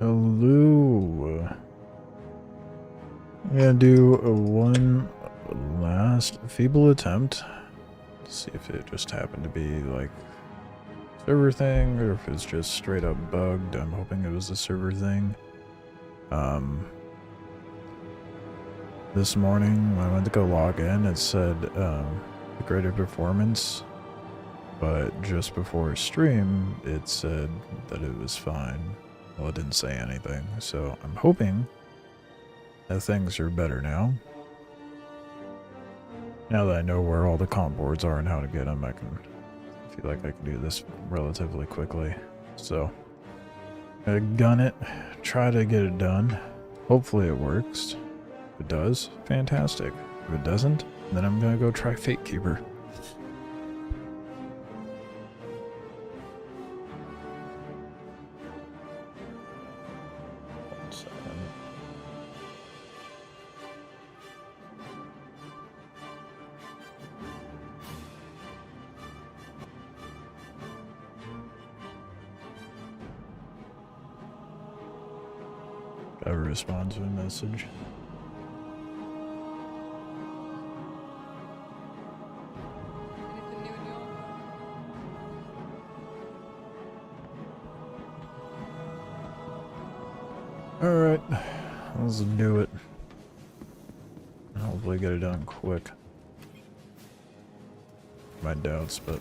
Hello. I'm gonna do one last feeble attempt. See if it just happened to be like server thing or if it's just straight up bugged. I'm hoping it was a server thing. This morning when I went to go log in, it said degraded performance, but just before stream it said that it was fine. Well, it didn't say anything, so I'm hoping that things are better now. Now that I know where all the comp boards are and how to get them, I feel like I can do this relatively quickly. So, I'm gonna gun it, try to get it done. Hopefully it works. If it does, fantastic. If it doesn't, then I'm gonna go try Fate Keeper. Ever respond to a message. Alright, let's do it. Hopefully get it done quick. My doubts, but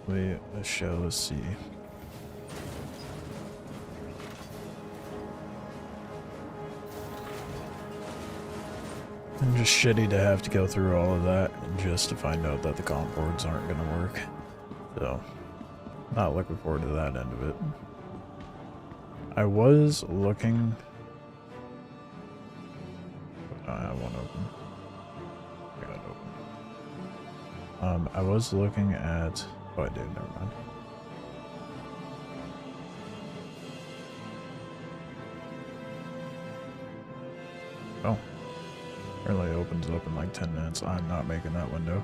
we shall see. And just shitty to have to go through all of that just to find out that the comp boards aren't going to work. So, not looking forward to that end of it. I was looking... I have one open. I got it open. I was looking at... Oh, I did, never mind. Oh. Apparently it opens up in like 10 minutes. I'm not making that window.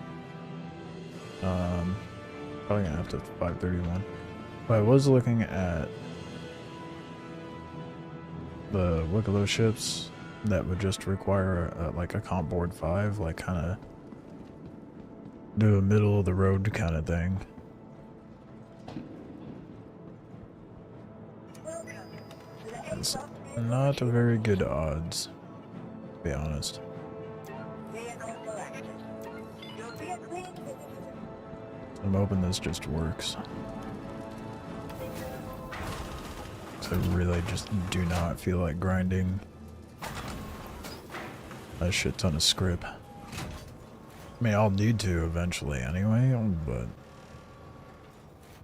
Probably gonna have to 5:31. But I was looking at the Wikelo ships that would just require like a comp board 5, like kind of do a middle of the road kind of thing. It's not a very good odds, to be honest. I'm hoping this just works. So I really just do not feel like grinding a shit ton of script. I mean, I'll need to eventually anyway, but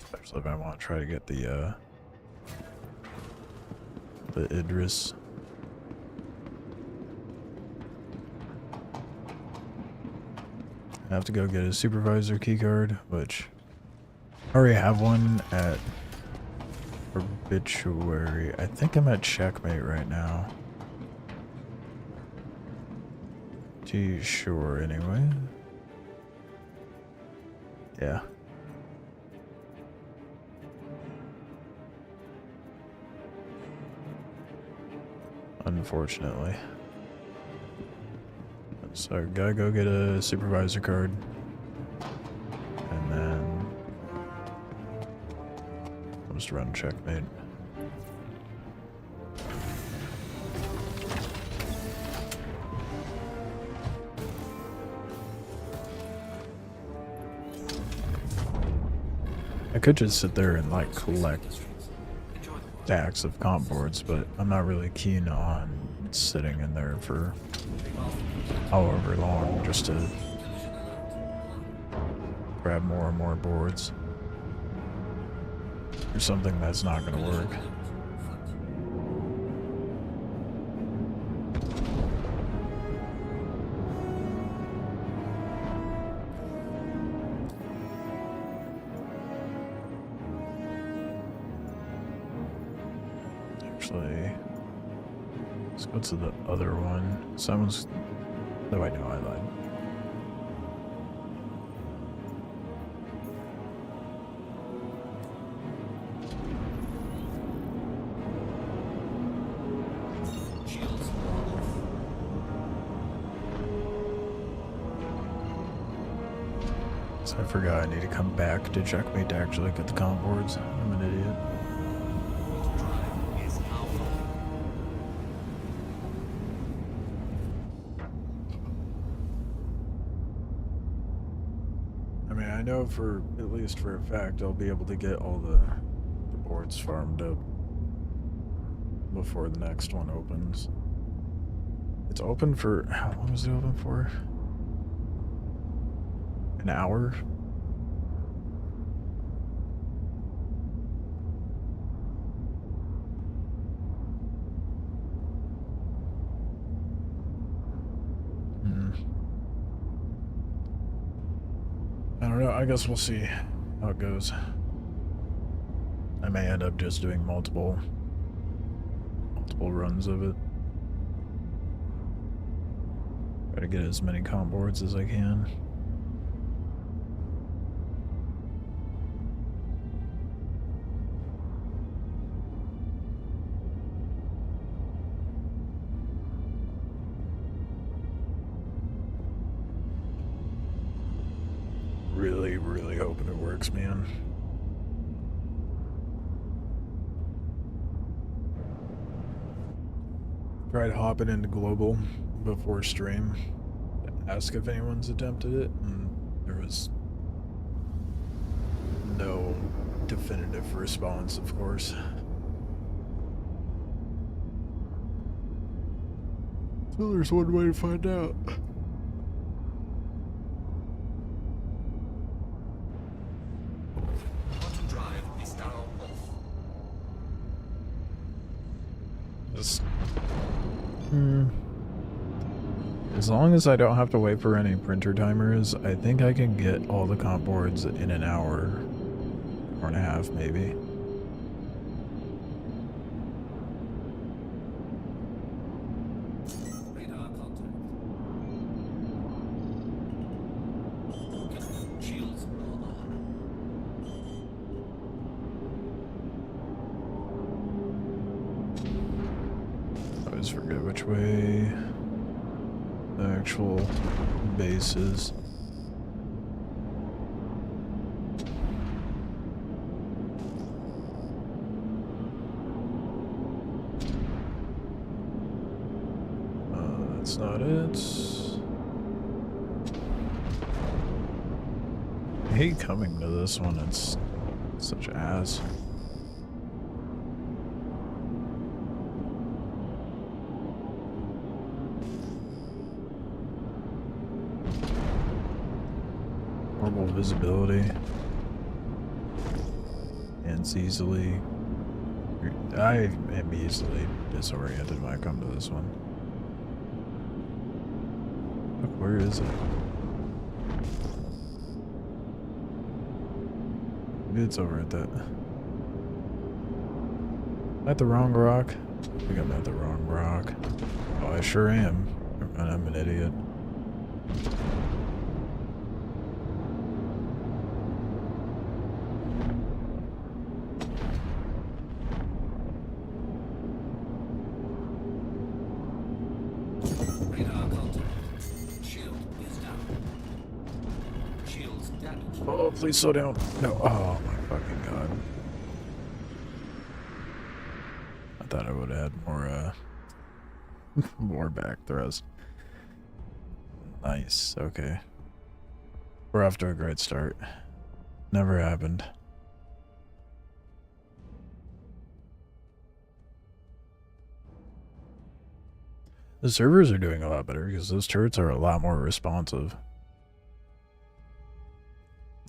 especially if I want to try to get the Idris. I have to go get a supervisor keycard, which I already have one at Obituary. I think I'm at Checkmate right now. Too sure anyway. Yeah. Unfortunately. So I gotta go get a supervisor card. And then I'll just run Checkmate. I could just sit there and like collect stacks of comp boards, but I'm not really keen on sitting in there for however long just to grab more and more boards for something that's not going to work. Actually, let's go to the other one. Someone's... No, I know I lied. I forgot I need to come back to checkmate to actually get the comp boards. I'm an idiot. I mean, I know for, at least for a fact, I'll be able to get all the boards farmed up before the next one opens. It's open for, how long is it open for? An hour? I don't know, I guess we'll see how it goes. I may end up just doing multiple runs of it. Try to get as many comp boards as I can. Really, really hoping it works, man. Tried hopping into global before stream to ask if anyone's attempted it, and there was no definitive response, of course. So there's one way to find out. As long as I don't have to wait for any printer timers, I think I can get all the comp boards in an hour and a half, maybe. I always forget which way the actual base is. That's not it. I hate coming to this one, it's such ass. Horrible visibility. And it's easily... I am easily disoriented when I come to this one. Look, where is it? Maybe it's over at that... At the wrong rock? I think I'm at the wrong rock. Oh, I sure am. And I'm an idiot. Oh, please slow down. No. Oh my fucking god. I thought I would have had more, more back thrust. Nice. Okay. We're off to a great start. Never happened. The servers are doing a lot better because those turrets are a lot more responsive.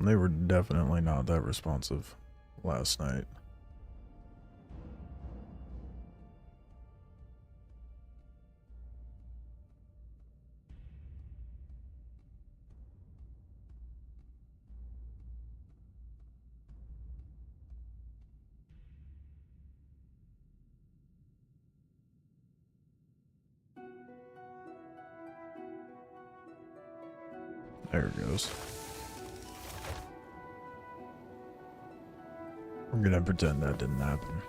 They were definitely not that responsive last night. There it goes. I'm gonna pretend that didn't happen.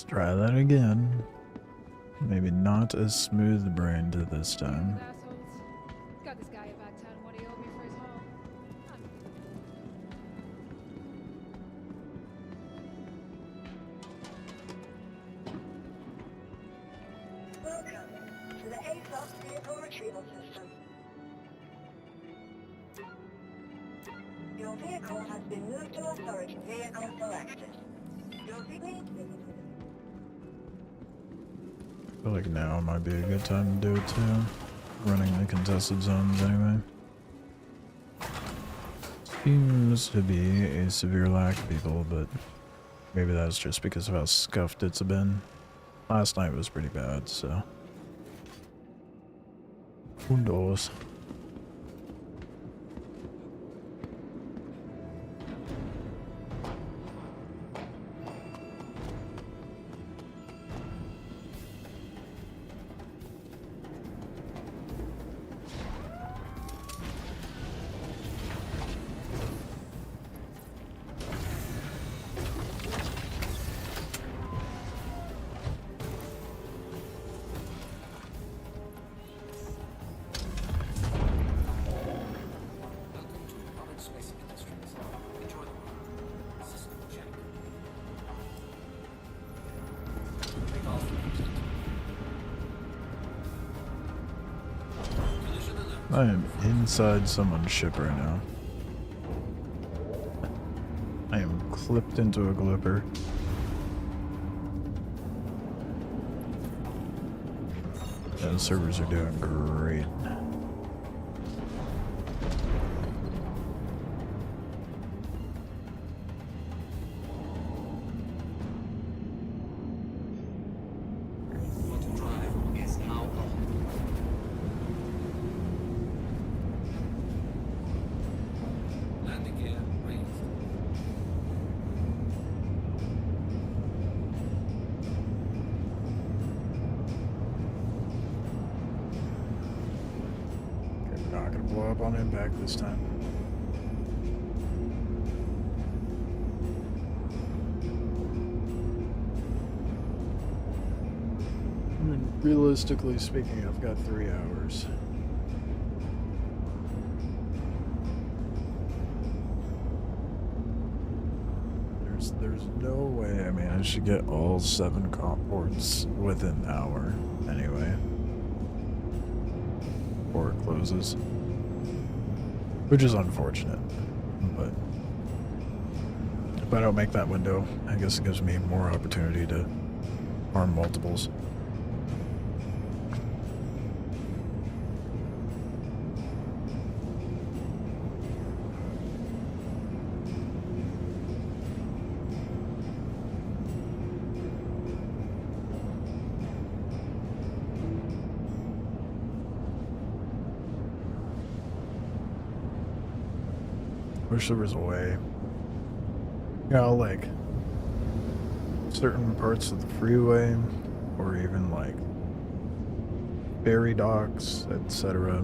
try that again. Maybe not as smooth-brained this time. Got this guy about telling what he owed me for his haul. Welcome to the aUEC vehicle retrieval system. Your vehicle has been moved to authority vehicle selected. Your vehicle... I feel like now might be a good time to do it too. Running the contested zones anyway. Seems to be a severe lack of people, but maybe that's just because of how scuffed it's been. Last night was pretty bad, so who knows? I am inside someone's ship right now. I am clipped into a glipper. Yeah, the servers are doing great. Not gonna blow up on impact this time. I mean, realistically speaking, I've got 3 hours. There's no way I managed to get all 7 comp boards within an hour anyway. Before it closes. Which is unfortunate, but if I don't make that window, I guess it gives me more opportunity to farm multiples. Wish there was a way. You know, like certain parts of the freeway, or even like ferry docks, etc.,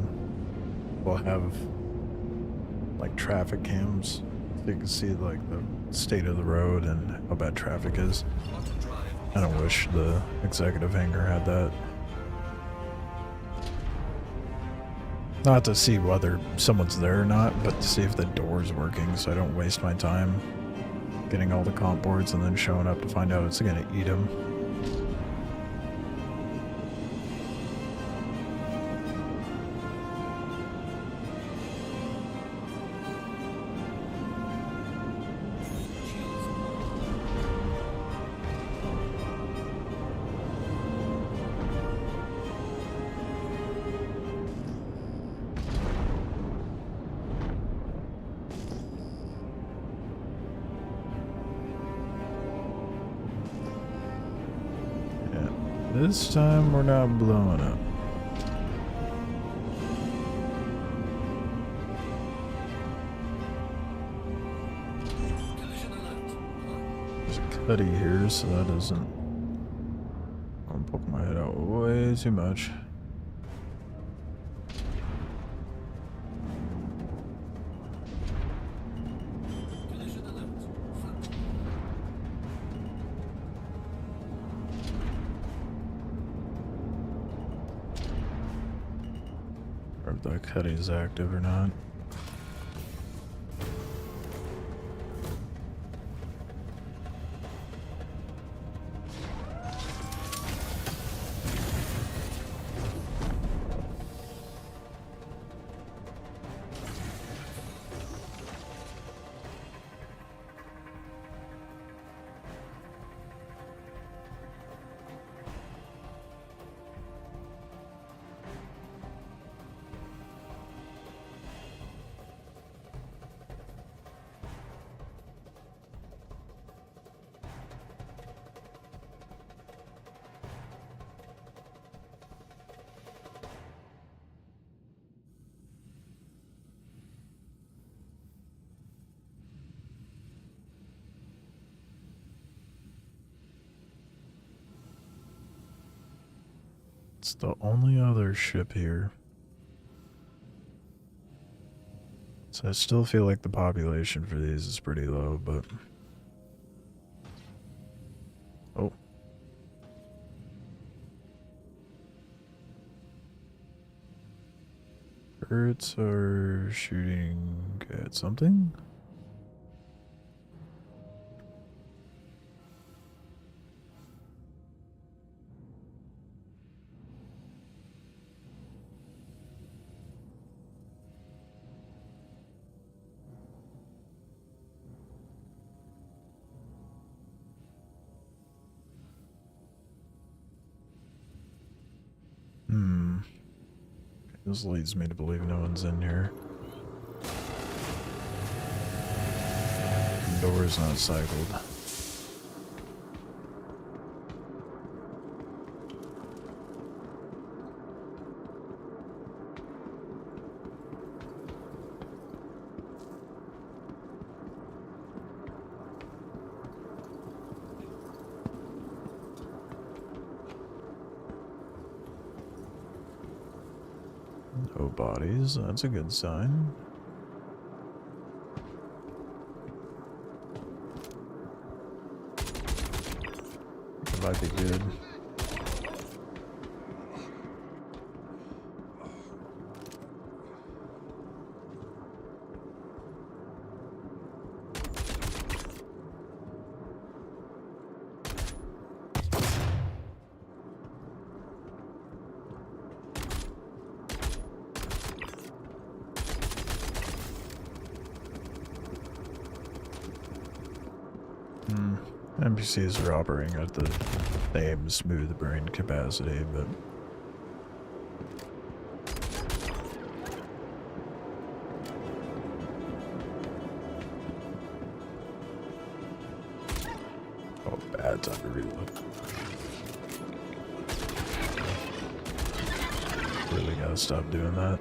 will have like traffic cams so you can see like the state of the road and how bad traffic is. I don't wish the executive hangar had that. Not to see whether someone's there or not, but to see if the door's working so I don't waste my time getting all the comp boards and then showing up to find out it's gonna eat them. This time we're not blowing up. There's a cutty here, so that doesn't... I'm poking my head out way too much. Or if that cutty's active or not. It's the only other ship here. So I still feel like the population for these is pretty low, but... Oh. Turrets are shooting at something? This leads me to believe no one's in here. The door's not cycled. No bodies, that's a good sign. That might be good. NPCs are operating at the same smooth brain capacity, but... Oh, bad time to reload. Really gotta stop doing that.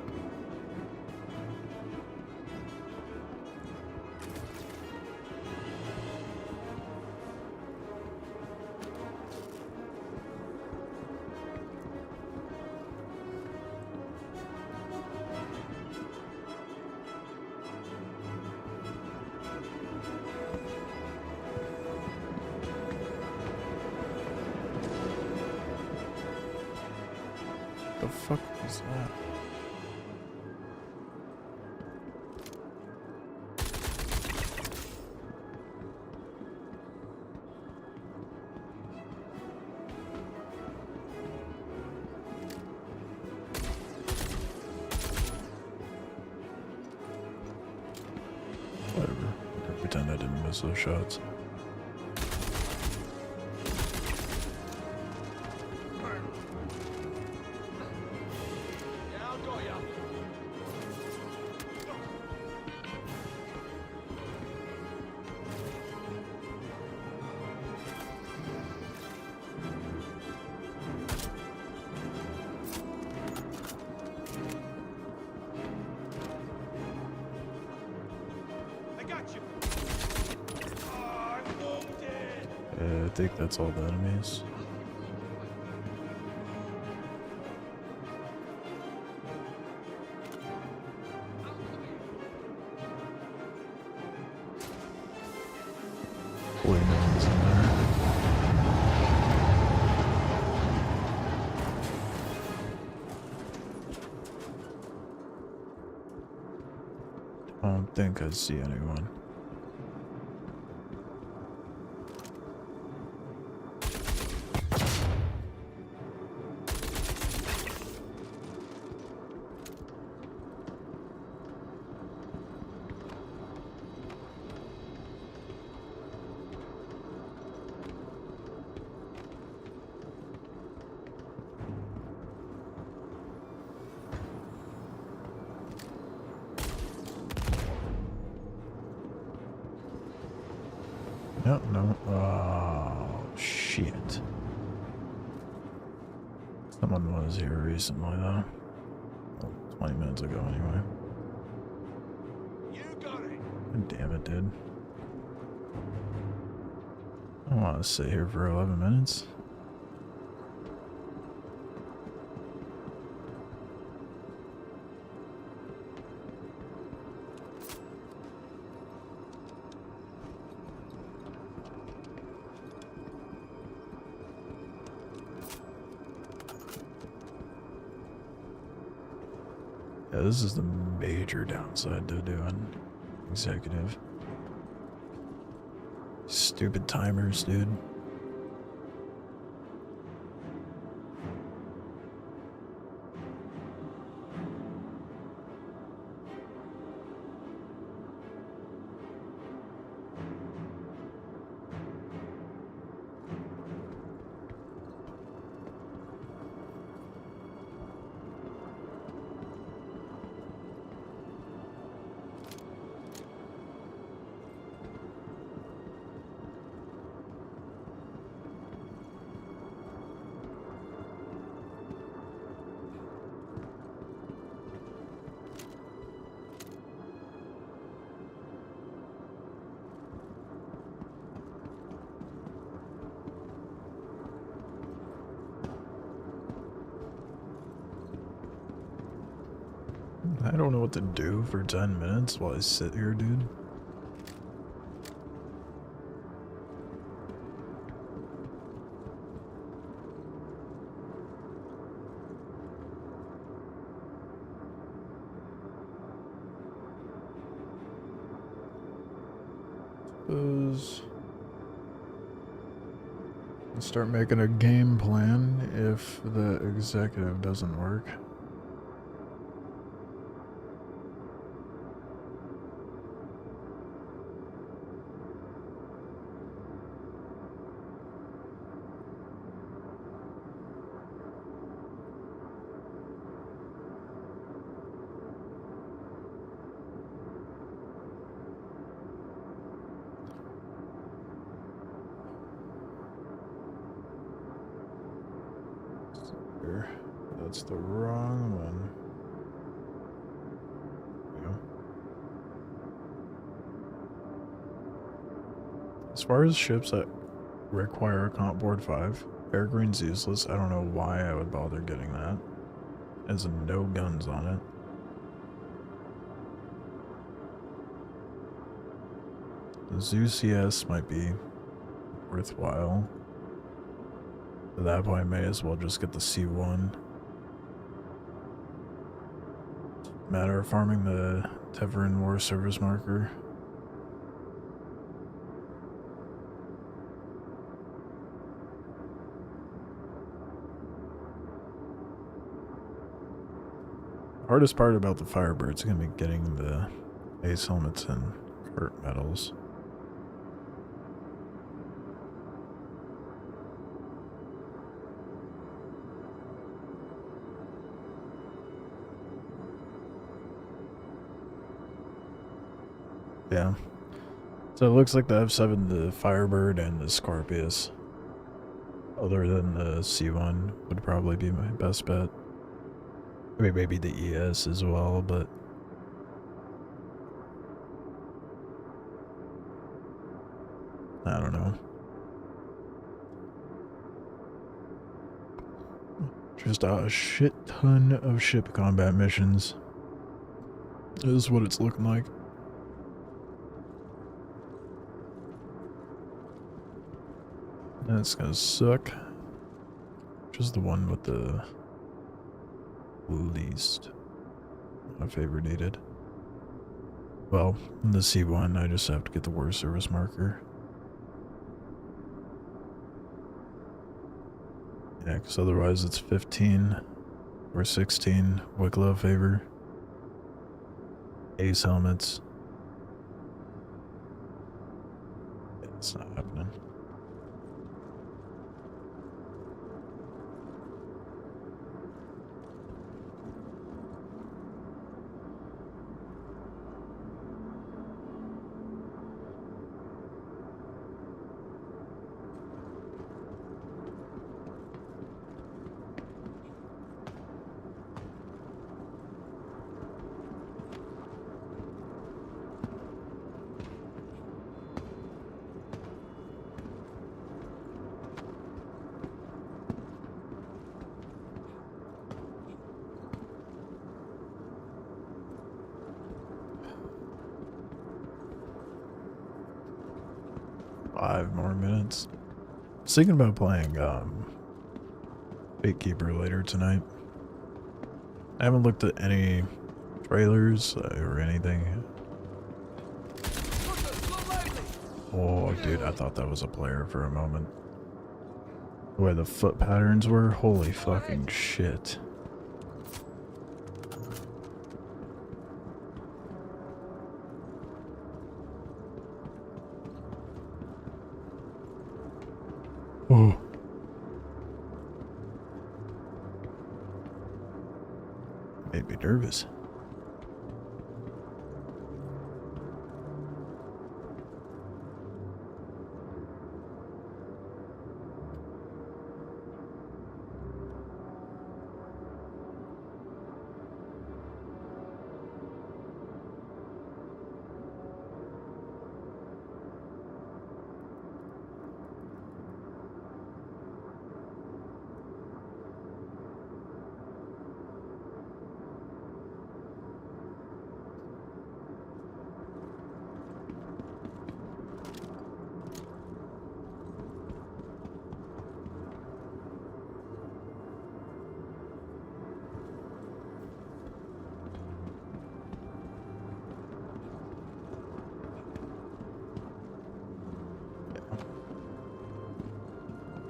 The fuck was that? Whatever. I'll pretend I didn't miss those shots. I think that's all the enemies. Boy, no one's in there. I don't think I see anyone. Yep, no. Oh, shit. Someone was here recently, though. Well, 20 minutes ago, anyway. You got it. God damn it, dude. I don't want to sit here for 11 minutes. Yeah, this is the major downside to doing executive. Stupid timers, dude. I don't know what to do for 10 minutes while I sit here, dude. Suppose I'll start making a game plan if the executive doesn't work. That's the wrong one. Yeah. As far as ships that require a comp board 5, Peregrine's useless. I don't know why I would bother getting that. It has no guns on it. The Zeus CS might be worthwhile. At that point, I may as well just get the C1. Matter of farming the Teverin War Service marker. The hardest part about the Firebirds is going to be getting the ace helmets and cart medals. Yeah. So it looks like the F7, the Firebird, and the Scorpius, other than the C1, would probably be my best bet. I mean, maybe the ES as well, but I don't know. Just a shit ton of ship combat missions is what it's looking like. That's gonna suck. Which is the one with the least favor needed. Well, the C1, I just have to get the war service marker. Yeah, because otherwise it's 15 or 16 Wikelo favor. Ace helmets. Yeah, it's not happening. Five more minutes. I was thinking about playing Gatekeeper later tonight. I haven't looked at any trailers or anything. Oh, dude, I thought that was a player for a moment. The way the foot patterns were, holy fucking shit. Oh. Made me nervous.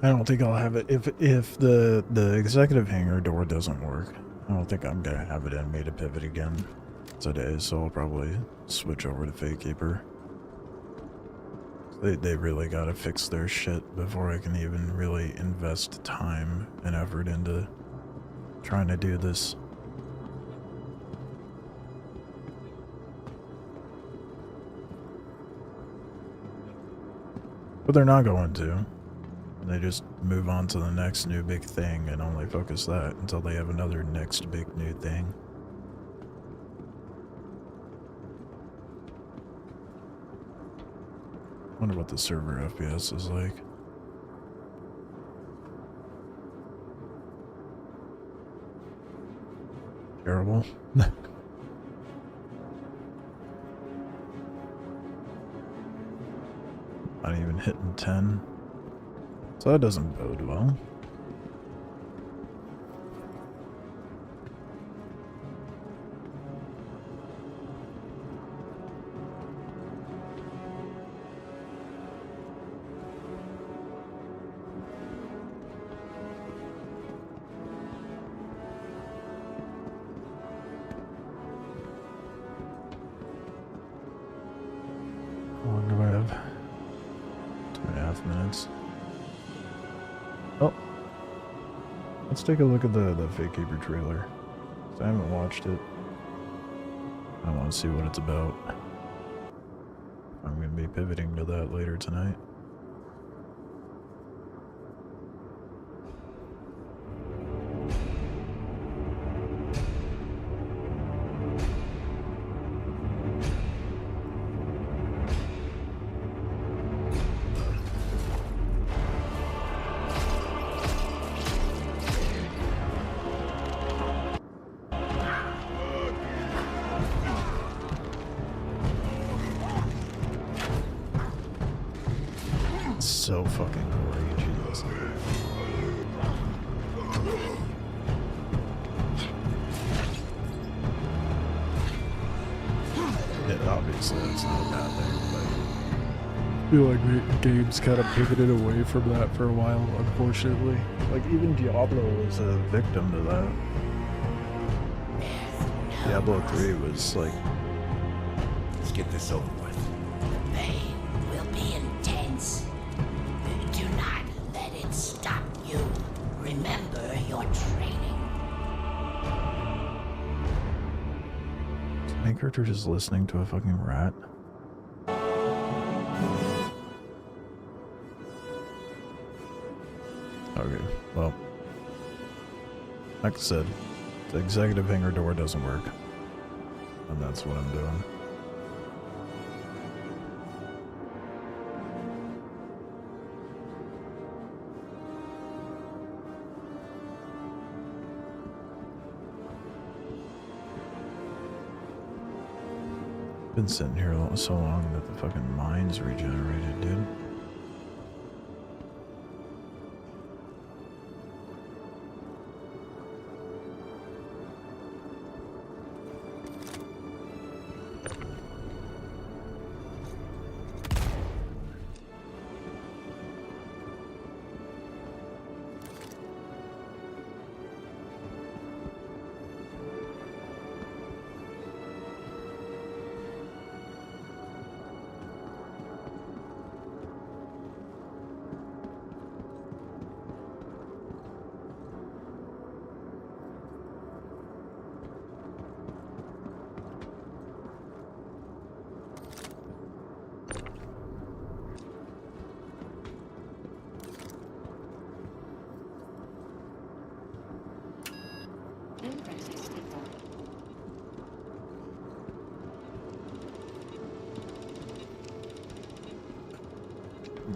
I don't think I'll have it if the executive hangar door doesn't work. I don't think I'm gonna have it in me to pivot again today, so I'll probably switch over to Fakekeeper. They really gotta fix their shit before I can even really invest time and effort into trying to do this. But they're not going to. They just move on to the next new big thing and only focus that until they have another next big new thing. Wonder what the server FPS is like. Terrible. Not even hitting 10. So that doesn't bode well. How long do I have? 2.5 minutes. Oh, let's take a look at the Fakekeeper trailer. I haven't watched it. I want to see what it's about. I'm going to be pivoting to that later tonight. So fucking gory, Jesus. Yeah, obviously. obviously that's not a bad thing, but I feel like games kind of pivoted away from that for a while, unfortunately. Like, even Diablo was a victim to that. Diablo 3 was like... Let's get this over with. The pain will be intense. Do not let it stop you. Remember your training. Is my character just listening to a fucking rat? Okay, well, like I said, the executive hangar door doesn't work, and that's what I'm doing. Been sitting here so long that the fucking mine's regenerated, dude.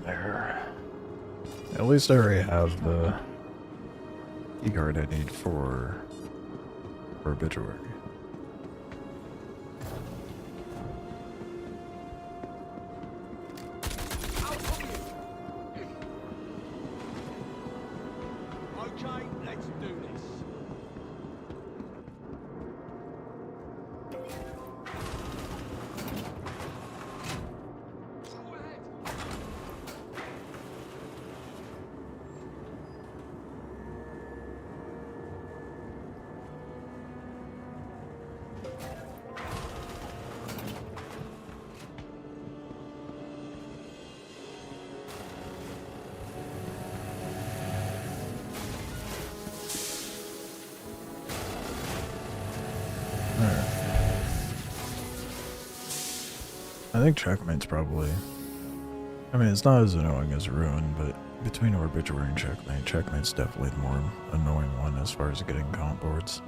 There. At least I already have the key card I need for obituary. Okay, let's do this. I think Checkmate's probably... I mean, it's not as annoying as Ruin, but between Obituary and Checkmate's definitely the more annoying one as far as getting comp boards.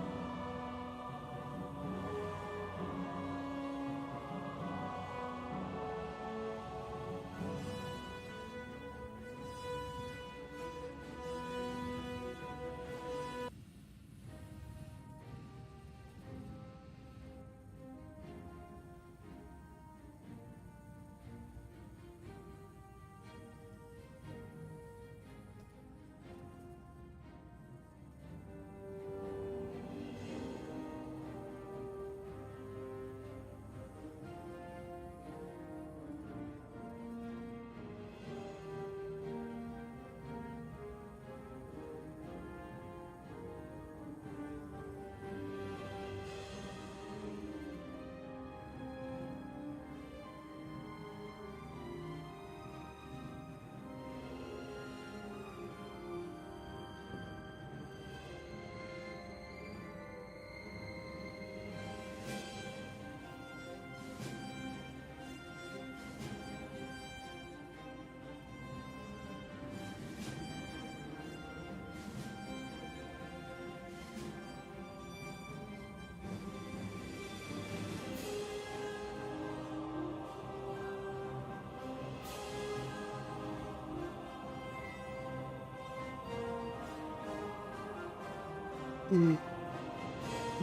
I'm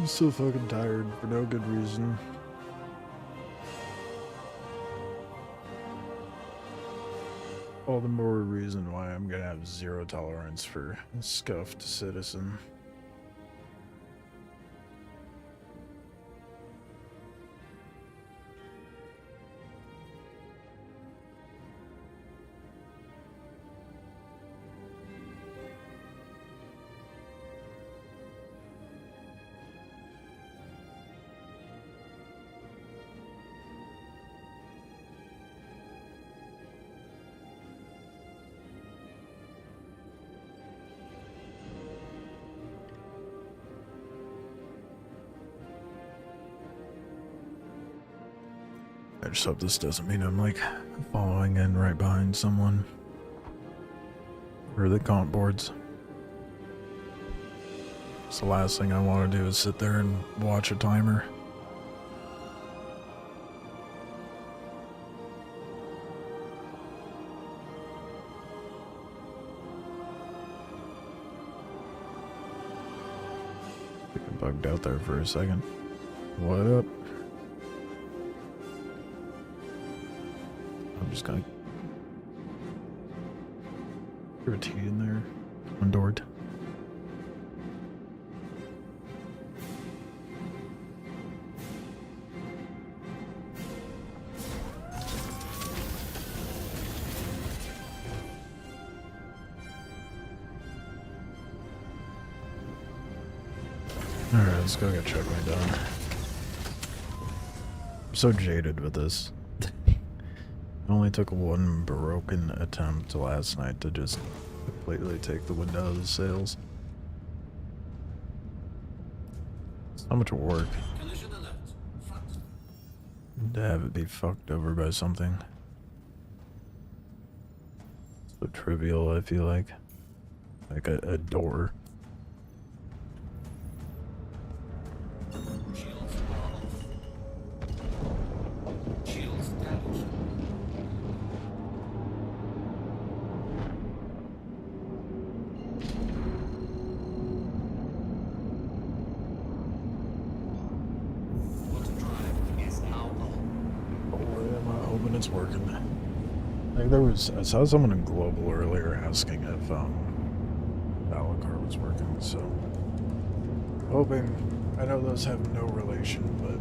so fucking tired for no good reason. All the more reason why I'm gonna have zero tolerance for scuffed citizen. I just hope this doesn't mean I'm like following in right behind someone. Or the comp boards. It's the last thing I want to do is sit there and watch a timer. I think I bugged out there for a second. What up? I'm just gonna put a T in there. Undored. Alright, let's go get checkmate done. I'm so jaded with this. It only took one broken attempt last night to just completely take the wind out of the sails. So much work to have it be fucked over by something so trivial. I feel like a door. It's working. Like I saw someone in Global earlier asking if Fabricator was working, so hoping. I know those have no relation, but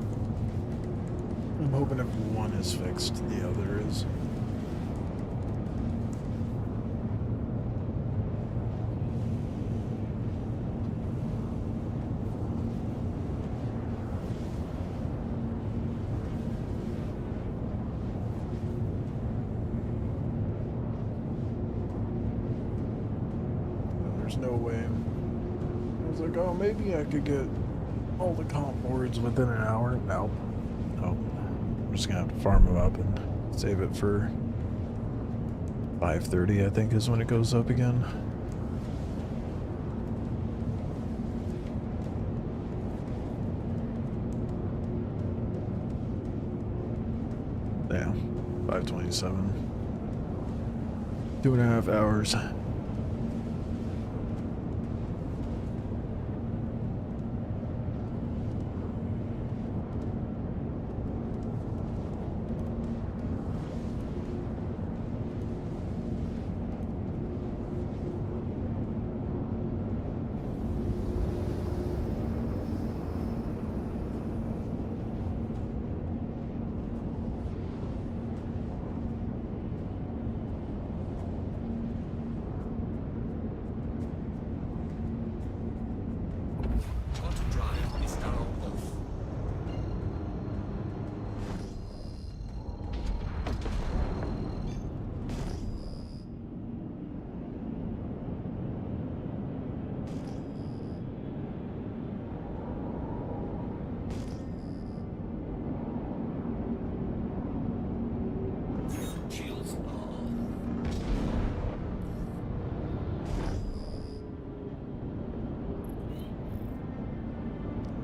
I'm hoping if one is fixed, the other is. No way. I was like, oh, maybe I could get all the comp boards within an hour. Nope. Nope. I'm just gonna have to farm them up and save it for 5:30, I think, is when it goes up again. Yeah, 5:27. 2.5 hours.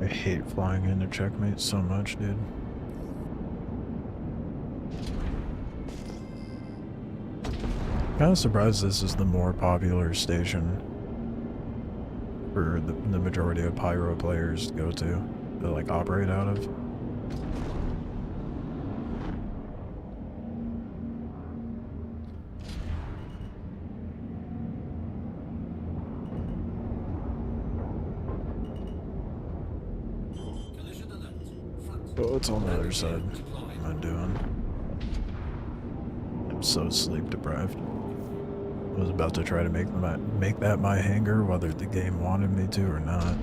I hate flying into checkmate so much, dude. Kind of surprised this is the more popular station for the majority of Pyro players to go to, like operate out of. So what's on the other side? What am I doing? I'm so sleep deprived. I was about to try to make that my hangar, whether the game wanted me to or not.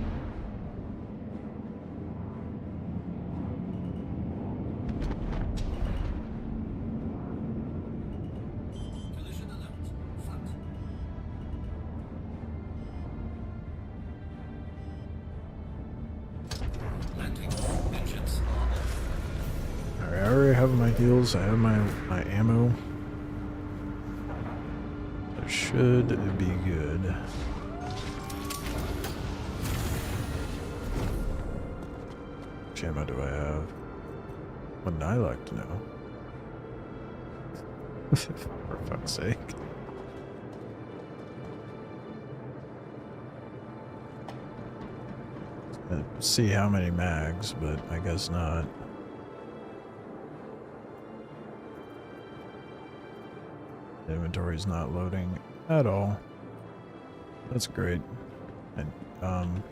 Alright, I already have my heals, I have my ammo. That should be good. Which ammo do I have? Wouldn't I like to know? For fuck's sake. See how many mags, but I guess not. The inventory's not loading at all. That's great. And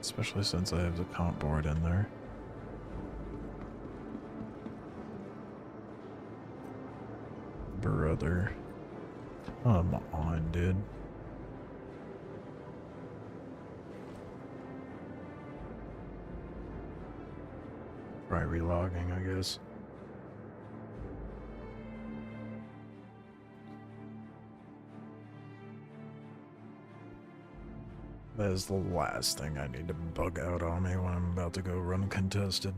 especially since I have the comp board in there. Brother. Come on, dude. Try relogging, I guess. That is the last thing I need to bug out on me when I'm about to go run contested.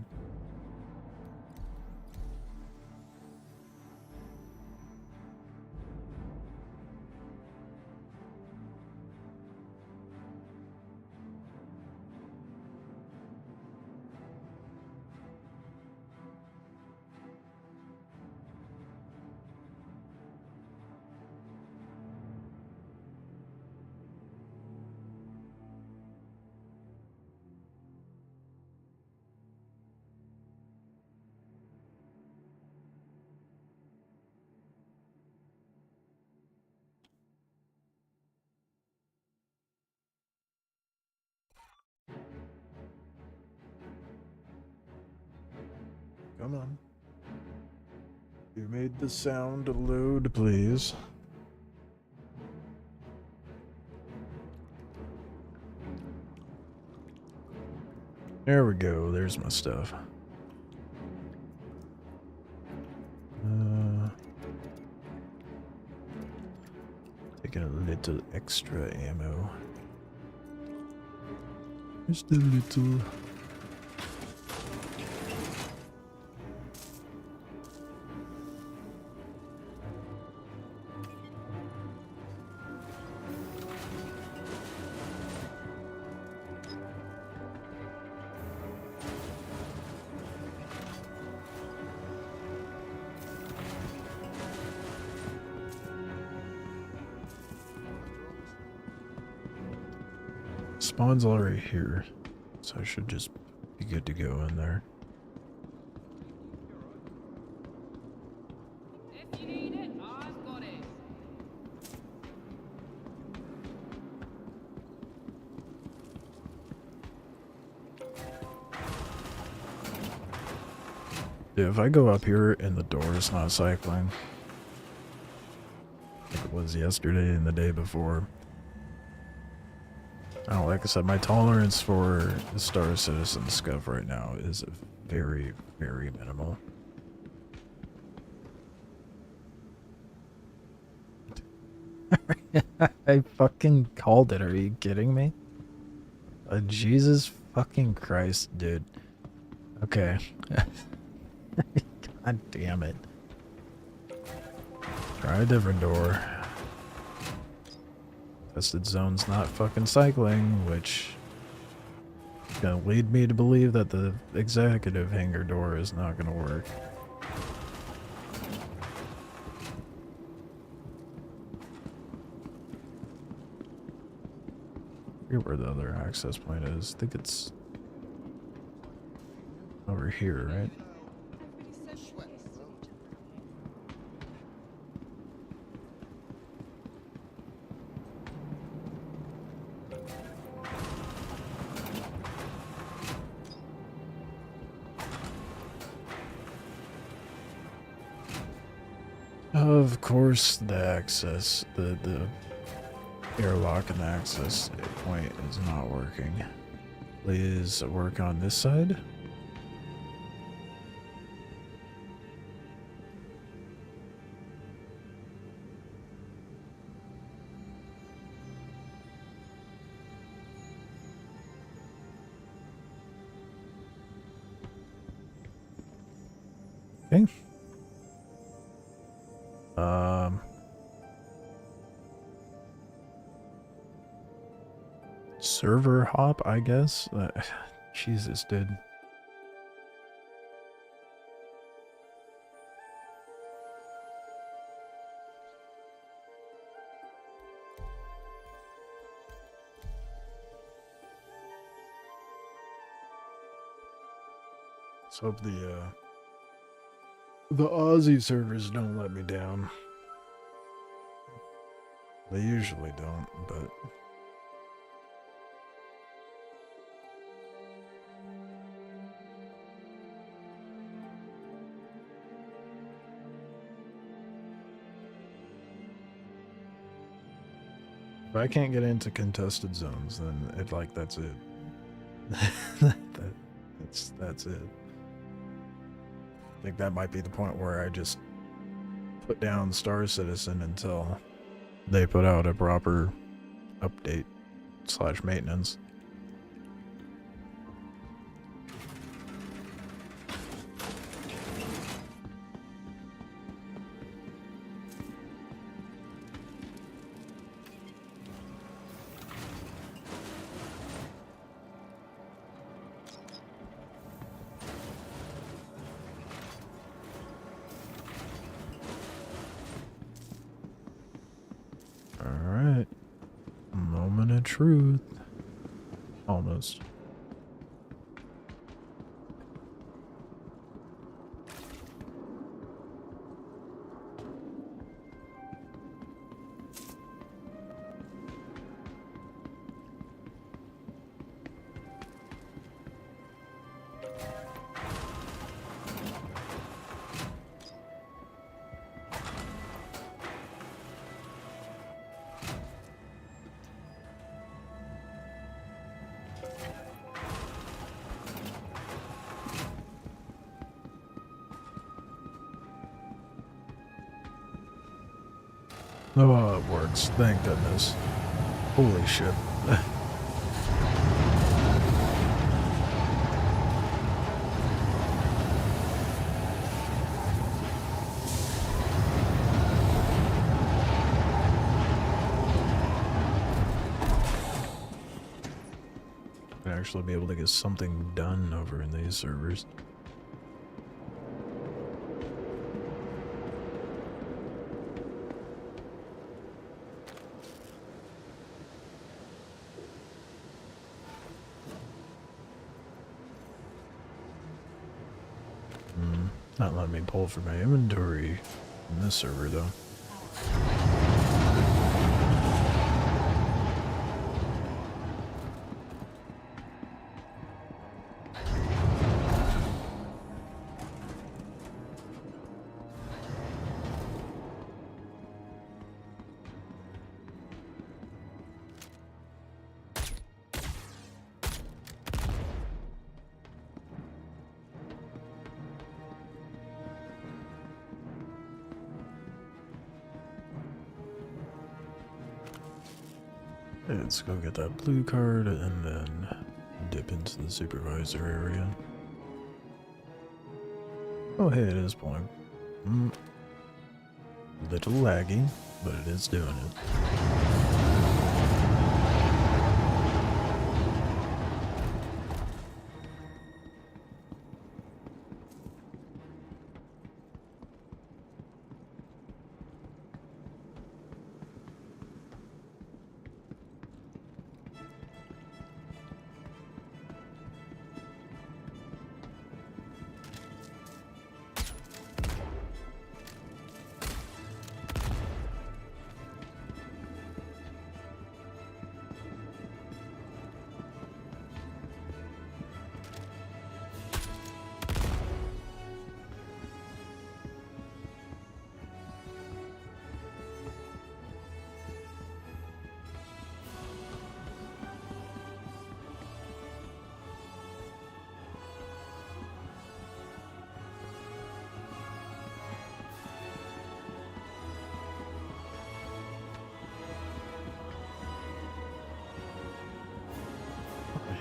Come on. You made the sound load, please. There we go. There's my stuff. Taking a little extra ammo. Just a little. Spawn's already here, so I should just be good to go in there. If you need it, I've got it. Yeah, if I go up here and the door is not cycling, like it was yesterday and the day before. Oh, like I said, my tolerance for the Star Citizen scuff right now is very, very minimal. I fucking called it. Are you kidding me? Jesus fucking Christ, dude. Okay. God damn it. Try a different door. Tested zone's not fucking cycling, which is gonna lead me to believe that the executive hangar door is not gonna work. I forget where the other access point is. I think it's over here, right? Of course, the access, the airlock and the access point is not working. Please work on this side. Okay. Server hop, I guess. Jesus, dude. Let's hope the Aussie servers don't let me down. They usually don't, but if I can't get into contested zones, then that's it. That's it. I think that might be the point where I just put down Star Citizen until they put out a proper update / maintenance. Alright. Moment of truth. Almost. Oh, it works. Thank goodness. Holy shit. Actually be able to get something done over in these servers. Not letting me pull from my inventory in this server though. Let's go get that blue card and then dip into the supervisor area. Oh hey, it is pulling. Little laggy, but it is doing it.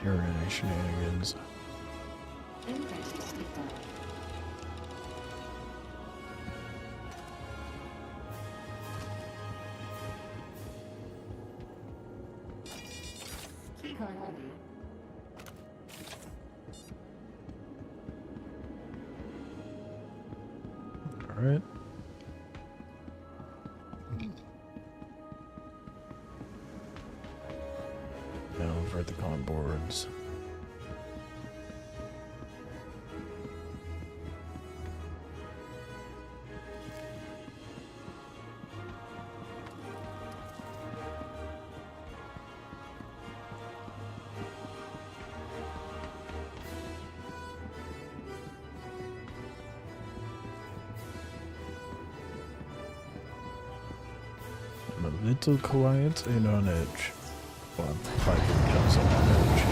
Here are any shenanigans. Car ready. Alright. Now for the con boards. I'm a little quiet and on edge. Well, I'm 5 jumps on edge.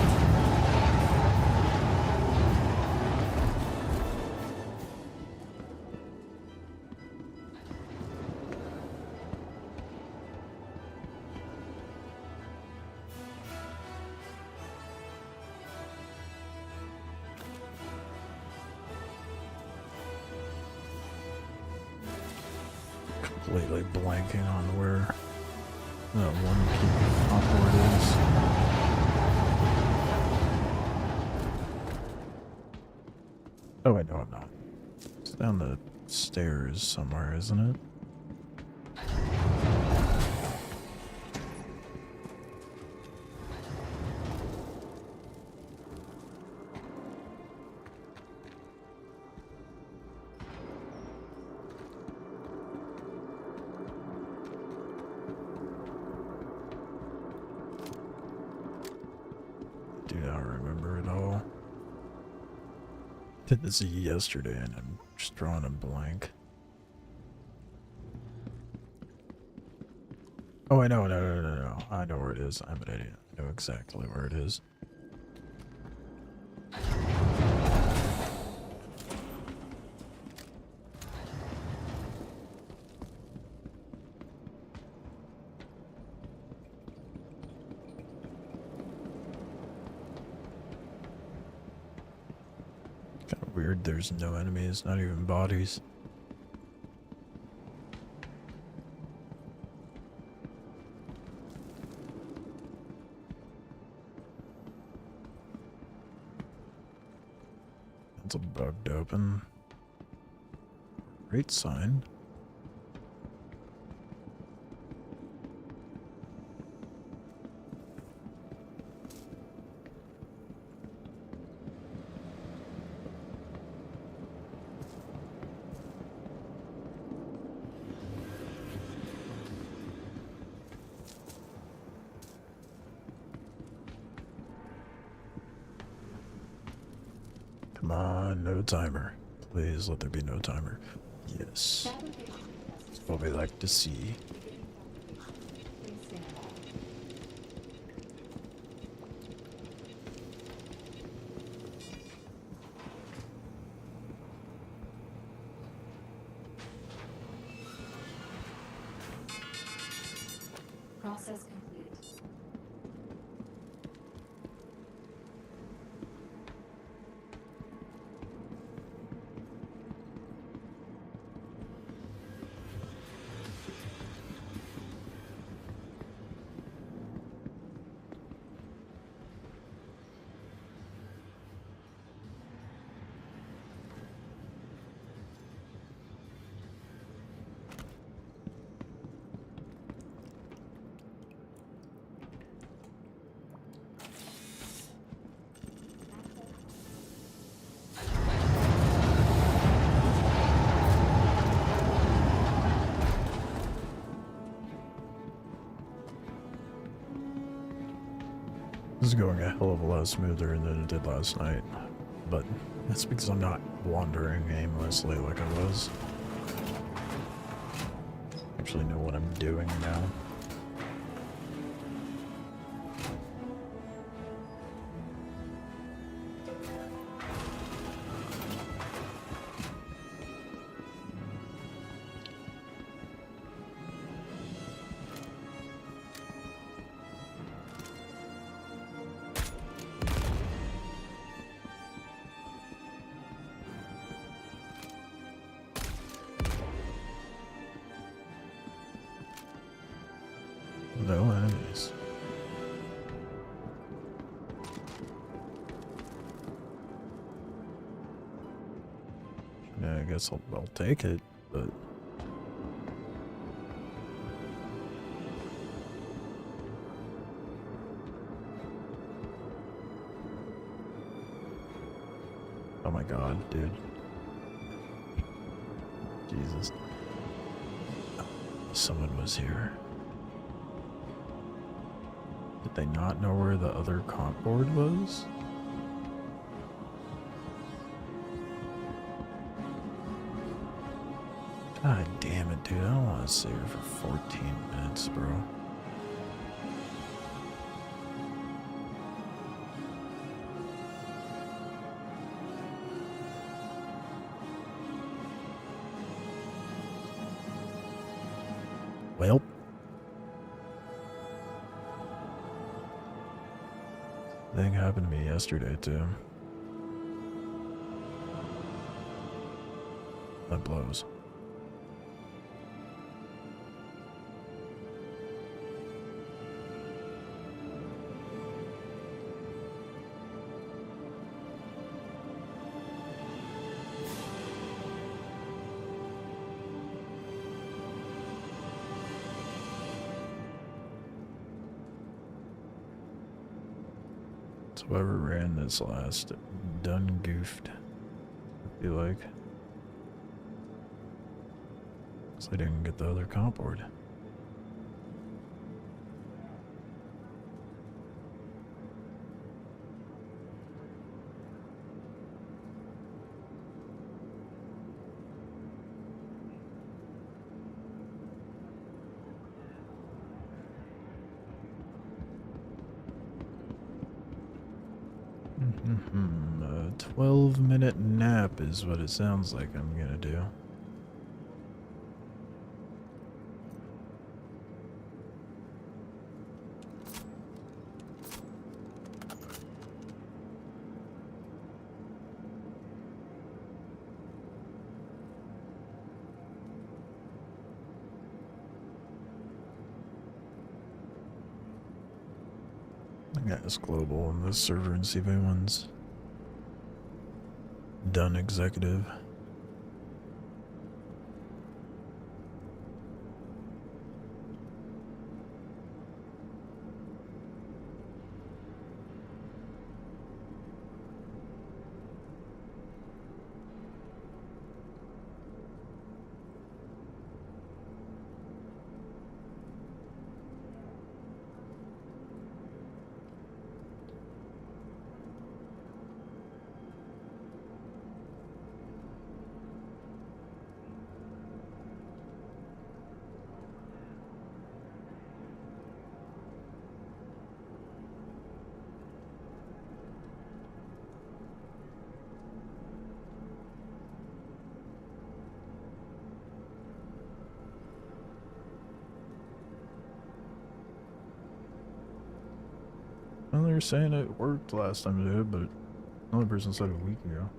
Completely blanking on where that one key onboard is. Oh wait, no I'm not. It's down the stairs somewhere, isn't it? Do not remember it all. Did this yesterday and I'm just drawing a blank. Oh, I know, no. I know where it is. I'm an idiot. I know exactly where it is. Kind of weird, there's no enemies, not even bodies. That's a bugged open. Great sign. Come on, no timer. Please let there be no timer. Yes. That's what we like to see. Process complete. This is going a hell of a lot smoother than it did last night, but that's because I'm not wandering aimlessly like I was. I actually know what I'm doing now. Yeah, I guess I'll take it, but oh my god, dude. Jesus. Someone was here. Did they not know where the other comp board was? God damn it, dude. I don't want to sit here for 14 minutes, bro. Well. Thing happened to me yesterday, too. That blows. So whoever ran this last done goofed, I feel like. So they didn't get the other comp board. A 12-minute nap is what it sounds like I'm gonna do. I got this global on this server and see if anyone's done executive. Well, they were saying it worked last time it did, but another person said a week ago.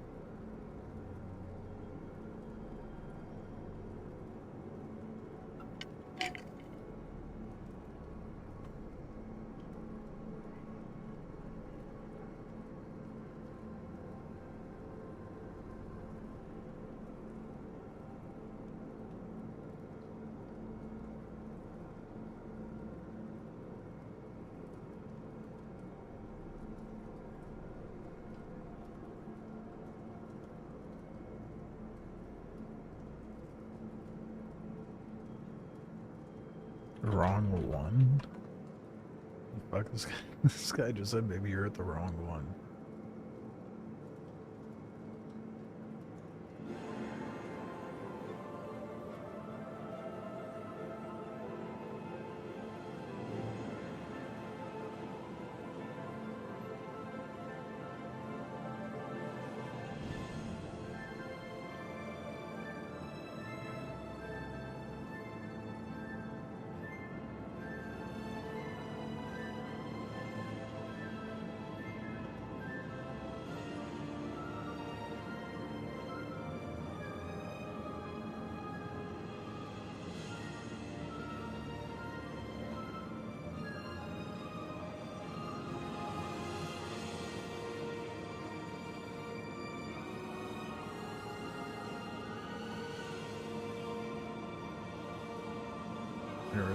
Wrong one? Fuck, this guy, this guy just said maybe you're at the wrong one.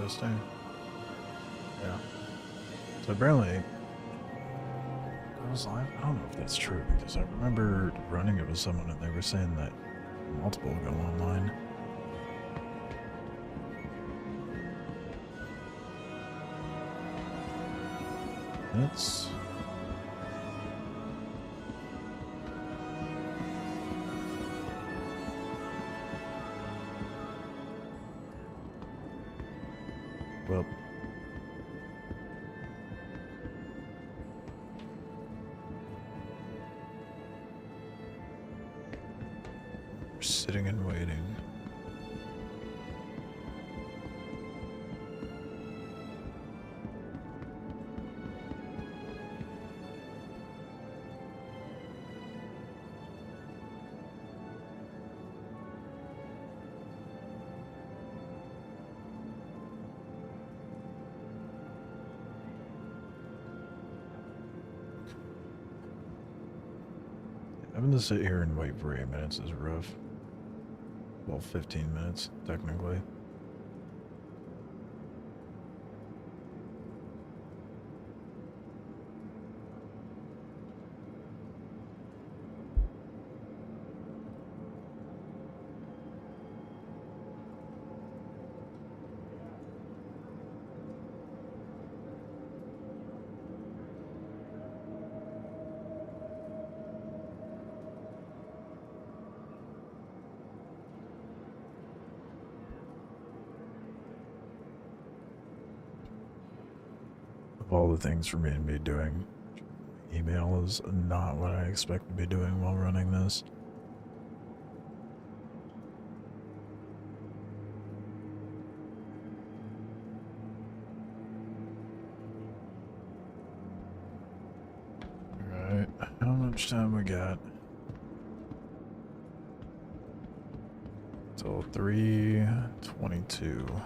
interesting. Yeah. So apparently, it was live. I don't know if that's true because I remember running it with someone and they were saying that multiple go online. It's well. We're sitting and waiting. Having to sit here and wait for 8 minutes is rough. Well, 15 minutes, technically. Of all the things for me to be doing, email is not what I expect to be doing while running this. Alright, how much time we got? Till 3:22.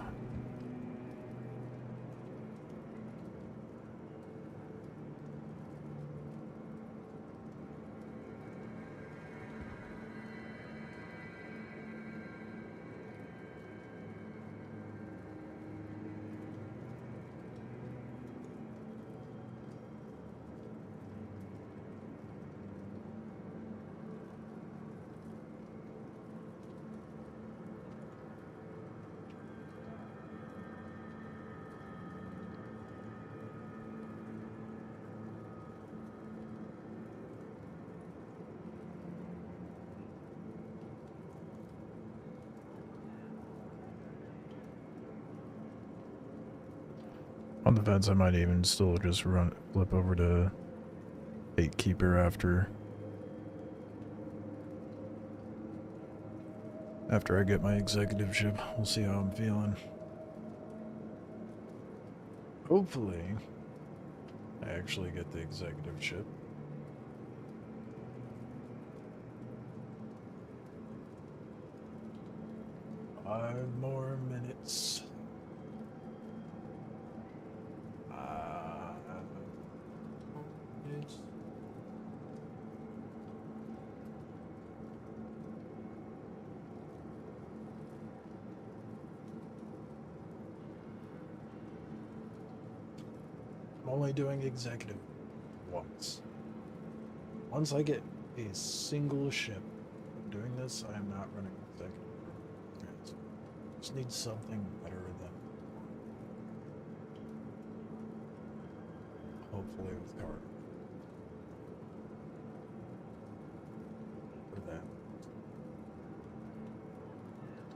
On the fence, I might even still just flip over to Gatekeeper after I get my executive ship. We'll see how I'm feeling. Hopefully, I actually get the executive ship. Five more minutes. I'm only doing executive once. Once I get a single ship doing this, I am not running executive. Just need something better than hopefully with card. For that.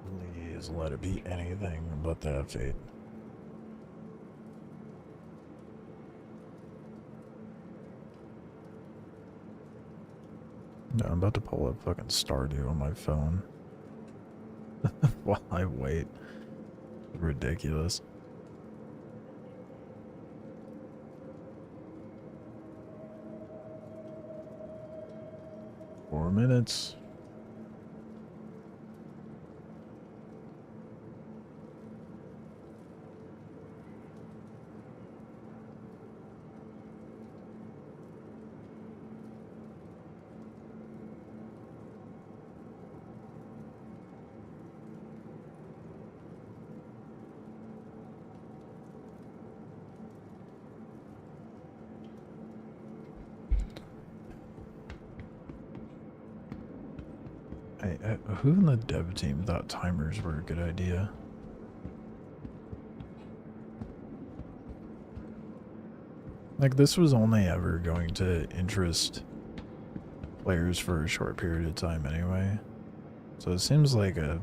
Please let it be anything but that fate. No, I'm about to pull up fucking Stardew on my phone while I wait. Ridiculous. Four minutes. Who in the dev team thought timers were a good idea? Like, this was only ever going to interest players for a short period of time anyway. So it seems like a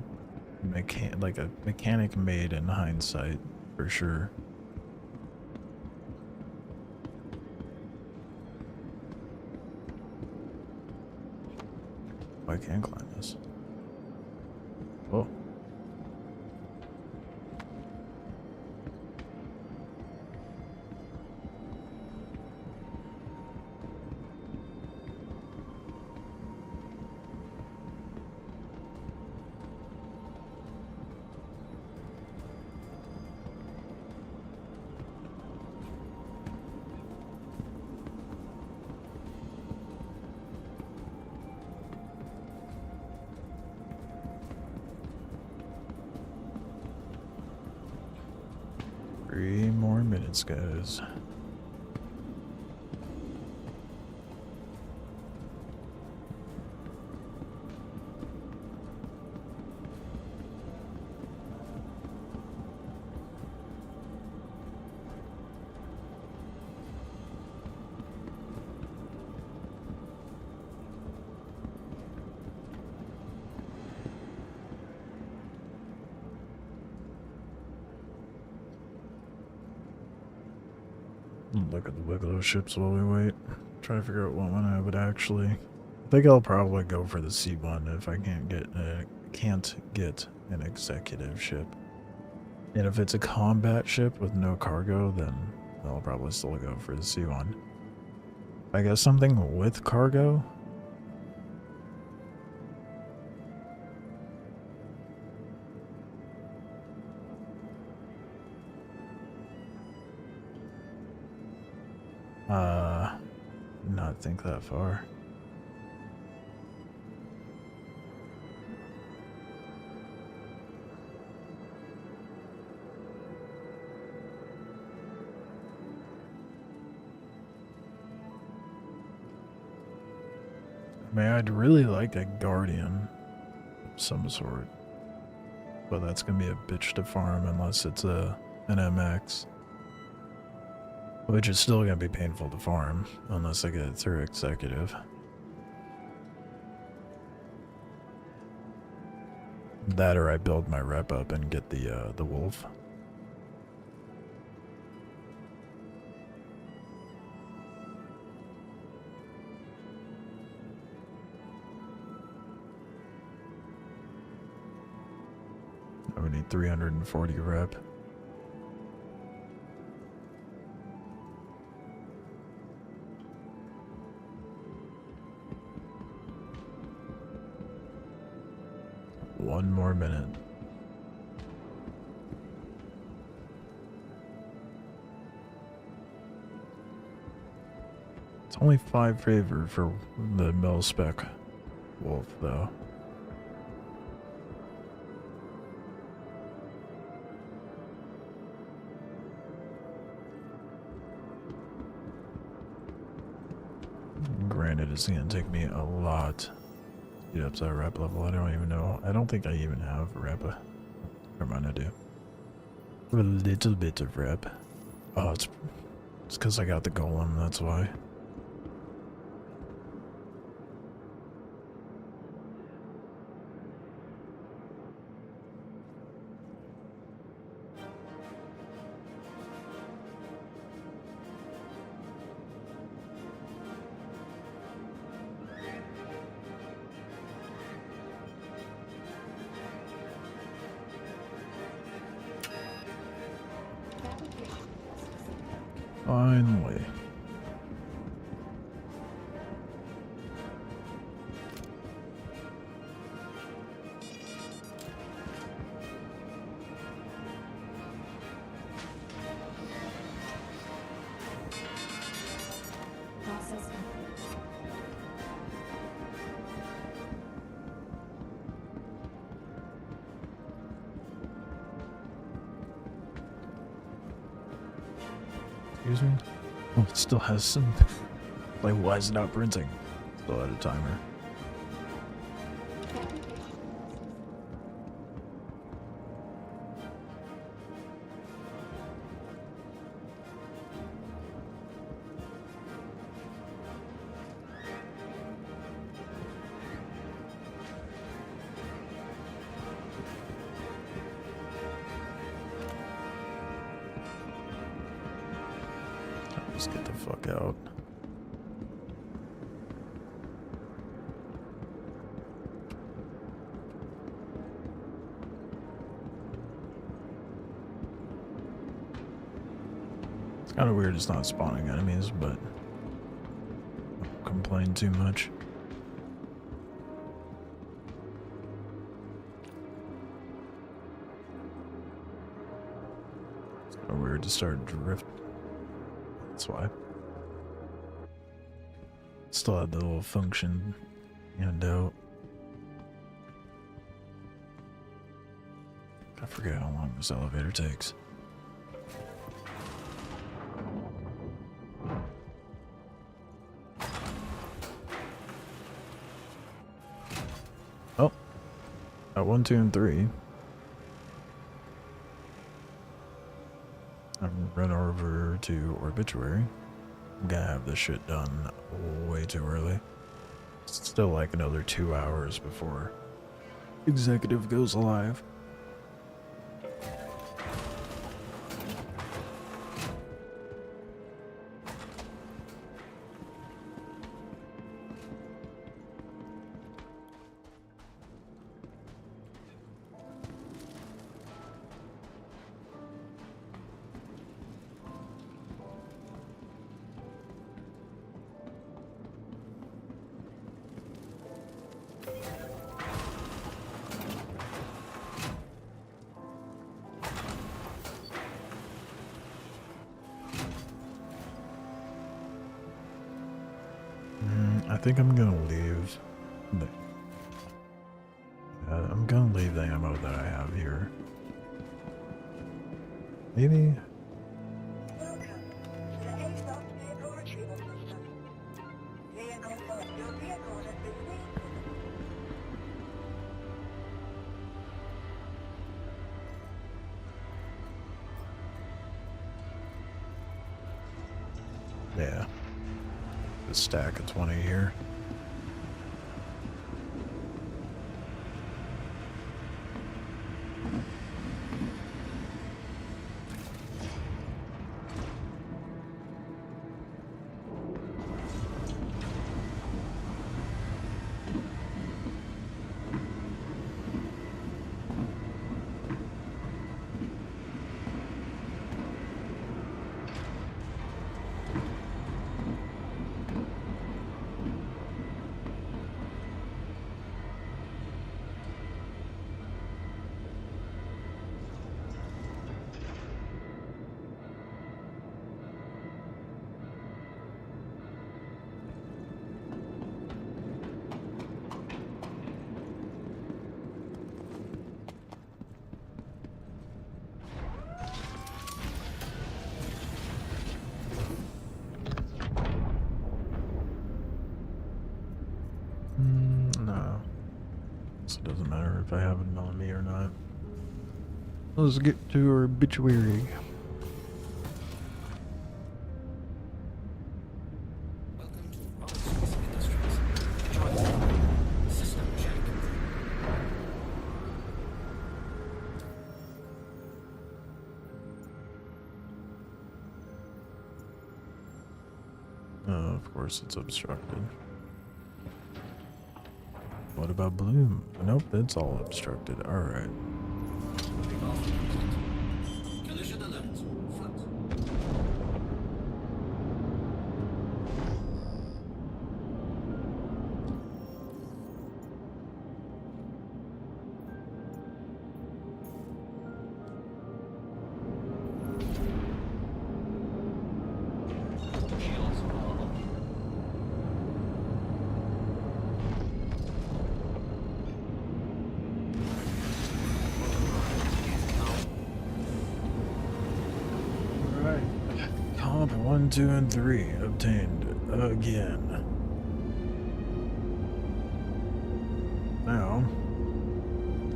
mechanic made in hindsight, for sure. I can climb this. Oh. Three more minutes, guys. Look at the Wikelo ships while we wait. Try to figure out what one I would actually. I think I'll probably go for the C1 if I can't get an executive ship. And if it's a combat ship with no cargo, then I'll probably still go for the C1. I guess something with cargo. Not think that far. I mean, I'd really like a guardian of some sort, but that's gonna be a bitch to farm unless it's an MX. Which is still going to be painful to farm, unless I get it through executive. That or I build my rep up and get the wolf. I would need 340 rep. One more minute. It's only 5 favor for the mil spec wolf, though. Granted, it's gonna take me a lot. Get up to that rep level. I don't even know. I don't think I even have rep. Never mind, I do. A little bit of rep. Oh, it's because I got the golem, that's why. Finally. Excuse me? Oh, it still has some... Like, why is it not printing? Still at a timer. Just get the fuck out. It's kind of weird it's not spawning enemies, but I don't complain too much. It's kind of weird to start drift. That's why. Still had the little function and out. I forget how long this elevator takes. Oh, at 1, 2, and 3. I've run over to Obituary. I'm gonna have this shit done way too early. It's still like another 2 hours before Executive goes live. I think I'm gonna leave. I'm gonna leave the ammo that I have here. Maybe. Welcome to the ASOS vehicle retrieval system. Vehicle for your vehicle has been vehicled. Yeah. A stack of 20 here. No. So it doesn't matter if I have it on me or not. Let's get to our obituary. Of course it's obstructed. What about Bloom? Nope, it's all obstructed. Alright. Collision alert. Front. Shields are on. Alright. Comp 1, 2, and 3 obtained again. Now,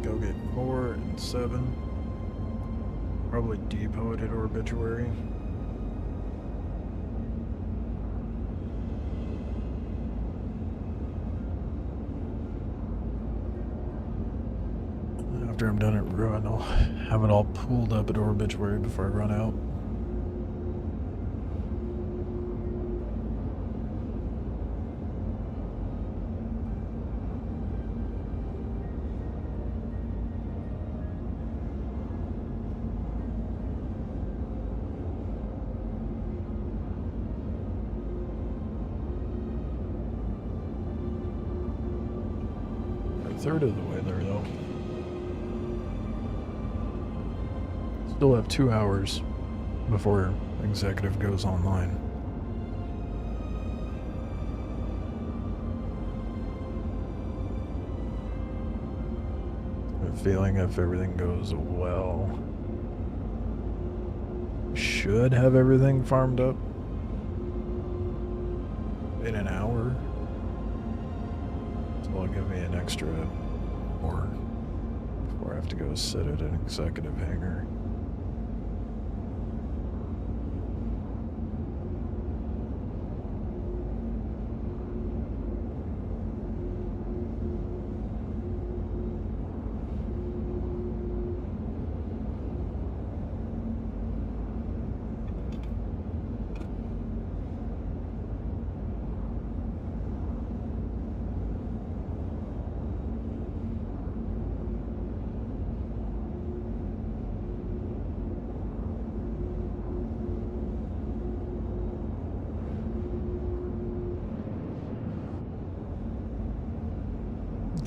go get 4 and 7. Probably depot it at Obituary. After I'm done at Ruin, I'll have it all pulled up at Obituary before I run out. third of the way there, though. Still have 2 hours before executive goes online. I have a feeling if everything goes well, should have everything farmed up in an hour. So it'll give me an extra hour before I have to go sit at an executive hangar.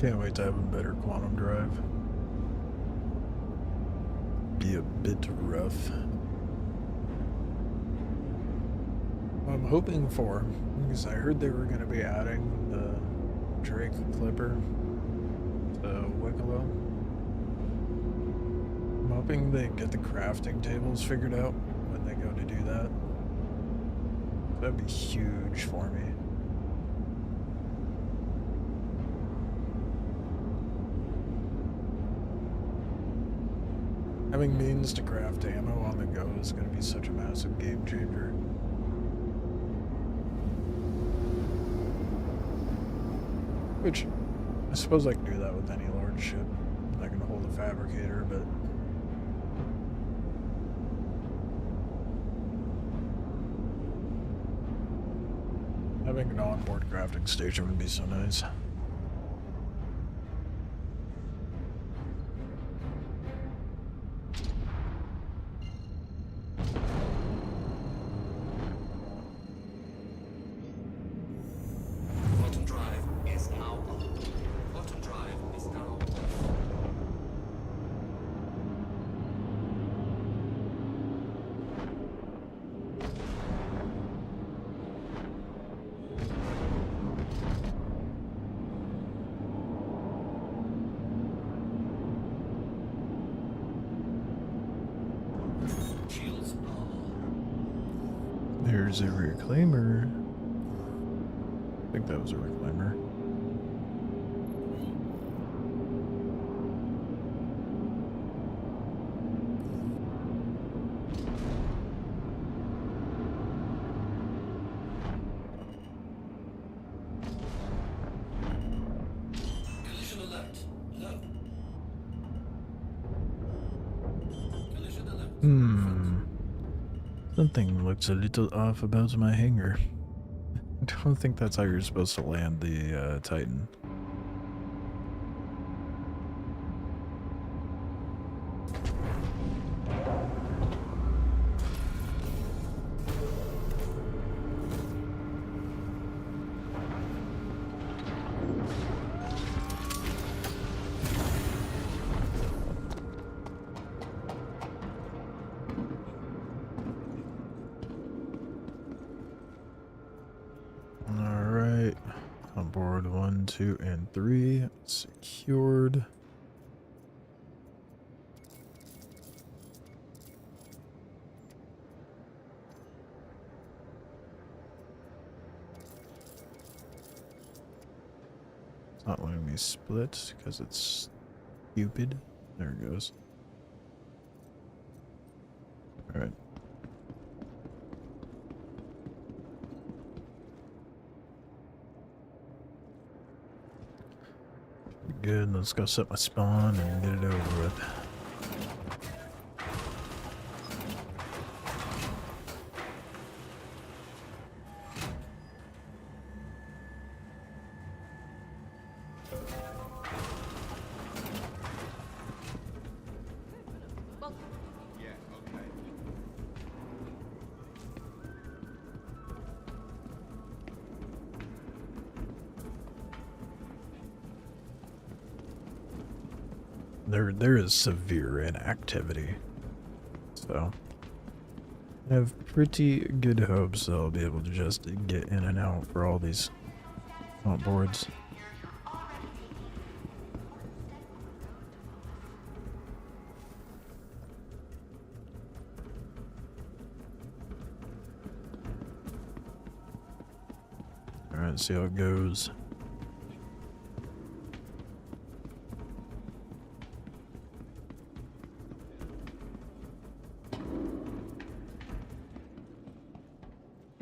Can't wait to have a better quantum drive. Be a bit rough. I'm hoping for, because I heard they were going to be adding the Drake Clipper to Wikelo. I'm hoping they get the crafting tables figured out when they go to do that. That'd be huge for me. Having means to craft ammo on the go is going to be such a massive game changer. Which, I suppose I can do that with any large ship. I can hold a Fabricator, but... having an onboard crafting station would be so nice. There's a reclaimer. I think that was a reclaimer. Collision alert. Low. Collision alert. Something looks a little off about my hangar. I don't think that's how you're supposed to land the Titan. Board 1, 2, and 3 secured. It's not letting me split because it's stupid. There it goes. All right. Good, let's go set my spawn and get it over with. there is severe inactivity. So I have pretty good hopes that I'll be able to just get in and out for all these boards. Alright, see how it goes.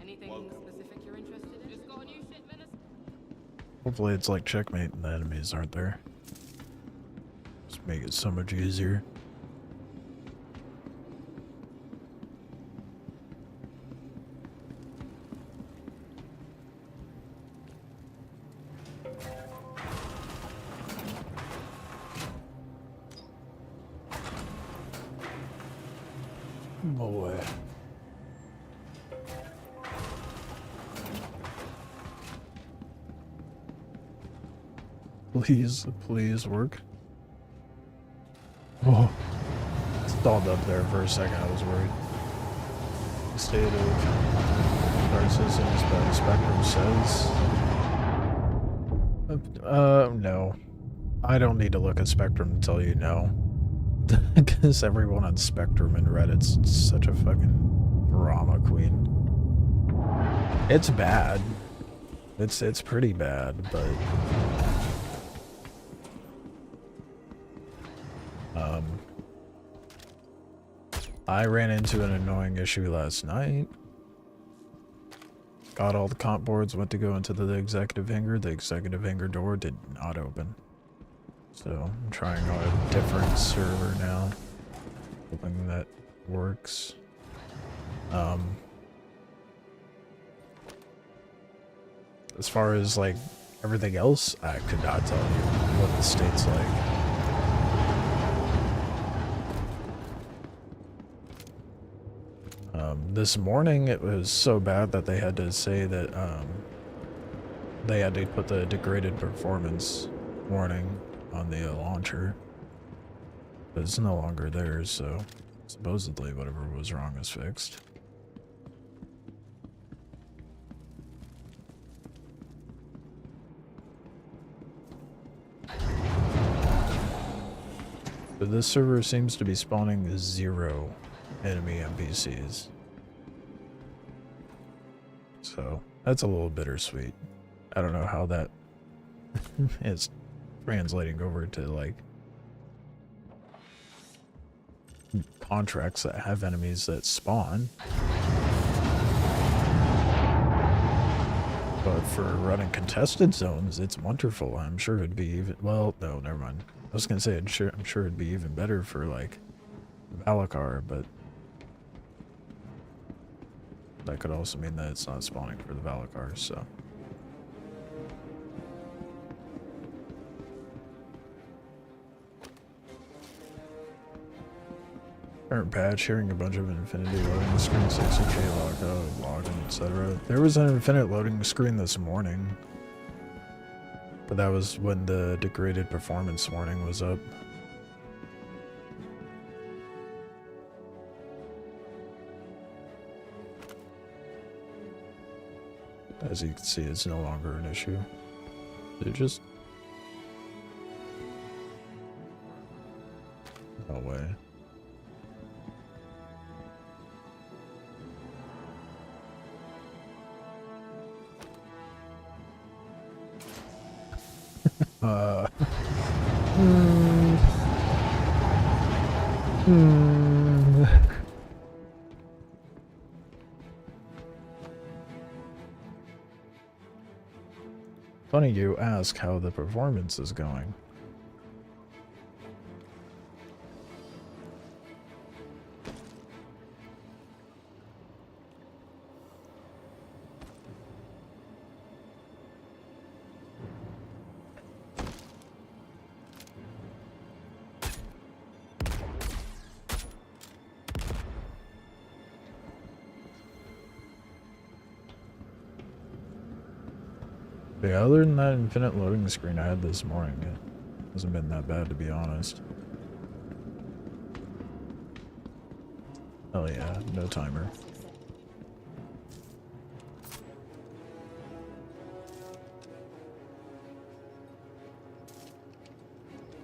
Anything specific you're interested in? Just got a new shipment of... Hopefully it's like checkmate and the enemies aren't there. Just make it so much easier. Boy. Please work. Oh, stalled up there for a second. I was worried. The state of our systems by Spectrum says. No. I don't need to look at Spectrum to tell you no. Because everyone on Spectrum and Reddit's such a fucking drama queen. It's bad. It's pretty bad, but I ran into an annoying issue last night. Got all the comp boards, went to go into the executive hangar. The executive hangar door did not open. So I'm trying on a different server now, hoping that works. As far as like everything else, I could not tell you what the state's like. This morning it was so bad that they had to say that they had to put the degraded performance warning on the launcher. But it's no longer there, so supposedly whatever was wrong is fixed. But this server seems to be spawning 0 enemy NPCs. So that's a little bittersweet. I don't know how that is translating over to like contracts that have enemies that spawn. But for running contested zones, it's wonderful. I'm sure it'd be even, well, no, never mind. I was gonna say I'm sure it'd be even better for like Valakar, but that could also mean that it's not spawning for the Valakars, so. Current patch, hearing a bunch of infinity loading screen, 60k lockout, login, etc. There was an infinite loading screen this morning, but that was when the degraded performance warning was up. As you can see, it's no longer an issue. It just... no way. Funny you ask how the performance is going. Yeah, other than that infinite loading screen I had this morning, it hasn't been that bad, to be honest. Oh yeah, no timer.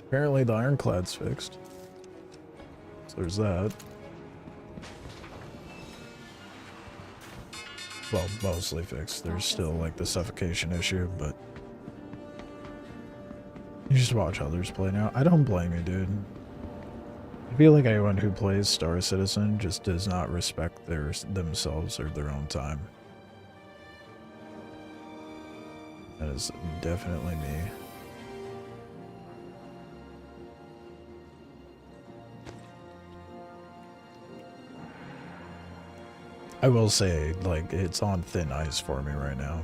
Apparently the ironclad's fixed. So there's that. Well, mostly fixed. There's still like the suffocation issue, but you just watch others play now. I don't blame you, dude. I feel like anyone who plays Star Citizen just does not respect themselves or their own time. That is definitely me. I will say, like, it's on thin ice for me right now.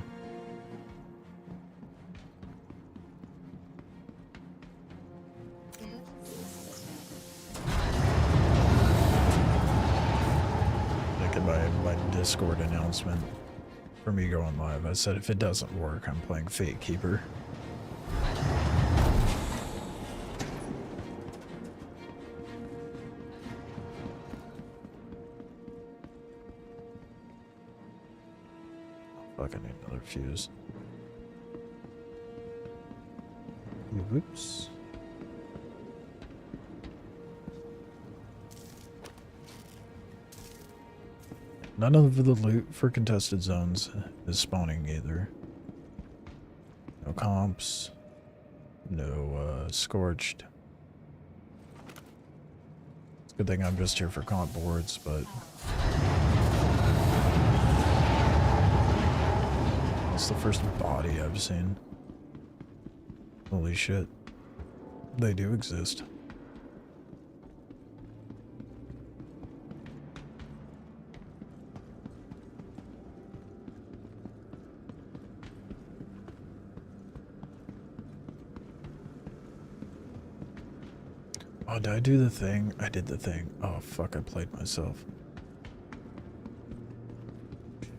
Like in my Discord announcement for me going live, I said if it doesn't work, I'm playing Fate Keeper. Fuck, I need another fuse. Whoops. None of the loot for contested zones is spawning either. No comps. No scorched. It's a good thing I'm just here for comp boards, but it's the first body I've seen. Holy shit. They do exist. Oh, did I do the thing? I did the thing. Oh, fuck, I played myself.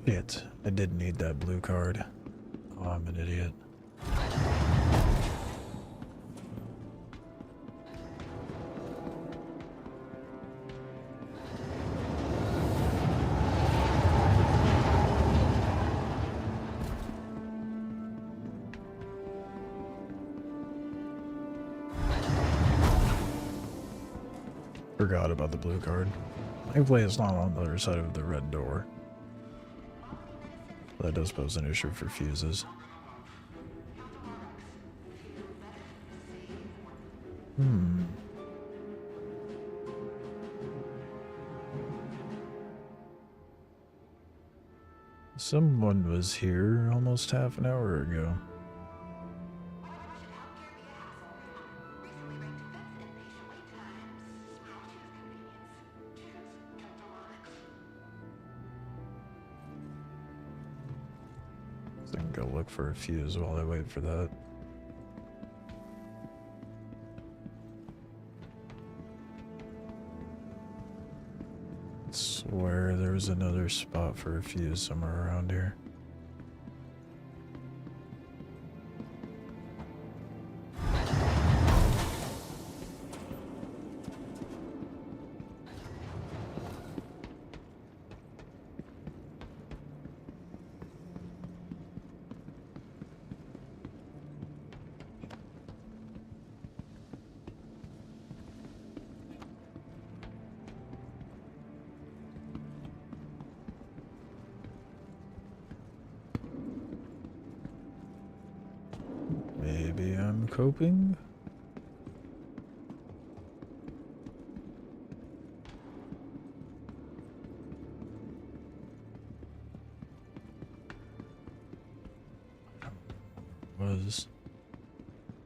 Shit, I did need that blue card. Oh, I'm an idiot. Forgot about the blue card. Thankfully, it's not on the other side of the red door. That does pose an issue for fuses. Someone was here almost half an hour ago. So I can go look for a fuse while I wait for that. I swear there was another spot for a fuse somewhere around here. Maybe I'm coping?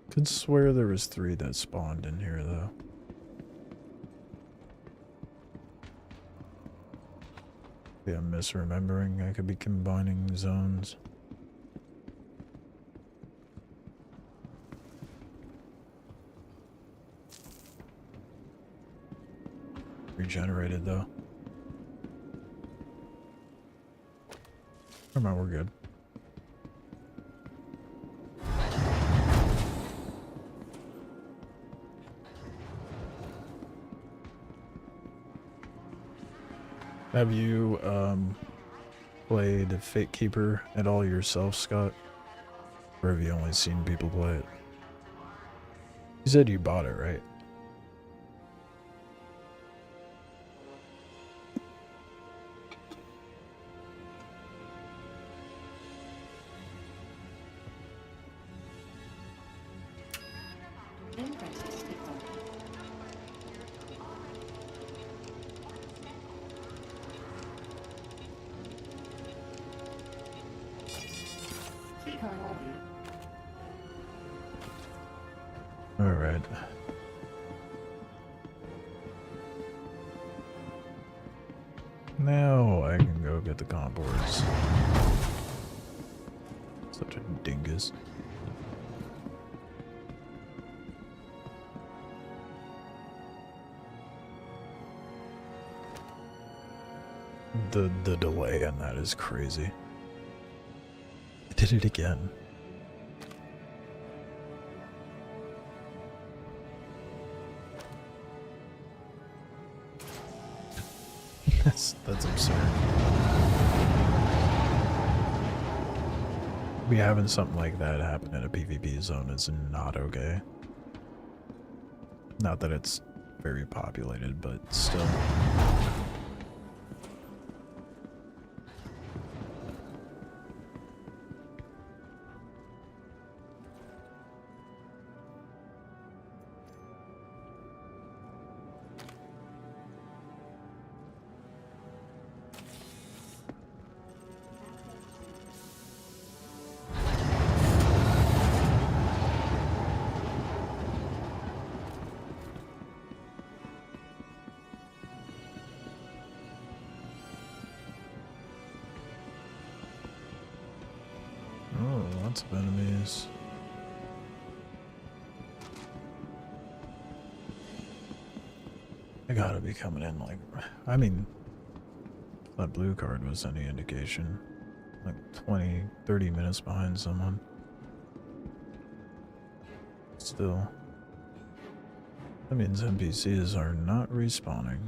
Could swear there was 3 that spawned in here though. Maybe I'm misremembering. I could be combining zones. Regenerated though. Never mind, we're good. Have you played Fate Keeper at all yourself, Scott? Or have you only seen people play it? You said you bought it, right? Alright. Now I can go get the comp boards. Such a dingus. The delay on that is crazy. I did it again. That's absurd. Be having something like that happen in a PvP zone is not okay. Not that it's very populated, but still. Oh, lots of enemies. They gotta be coming in like, I mean, if that blue card was any indication. Like 20, 30 minutes behind someone. Still. That means NPCs are not respawning.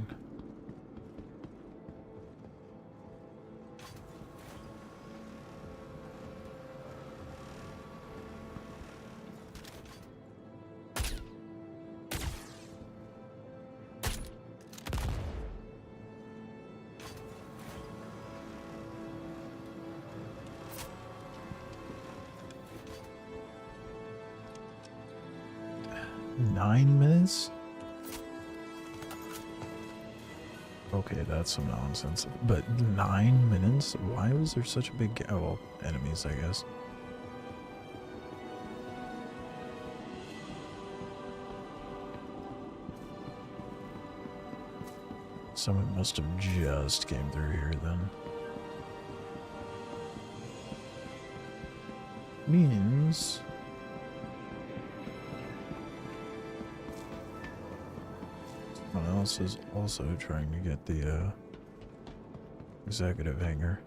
Okay, that's some nonsense. But 9 minutes? Why was there such a big gap? Oh, well, enemies, I guess. Someone must have just came through here then. Means... someone else is also trying to get the executive hanger.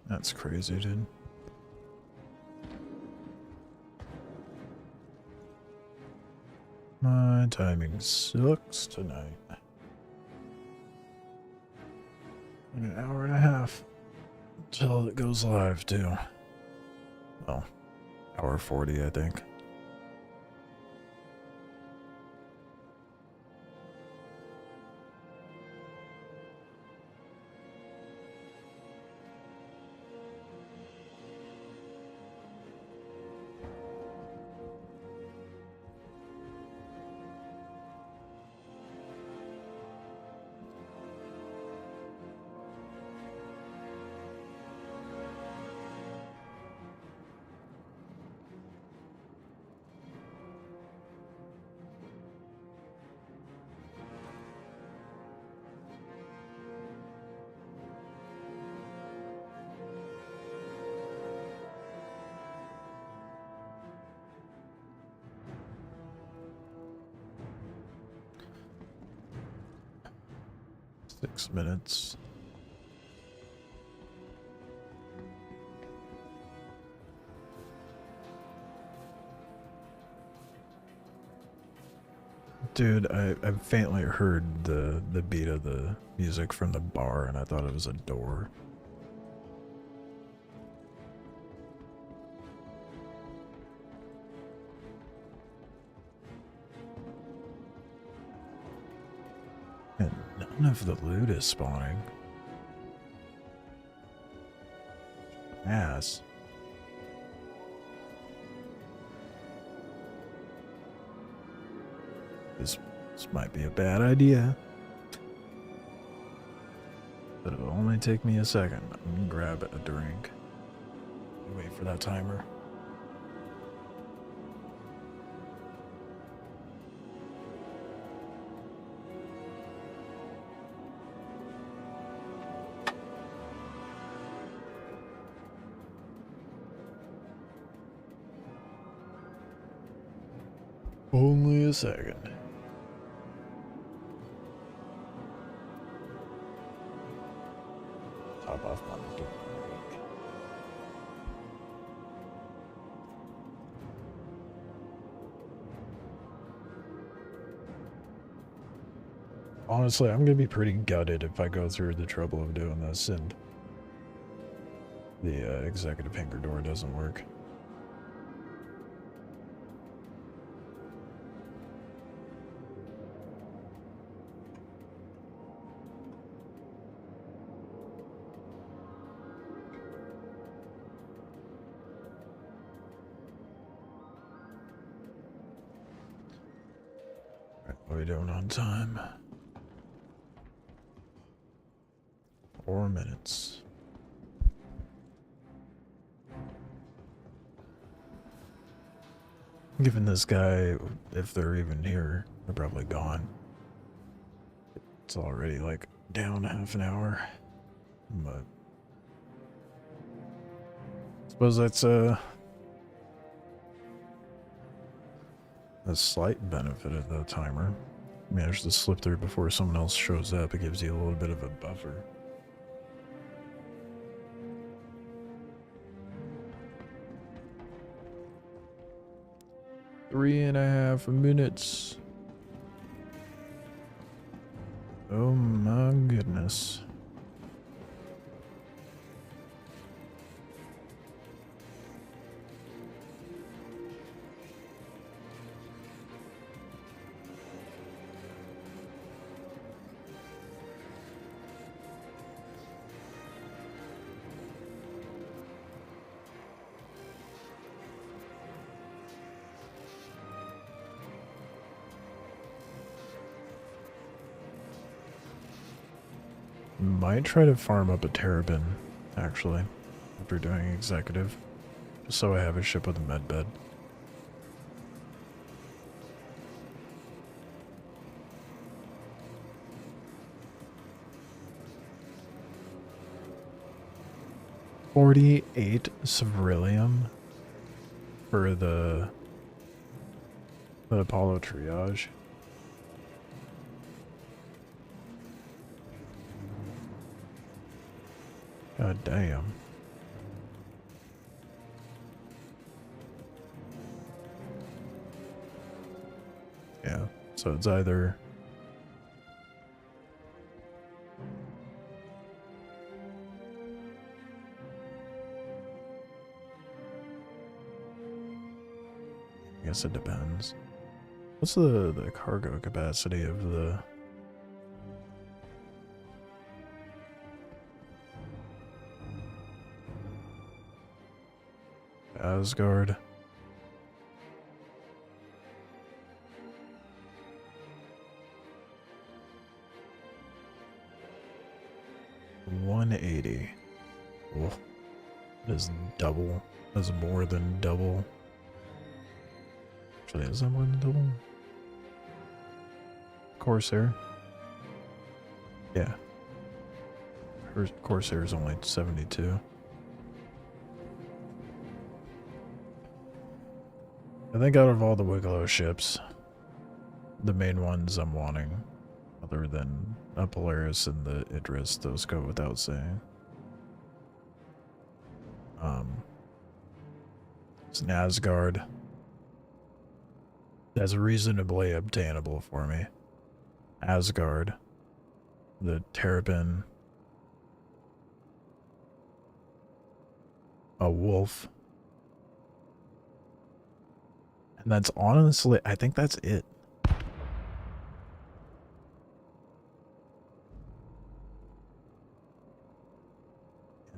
That's crazy, dude. My timing sucks tonight. In an hour and a half until it goes live, too. Well, hour 40, I think. 6 minutes. Dude, I faintly heard the beat of the music from the bar and I thought it was a door. And none of the loot is spawning. Ass. This might be a bad idea. But it'll only take me a second. I'm gonna grab a drink. Wait for that timer. Only a second. Top off my drink. Honestly, I'm gonna be pretty gutted if I go through the trouble of doing this and the executive hangar door doesn't work. What are we doing on time? 4 minutes. Given this guy, if they're even here, they're probably gone. It's already like down half an hour. But I suppose that's a slight benefit of the timer. Manage to slip through before someone else shows up. It gives you a little bit of a buffer. Three and a half minutes. Oh my goodness. Might try to farm up a terabin, actually, after doing executive, just so I have a ship with a med bed. $48 Cerillium for the Apollo triage. God damn. Yeah, so it's either I guess it depends. What's the cargo capacity of the Asgard? $180. Oh, that is double. That's more than double. Actually, is that more than double? Corsair? Yeah. Her Corsair is only 72. I think out of all the Wikelo ships, the main ones I'm wanting, other than a Polaris and the Idris, those go without saying. It's an Asgard. That's reasonably obtainable for me. Asgard. The Terrapin. A wolf. And that's honestly, I think that's it.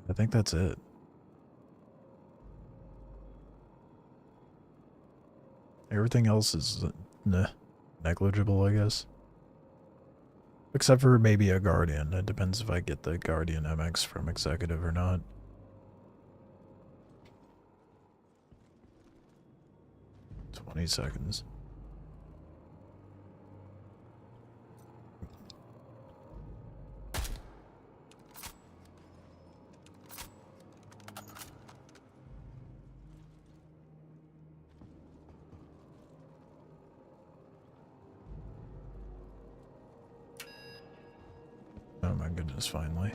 I think that's it. Everything else is negligible, I guess. Except for maybe a Guardian. It depends if I get the Guardian MX from Executive or not. $20. Oh my goodness, finally.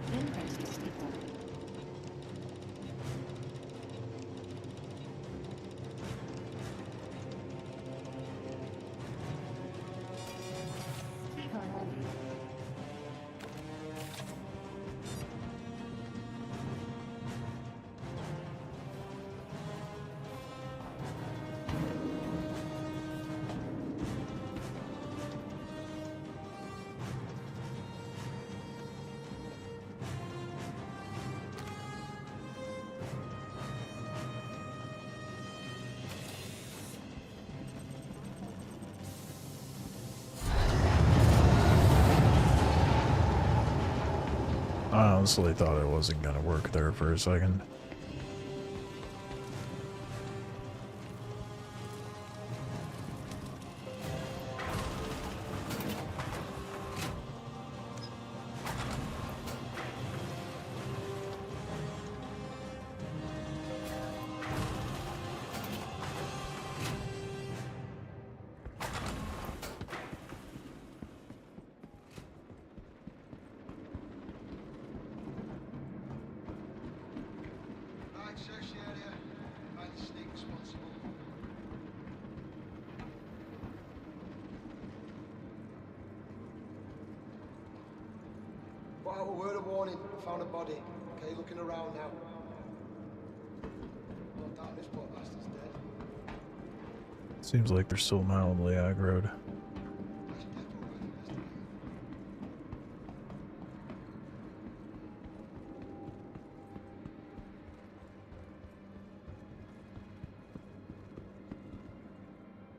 I honestly thought it wasn't gonna work there for a second. Wow, a word of warning. Found a body. Okay, looking around now. Oh, damn, this poor bastard's dead. Seems like they're still mildly aggroed. That's definitely worth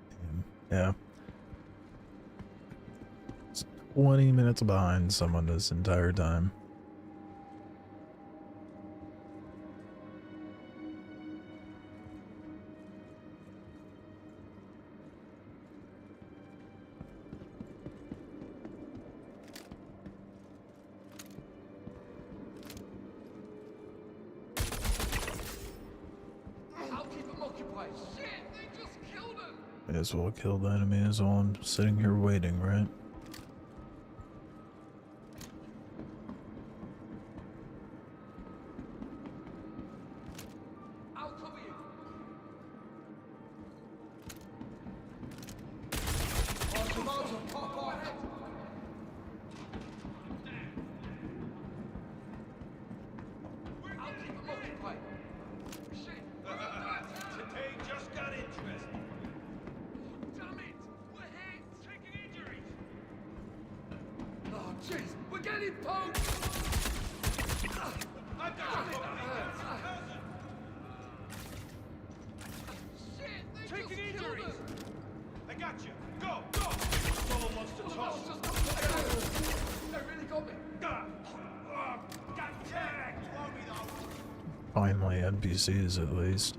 investigating. Yeah. It's 20 minutes behind someone this entire time. I'll keep them occupied. Shit, they just killed him! May as well kill the enemy as while I'm sitting here waiting, right? I'll cover you. Oh, tomato, pop off. I'll keep them occupied. Shit. Today just got interesting. Damn it! We're hit! Taking injuries! Oh, jeez! We're getting poked! I got it. Shit! They Taking just injuries. killed us! I got you. Go, go. Someone wants to toss. They really got me! God damn it. Throw me though. Finally, NPCs at least.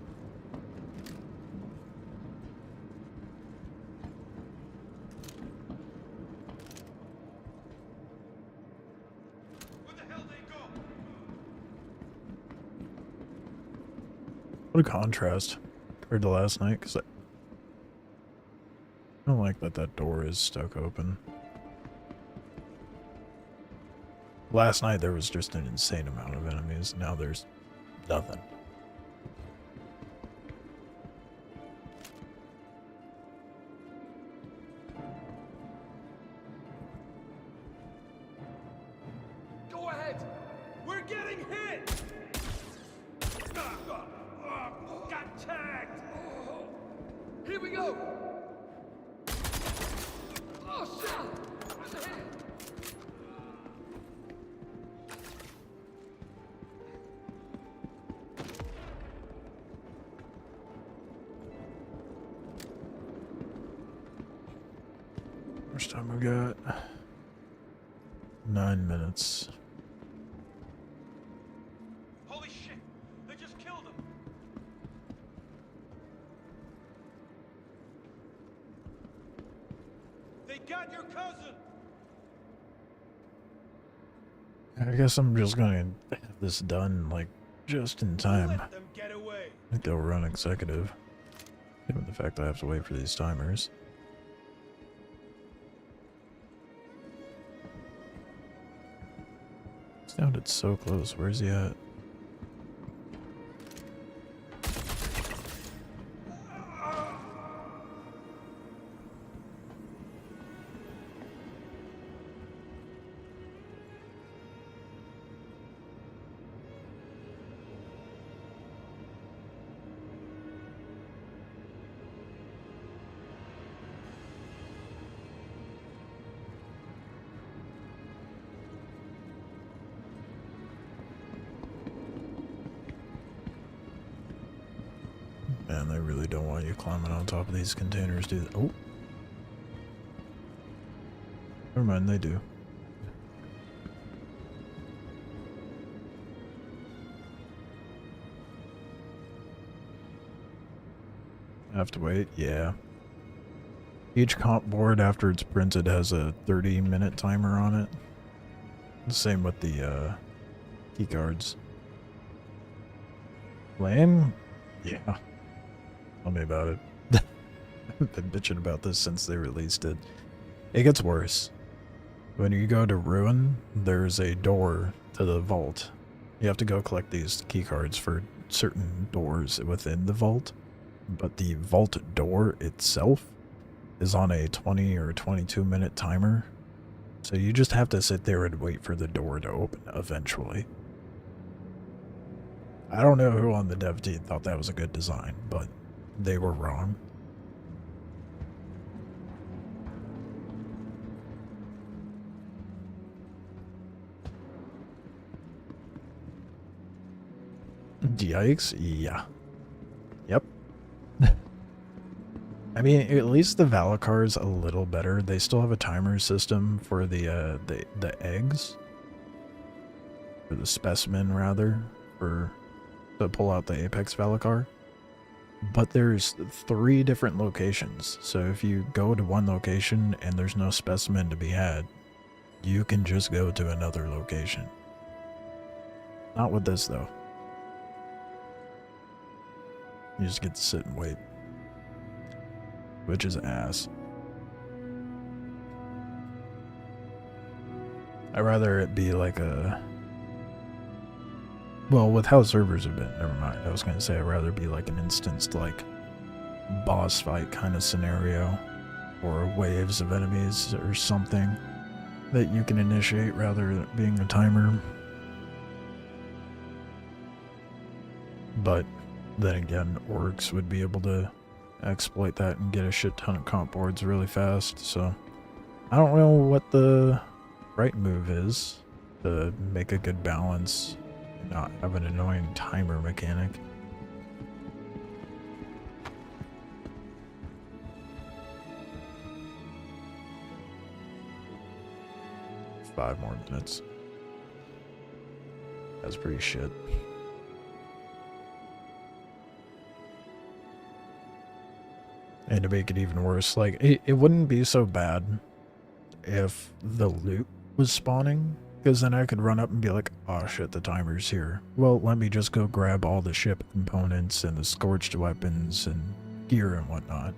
Where the hell they go? What a contrast compared to last night, because I don't like that that door is stuck open. Last night there was just an insane amount of enemies. Now there's nothing. Go ahead! We're getting hit! Got tagged! Here we go! Oh shit! Where's the hand? First time we got 9 minutes. Holy shit! They just killed him! They got your cousin! I guess I'm just gonna have this done, like, just in time. Let them get away! I think they'll run executive. Given the fact I have to wait for these timers. Sounded so close. Where's he at? Man, they really don't want you climbing on top of these containers, do they? Oh. Never mind, they do. I have to wait? Yeah. Each comp board after it's printed has a 30-minute timer on it. The same with the key cards. Lame? Yeah. Tell me about it. I've been bitching about this since they released it. It gets worse. When you go to Ruin, there's a door to the vault. You have to go collect these key cards for certain doors within the vault. But the vault door itself is on a 20 or 22-minute timer. So you just have to sit there and wait for the door to open eventually. I don't know who on the dev team thought that was a good design, but they were wrong. Yikes, yeah. Yep. I mean, at least the Valakar's a little better. They still have a timer system for the eggs. Or the specimen, rather, for to pull out the Apex Valakar. But there's 3 different locations, so if you go to one location and there's no specimen to be had, you can just go to another location. Not with this, though. You just get to sit and wait. Which is ass. I'd rather it be like a... Well, with how servers have been, never mind. I was going to say I'd rather be like an instanced, like, boss fight kind of scenario. Or waves of enemies or something that you can initiate rather than being a timer. But then again, orcs would be able to exploit that and get a shit ton of comp boards really fast, so I don't know what the right move is to make a good balance and not have an annoying timer mechanic. Five more minutes. That's pretty shit. And to make it even worse, like, it wouldn't be so bad if the loot was spawning, because then I could run up and be like, oh shit, the timer's here. Well, let me just go grab all the ship components and the scorched weapons and gear and whatnot.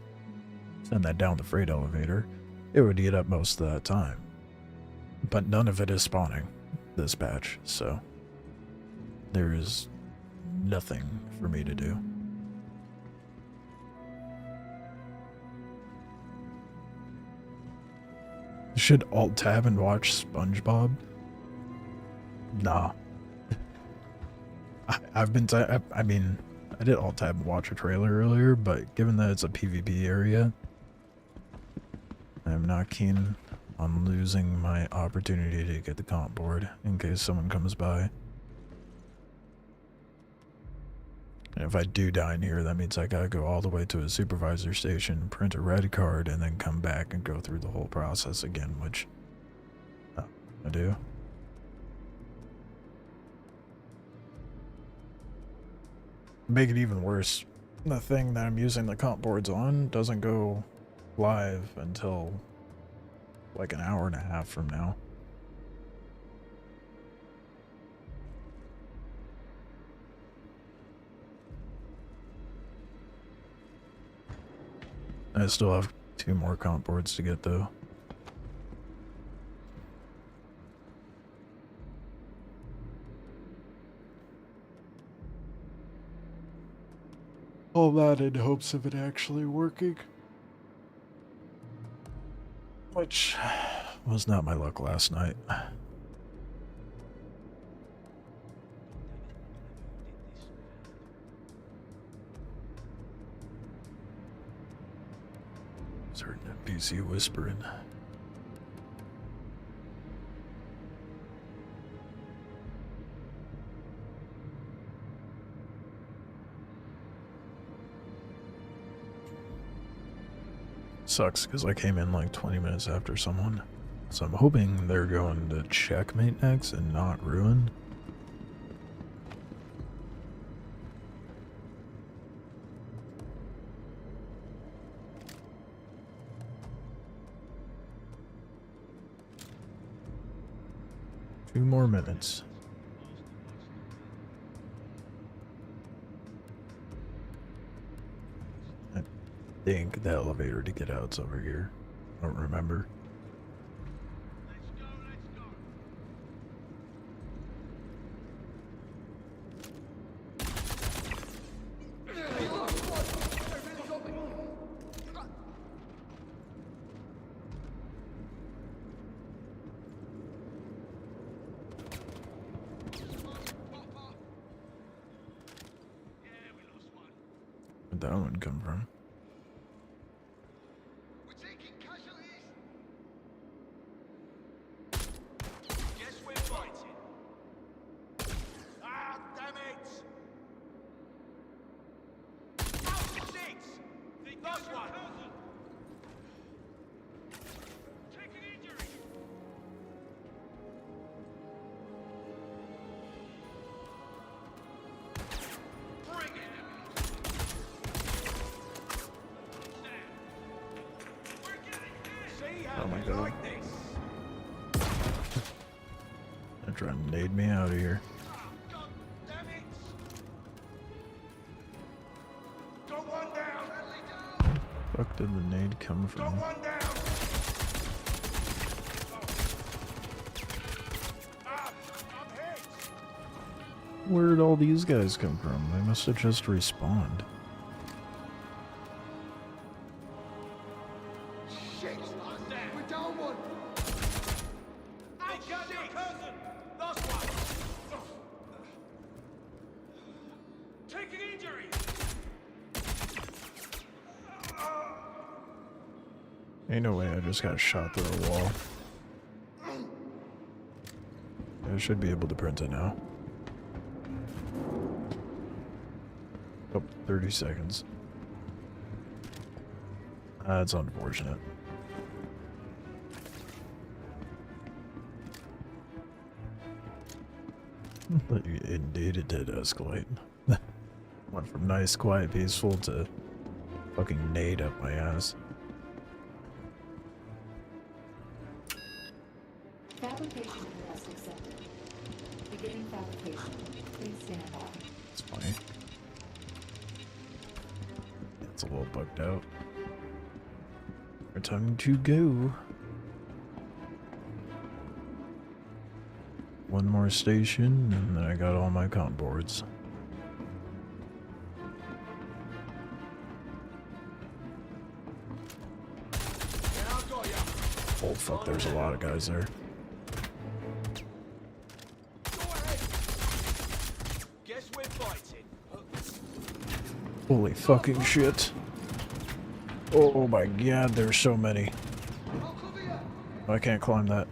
Send that down the freight elevator. It would eat up most of that time. But none of it is spawning. this patch, so there is nothing for me to do. Should alt tab and watch SpongeBob? Nah. I've been I mean, I did alt tab and watch a trailer earlier, but given that it's a PvP area, I'm not keen on losing my opportunity to get the comp board in case someone comes by. And if I do die in here, that means I gotta go all the way to a supervisor station, print a red card, and then come back and go through the whole process again, which I do. Make it even worse, the thing that I'm using the comp boards on doesn't go live until like an hour and a half from now. I still have 2 more comp boards to get though. All that in hopes of it actually working. Which was not my luck last night. Certain NPC whispering. Sucks because I came in like 20 minutes after someone. So I'm hoping they're going to checkmate next and not ruin. Two more minutes. I think the elevator to get out's over here. I don't remember. Where'd that one come from? We're taking casualties. Guess we're fighting. Ah, damn it! Out six. Last one. Taking injury. Bring it. Oh my god. They're trying to nade me out of here. God damn it! Got one down. Fuck did the nade come Got from? one down. Ah, I'm hit. Where'd all these guys come from? They must have just respawned. Shit! We're down one! They got your cousin. Last one. Taking injury. Ain't no way I just got shot through a wall. I should be able to print it now. Oh, 30 seconds. That's unfortunate. Indeed, it did escalate. Went from nice, quiet, peaceful to fucking nade up my ass. Fabrication request accepted. Beginning fabrication. Please stand by. It's funny. It's a little bugged out. Our time to go. one more station, and then I got all my comp boards. Oh fuck, there's a lot of guys there. Guess we're fighting. Holy fucking shit. Oh my god, there's so many. I can't climb that.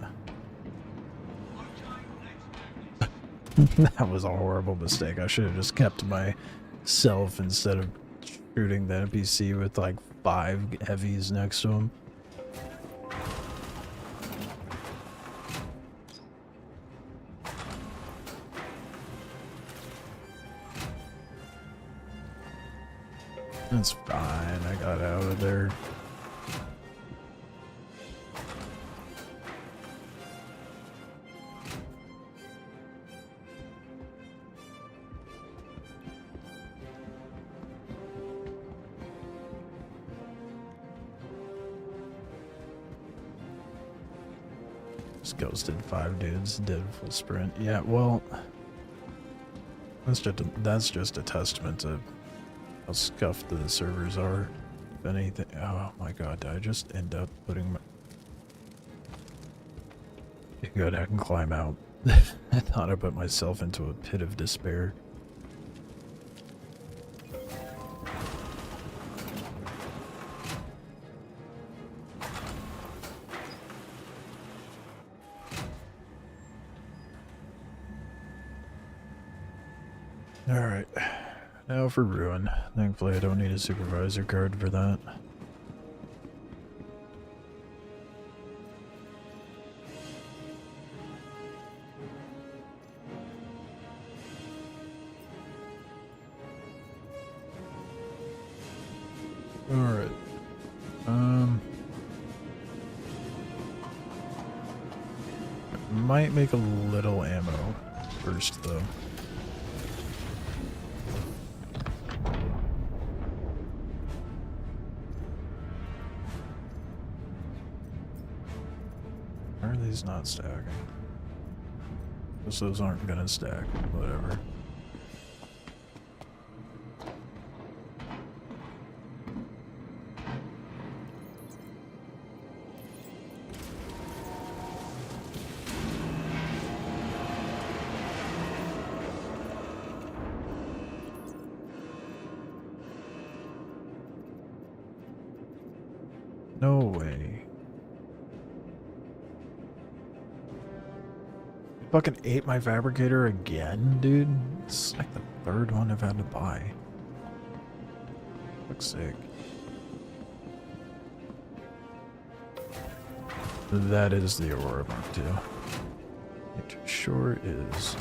That was a horrible mistake. I should have just kept myself instead of shooting the NPC with like 5 heavies next to him. That's fine, I got out of there. Just ghosted 5 dudes, did full sprint. Yeah, well, that's just a testament to how scuffed the servers are. If anything, oh my god, did I just end up putting my... Good, I can climb out. I thought I put myself into a pit of despair. Alright, now for Ruin. Thankfully I don't need a supervisor card for that. Alright. Might make a little ammo first though. Why are these not stacking? Guess those aren't gonna stack, whatever. No way. Fucking ate my Fabricator again, dude? It's like the 3rd one I've had to buy. Looks sick. That is the Aurora Mark II. It sure is.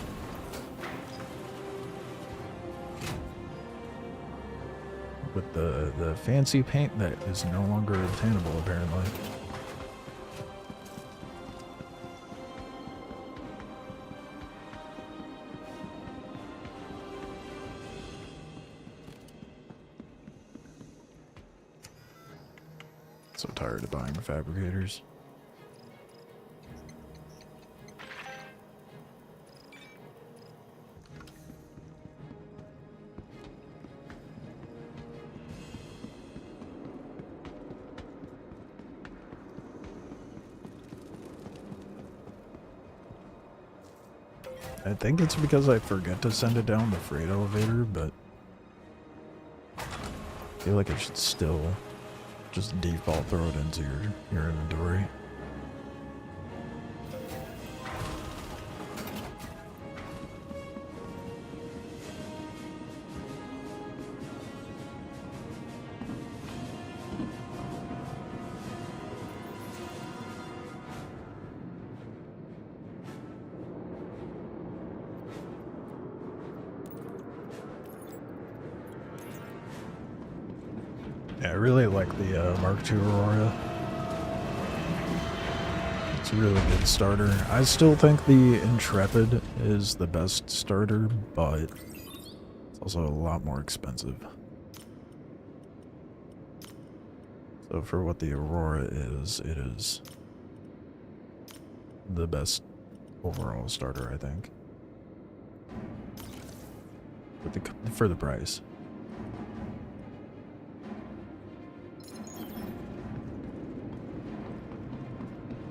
With the fancy paint that is no longer obtainable, apparently. So tired of buying Fabricators. I think it's because I forget to send it down the freight elevator, but I feel like it should still just default throw it into your inventory. Yeah, I really like the Mark II Aurora. It's a really good starter. I still think the Intrepid is the best starter, but it's also a lot more expensive. So for what the Aurora is, it is the best overall starter, I think. For the price.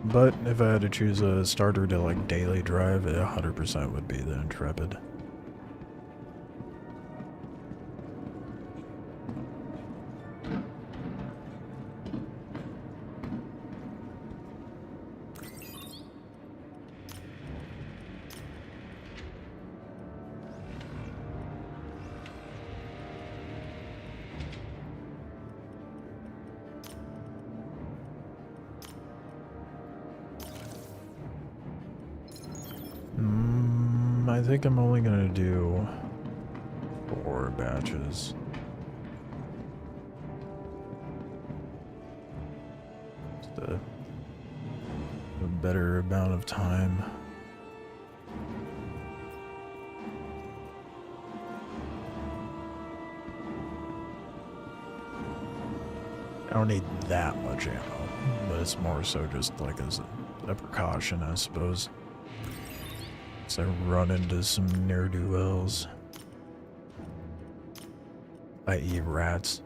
But if I had to choose a starter to like daily drive, it 100% would be the Intrepid. I think I'm only gonna do 4 batches. Just a better amount of time. I don't need that much ammo, but it's more so just like as a precaution, I suppose. So I run into some ne'er-do-wells, i.e. rats.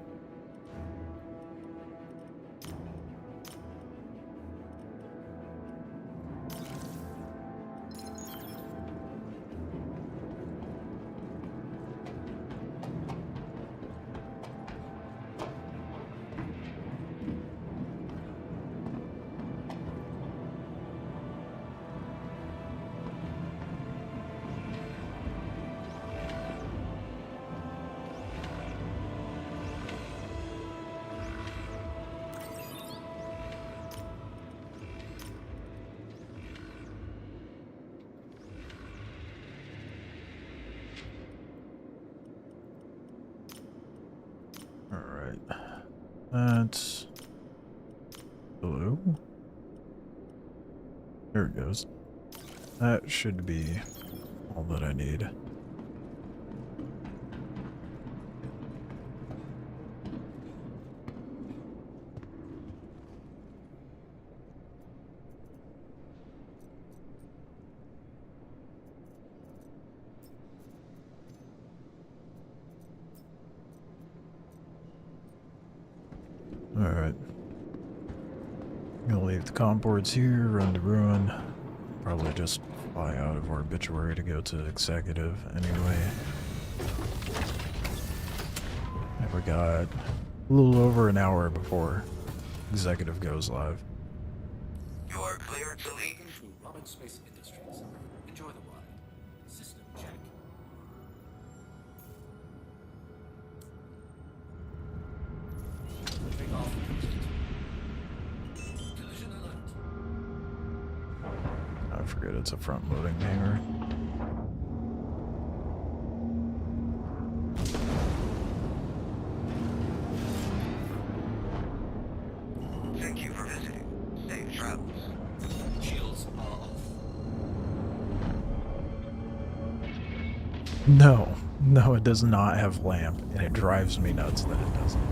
That's blue. There it goes. That should be all that I need. Alright. Gonna leave the com boards here, run to ruin. Probably just fly out of Obituary to go to executive anyway. And we got a little over an hour before executive goes live. You are cleared to leave. Through Robin Space Industries. Enjoy the ride. System check. Take off. Collision alert. I forget it's a front loading hangar. Thank you for visiting. Safe travels. Shields are off. No, it does not have lamp, and it drives me nuts that it doesn't.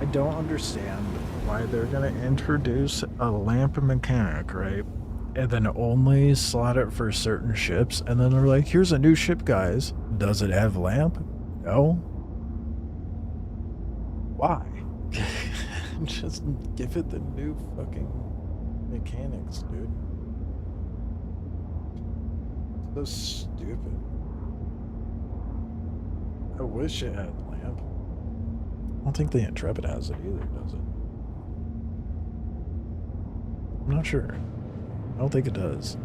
I don't understand why they're gonna introduce a lamp mechanic, right? And then only slot it for certain ships, and then they're like, here's a new ship, guys. Does it have lamp? No. Why? Just give it the new fucking mechanics, dude. So stupid. I wish it had lamp. I don't think the Intrepid has it either, does it? I'm not sure. I don't think it does.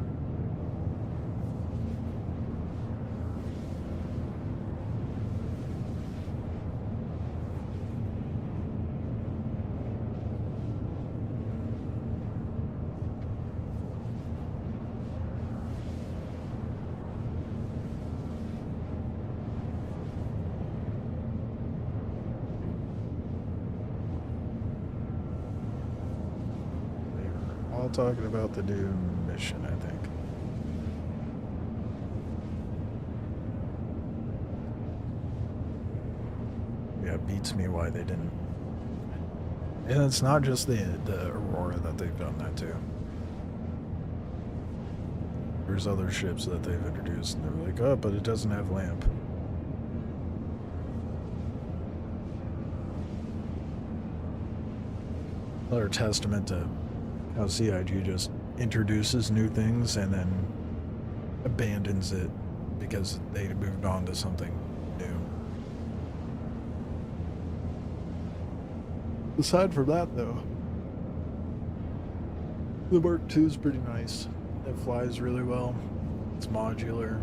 Talking about the new mission, I think. Yeah, it beats me why they didn't. And it's not just the Aurora that they've done that too. There's other ships that they've introduced, and they're like, oh, but it doesn't have lamp. Another testament to how CIG just introduces new things and then abandons it because they moved on to something new. Aside from that, though, the Mark II is pretty nice. It flies really well. It's modular,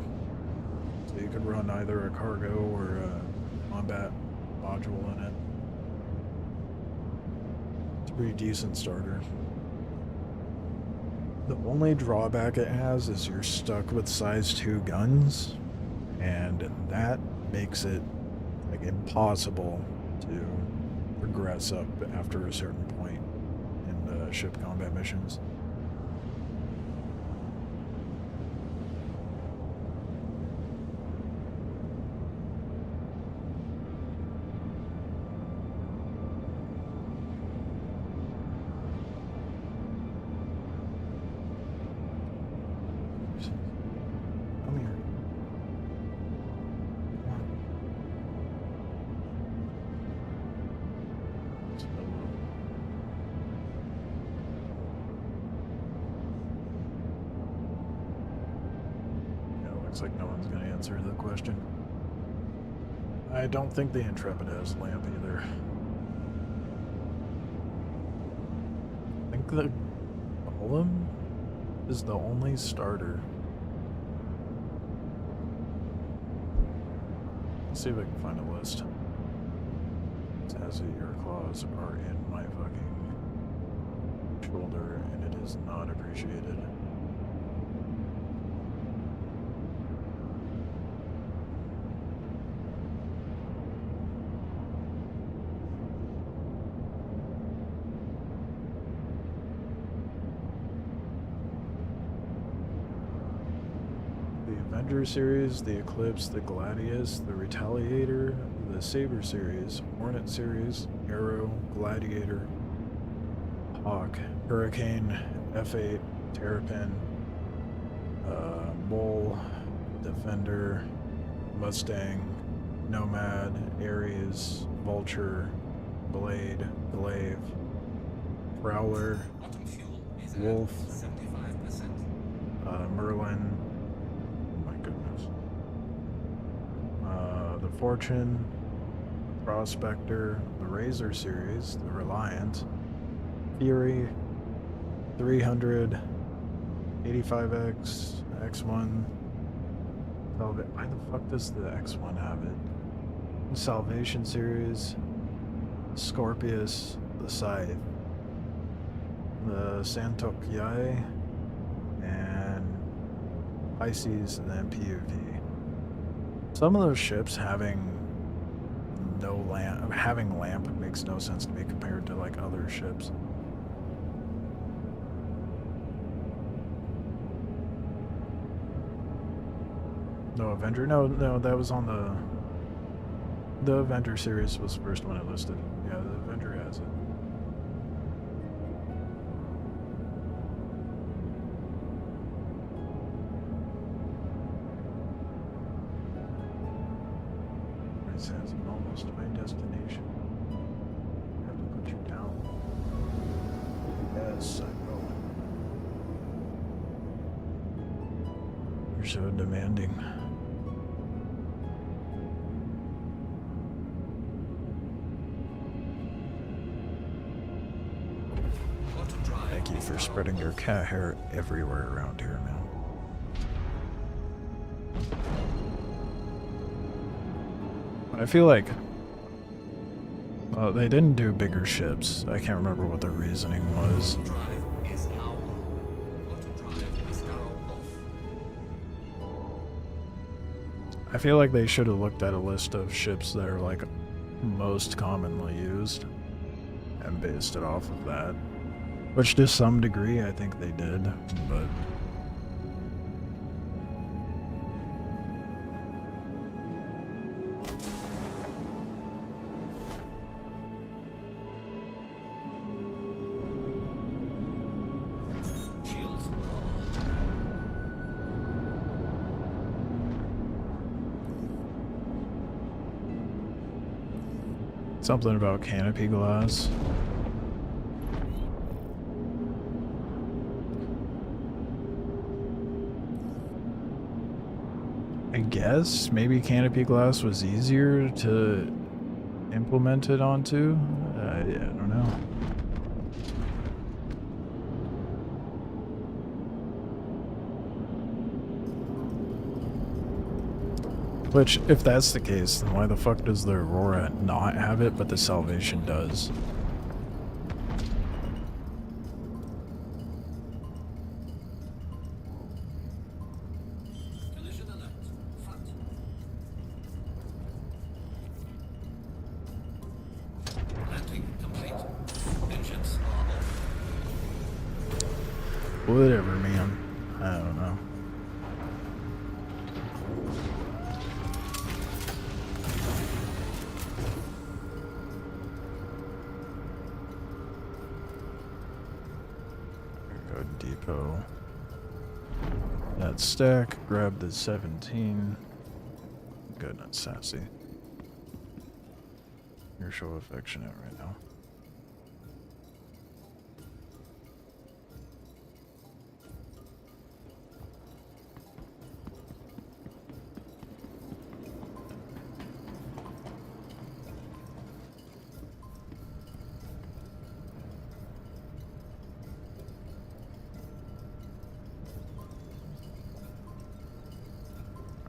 so you could run either a cargo or a combat module in it. It's a pretty decent starter. The only drawback it has is you're stuck with size 2 guns, and that makes it like impossible to progress up after a certain point in the ship combat missions. Come here. Come on. Yeah, it looks like no one's going to answer the question. I don't think the Intrepid has lamp either. I think the Golem is the only starter. Let's see if I can find a list. Sassy, your claws are in my fucking shoulder, and it is not appreciated. Avenger series, the Eclipse, the Gladius, the Retaliator, the Saber series, Hornet series, Arrow, Gladiator, Hawk, Hurricane, F8, Terrapin, Bull, Defender, Mustang, Nomad, Ares, Vulture, Blade, Glaive, Prowler, Bottom fuel is Wolf, at 75%. Merlin, the Fortune, the Prospector, the Razor series, the Reliant, Fury, 300, 85X, X1. Why the fuck does the X1 have it? The Salvation series, Scorpius, the Scythe, the Santok Yai, and Pisces, and then PUV. Some of those ships having lamp makes no sense to me compared to like other ships. No Avenger? No, that was on the Avenger series was the first one I listed. Yeah, the Avenger has it. It says I'm almost to my destination. I have to put you down. Yes, I will. You're so demanding. Thank you for spreading your cat hair everywhere around here, man. I feel like they didn't do bigger ships. I can't remember what their reasoning was. Drive is now on. Auto drive is now off. I feel like they should have looked at a list of ships that are like most commonly used and based it off of that. Which to some degree I think they did, but Shields. Something about canopy glass. I guess maybe canopy glass was easier to implement it onto. I don't know. Which, if that's the case, then why the fuck does the Aurora not have it, but the Salvation does? Collision alert. Front. Landing complete. Engines are off. Whatever, man. I don't know. Go depot. That stack, grab the 17. Good, not sassy. You're so affectionate right now.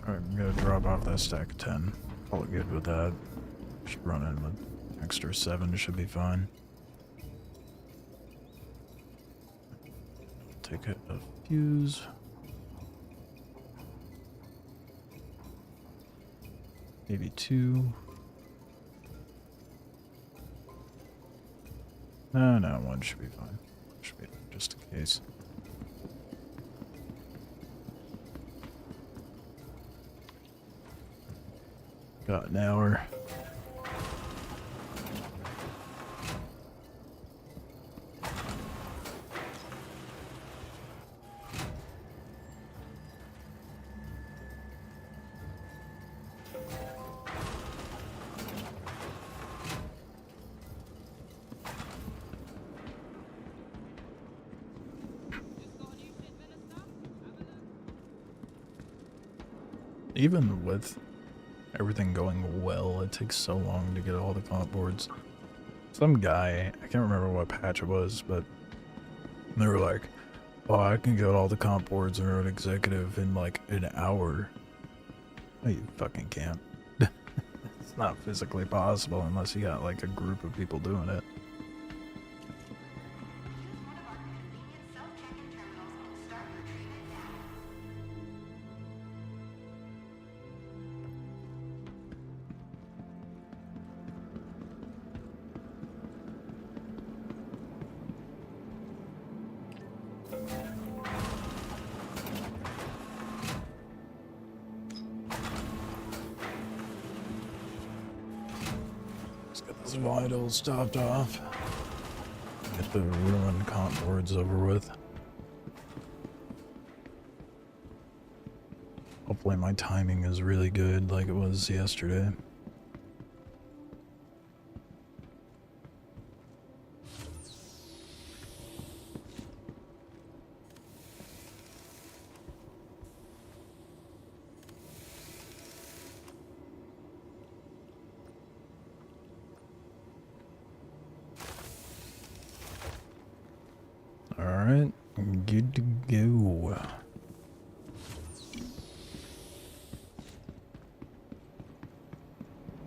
Alright, I'm gonna drop off that stack of 10. Call it good with that. Just run in with extra 7 should be fine. Take a fuse. Maybe 2. No, 1 should be fine. Should be just in case. Got an hour. Even with everything going well, it takes so long to get all the comp boards. Some guy, I can't remember what patch it was, but they were like, oh, I can get all the comp boards and Road Executive in like an hour. No, you fucking can't. It's not physically possible unless you got like a group of people doing it. Vitals topped off. Get the ruined comp boards over with. Hopefully my timing is really good like it was yesterday. Alright, good to go.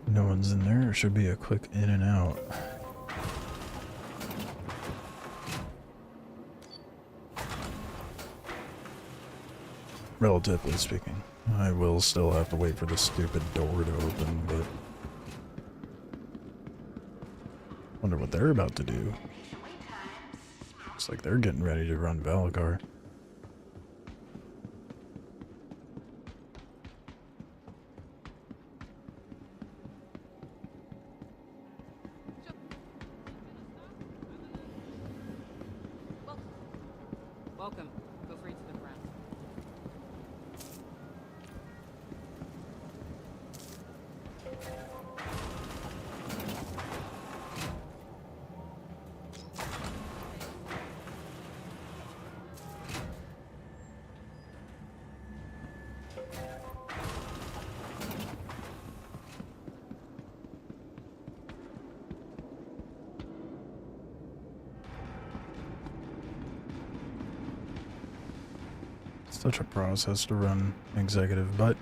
No one's in there, it should be a quick in and out. Relatively speaking. I will still have to wait for the stupid door to open, but wonder what they're about to do. Looks like they're getting ready to run Valagar. Welcome. Feel free to look around. such a process to run executive, but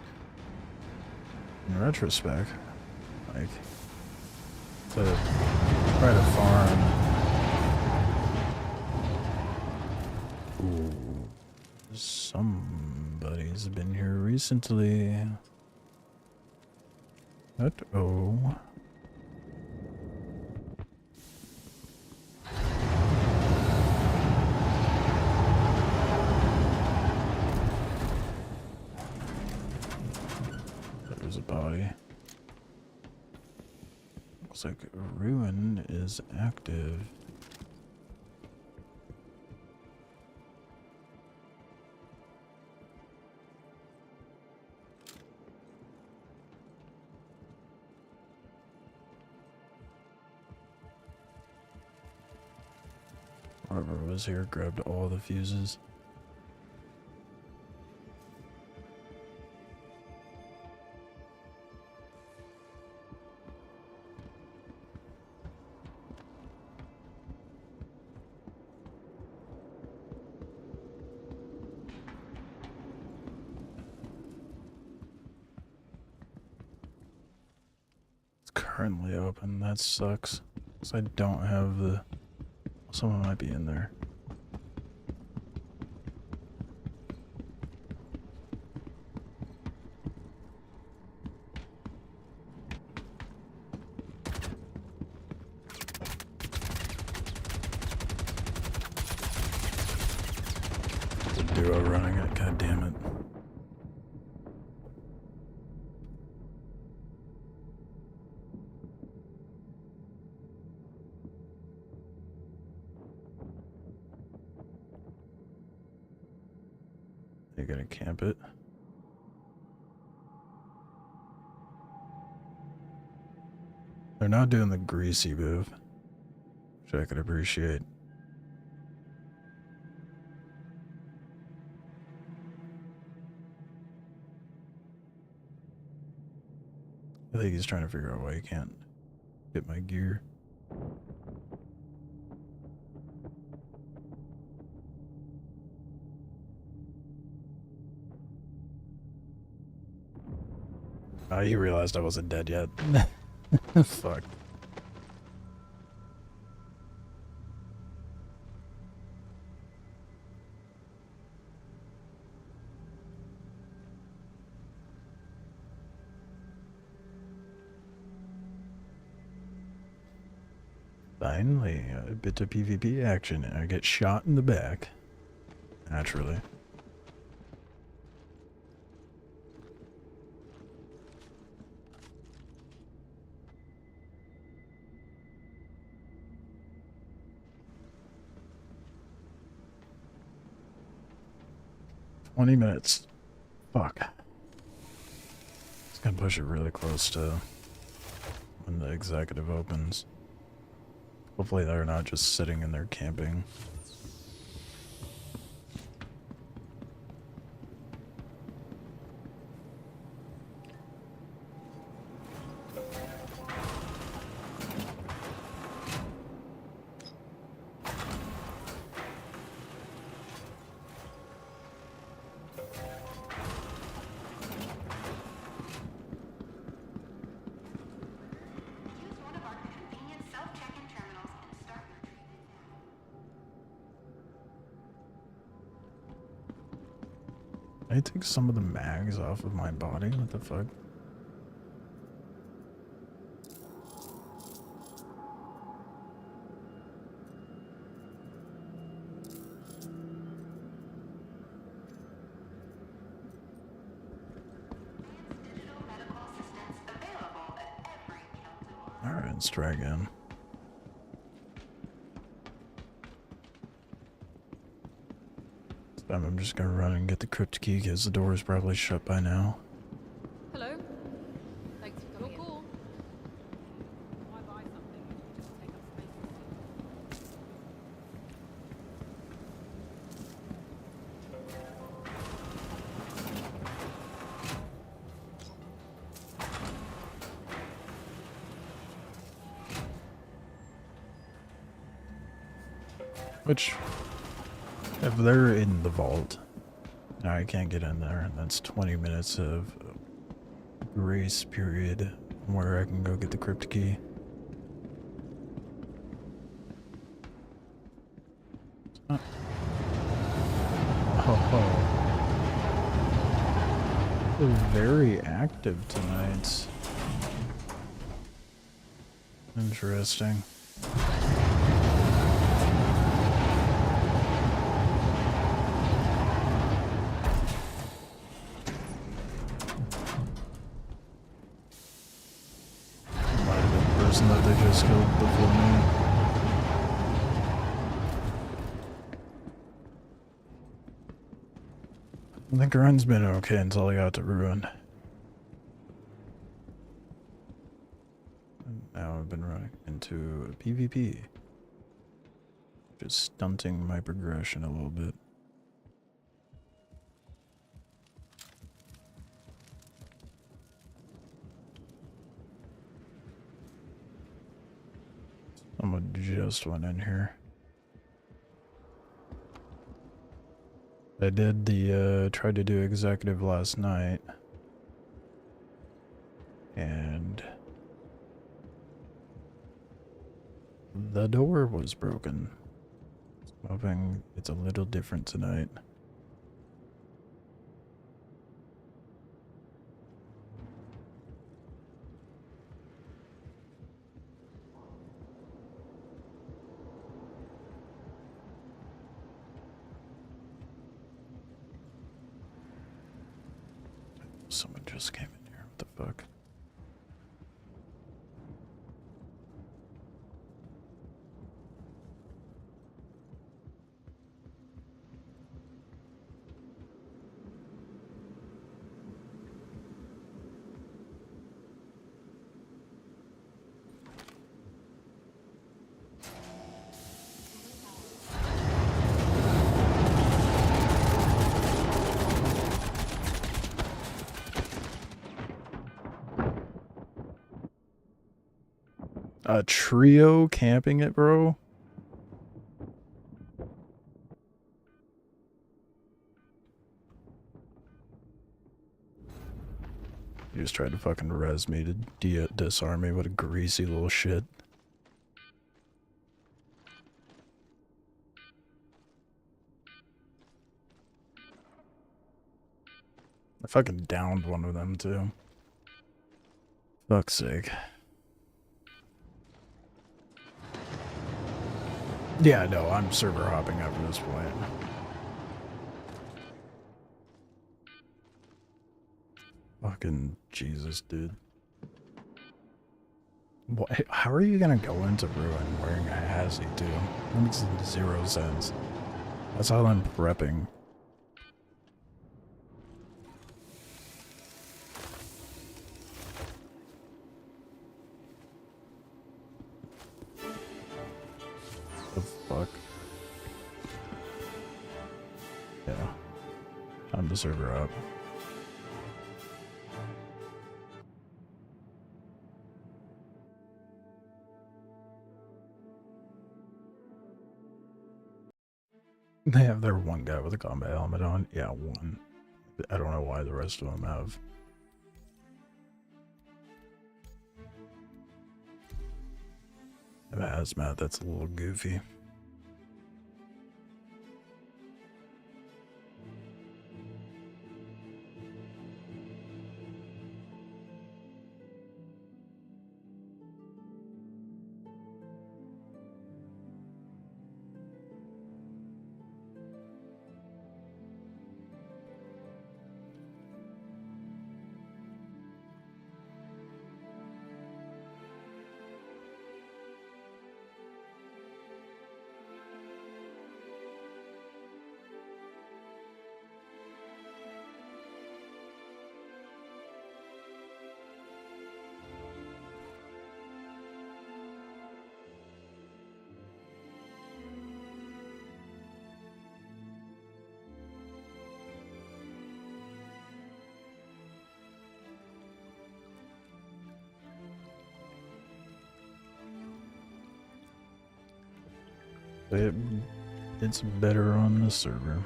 in retrospect, like, to try to farm. Ooh, somebody's been here recently. Uh-oh. There's a body. Looks like Ruin is active. Whoever was here grabbed all the fuses. It's currently open. That sucks. 'Cause I don't have the... Someone might be in there. The duo running it, god damn it. You're gonna camp it. They're not doing the greasy move, which I could appreciate. I think he's trying to figure out why he can't get my gear. Oh, he realized I wasn't dead yet. Fuck. Finally, a bit of PvP action, and I get shot in the back. Naturally. $20. Fuck. It's gonna push it really close to when the executive opens. Hopefully they're not just sitting in there camping. I take some of the mags off of my body? What the fuck? Alright, let's try again. I'm just gonna run and get the crypt key because the door is probably shut by now. Hello. Thanks for coming. Cool. Why buy something? Just take up space. Which, if they're in the vault, Now I can't get in there, and that's 20 minutes of grace period where I can go get the crypt key. Oh. Very active tonight. Interesting. Might have been the person that they just killed before me. I think run's been okay until I got to ruin. And now I've been running into a PvP. Just stunting my progression a little bit. Someone just went in here. I did the, tried to do executive last night. And the door was broken. I'm hoping it's a little different tonight. Someone just came in here. What the fuck? A trio camping it, bro? You just tried to fucking res me to disarm me. What a greasy little shit. I fucking downed one of them too. Fuck's sake. Yeah, no, I'm server hopping after this point. Fucking Jesus, dude. What, how are you gonna go into Ruin wearing a hazy, too? That makes 0 sense. That's how I'm prepping. The fuck? Yeah. Time to server up. They have their one guy with a combat helmet on. Yeah, one. I don't know why the rest of them have. Hazmat, that's a little goofy. It's better on the server.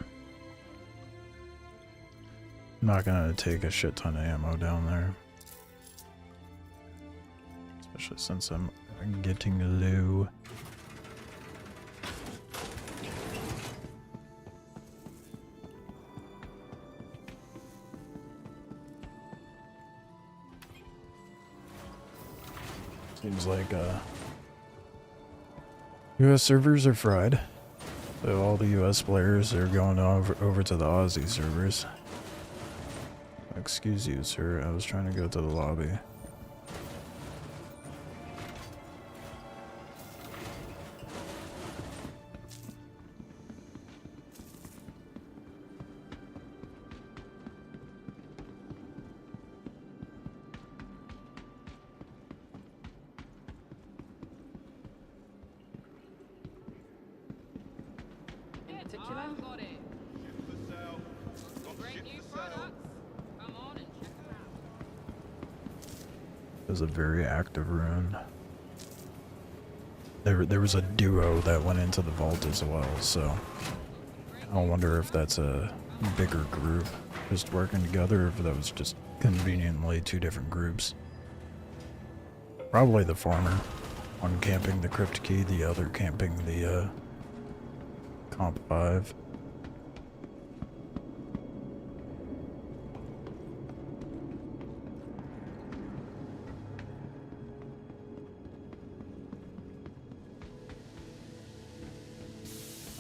I'm not gonna take a shit ton of ammo down there. Especially since I'm getting low. Seems like US servers are fried. So all the US players are going over to the Aussie servers. Excuse you, sir. I was trying to go to the lobby. I've got it. For sale. Got Great shit new for sale. products. Come on and check them out. It was a very active rune. There was a duo that went into the vault as well, so I wonder if that's a bigger group just working together, or if that was just conveniently two different groups. Probably the former. One camping the crypt key, the other camping the comp 5.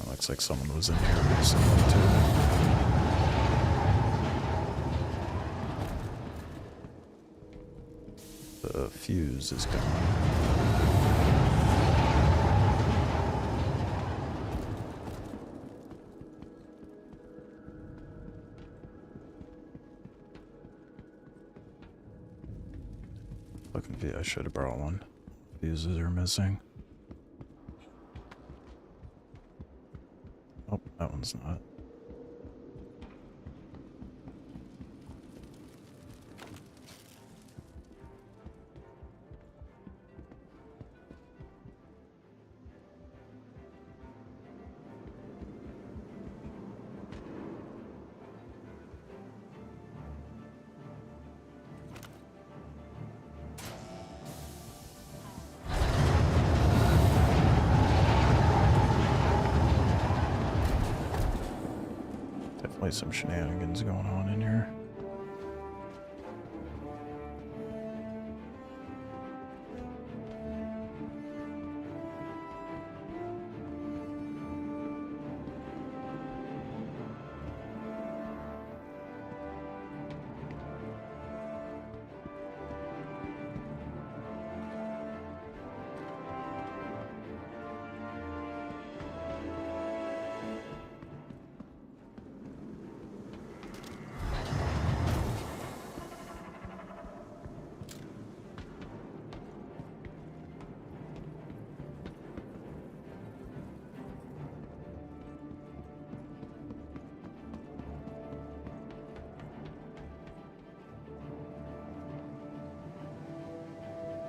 It looks like someone was in here recently too. The fuse is gone. I should have brought one. Fuses are missing. Oh, that one's not. Definitely some shenanigans going on in here.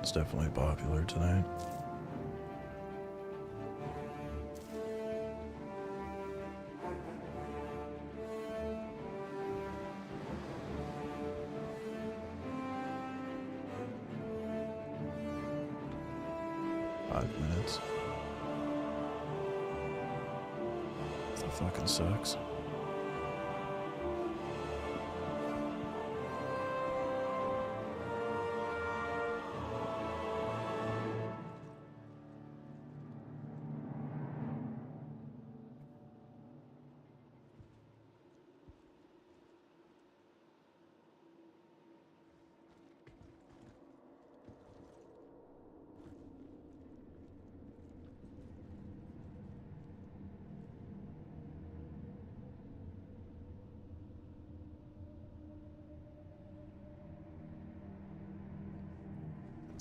It's definitely popular tonight. Minutes. That fucking sucks.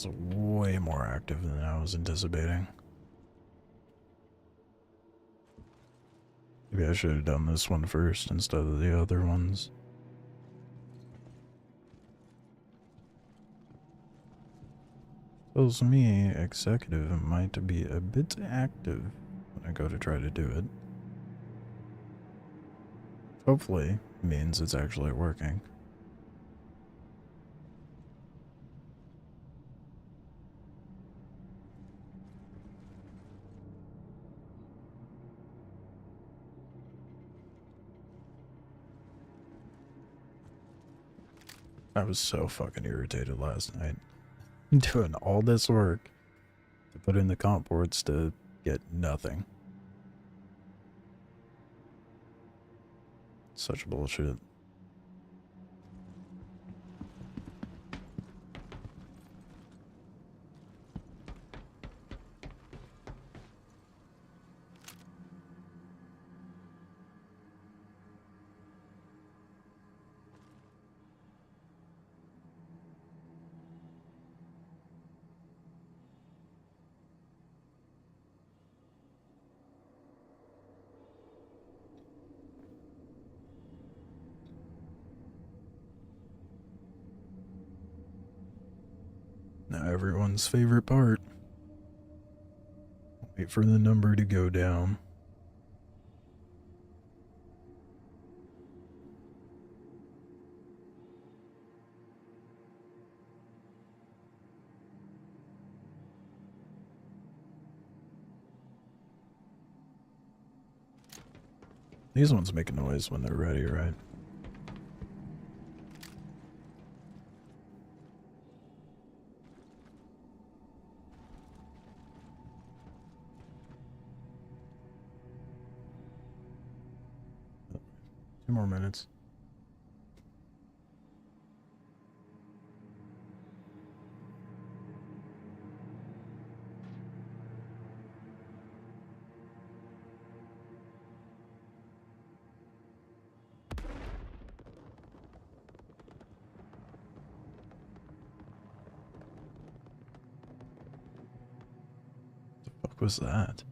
It's way more active than I was anticipating. Maybe I should have done this one first instead of the other ones. Tells me executive might be a bit active when I go to try to do it. hopefully means it's actually working. I was so fucking irritated last night. Doing all this work to put in the comp boards to get nothing. Such bullshit. Now everyone's favorite part. Wait for the number to go down. These ones make a noise when they're ready, right? Two more minutes. What the fuck was that?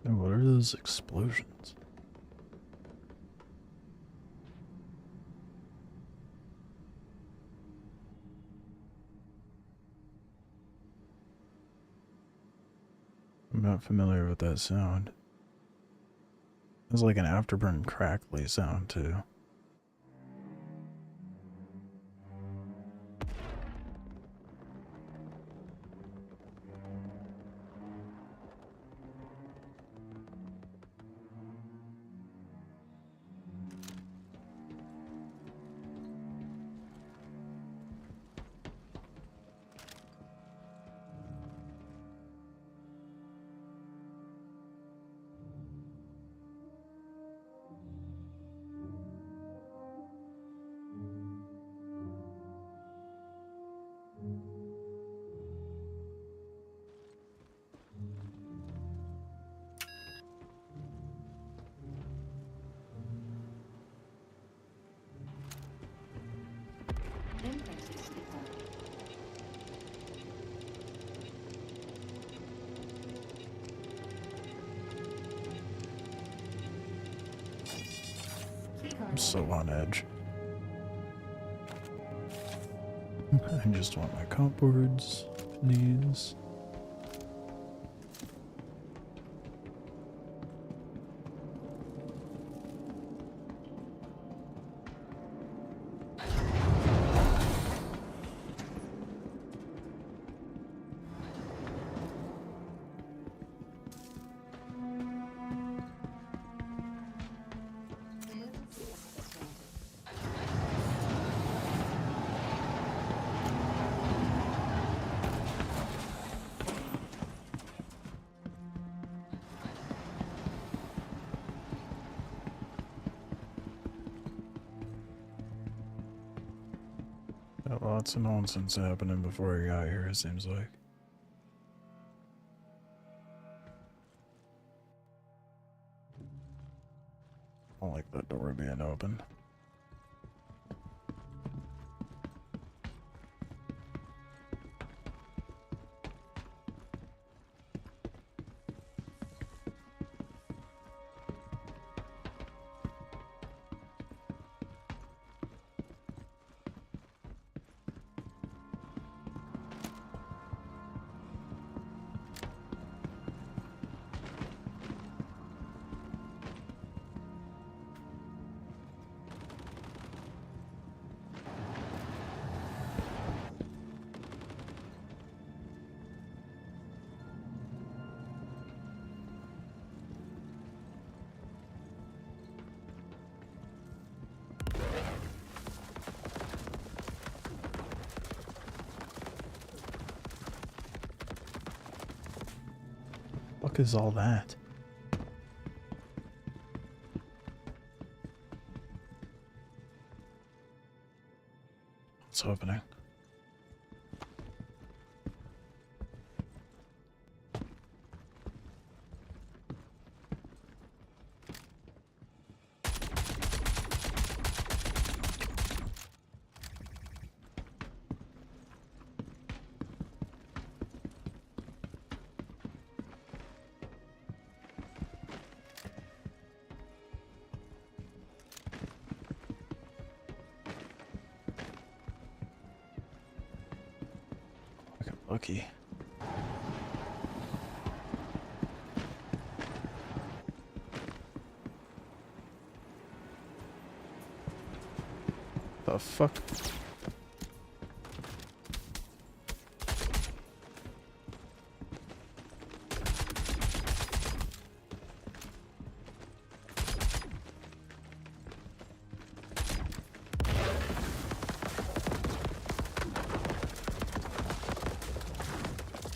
And what are those explosions? I'm not familiar with that sound. It's like an afterburn crackly sound too. I'm so on edge. I just want my comp boards, please. Lots of nonsense happening before I got here, it seems like. I don't like that door being open. What is all that? What's happening? Lucky. The fuck?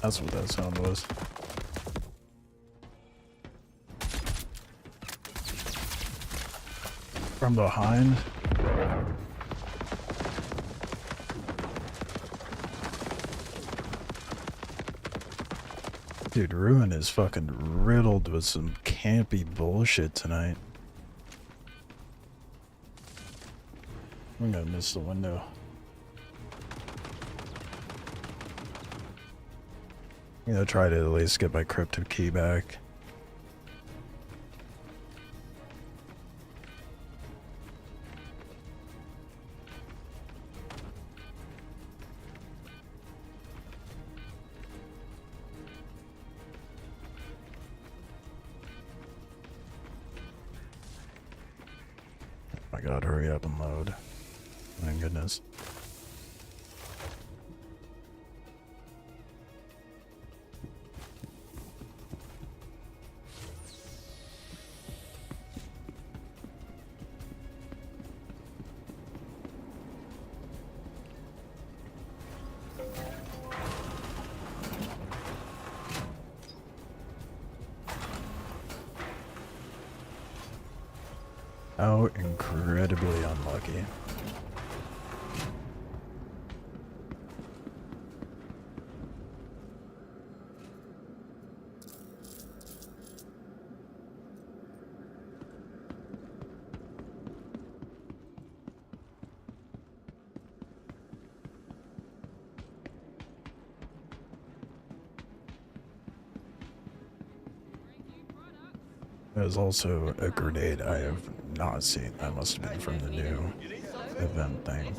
That's what that sound was. From behind? Dude, Ruin is fucking riddled with some campy bullshit tonight. I'm gonna miss the window. I'm gonna try to at least get my cryptic key back. Oh my god, hurry up and load. My goodness. How incredibly unlucky. There's also a grenade I have not seen. That must have been from the new event thing.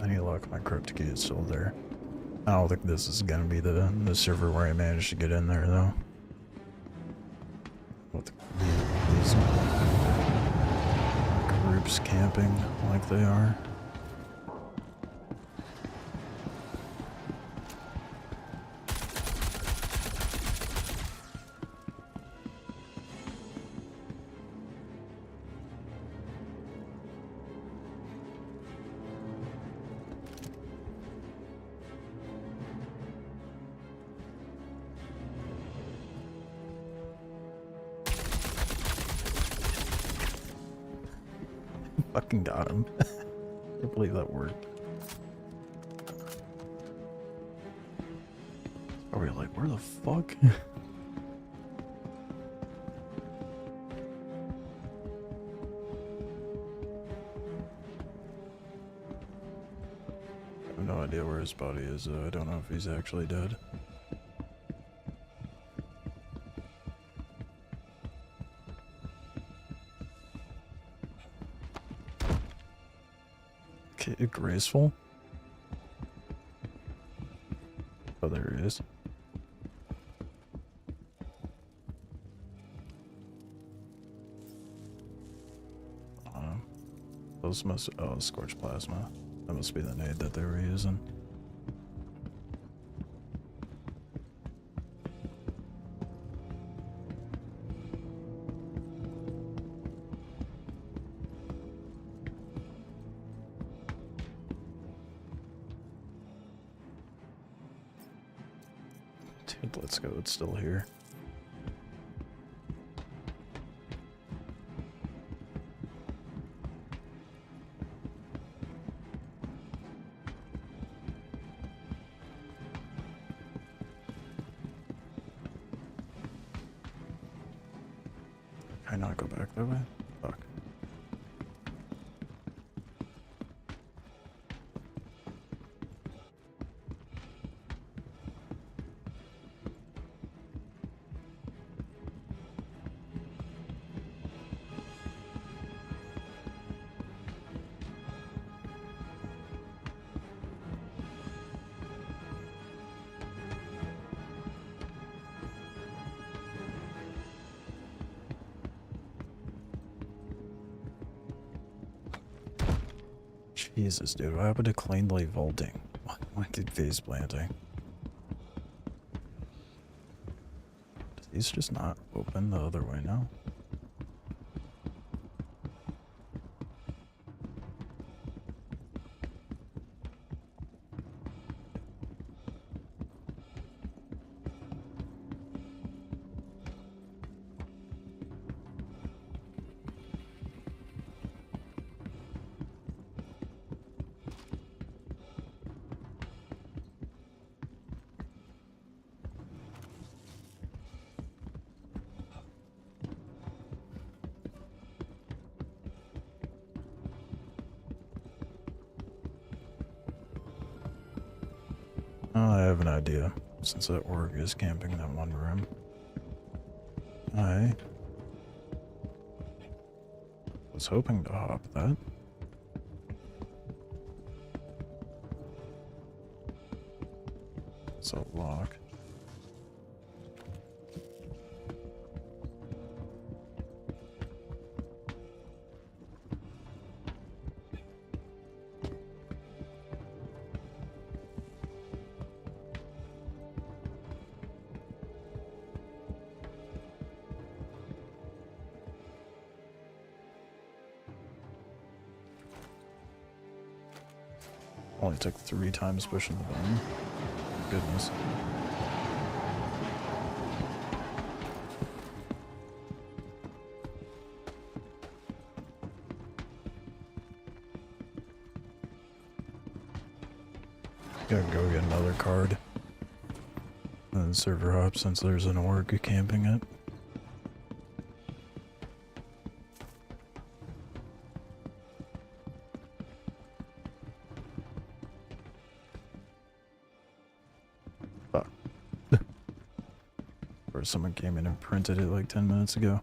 Any luck, my cryptic key is still there. I don't think this is gonna be the server where I managed to get in there though. With these groups camping like they are. Fucking got him. I can't believe that worked. Are we like, where the fuck? I have no idea where his body is, though. I don't know if he's actually dead. Okay, graceful. Oh, there he is. Those must, oh, scorched plasma. That must be the nade that they were using. Dude, let's go, it's still here. Can I not go back that way? Fuck. Jesus, dude, what happened to cleanly vaulting? Why did face planting? Do these just not open the other way now? I have an idea, since that orc is camping in that one room. I was hoping to hop that. It's a lock. Only took 3 times pushing the button. Goodness. Gotta go get another card. And then server hop since there's an orc camping it. Or someone came in and printed it like 10 minutes ago.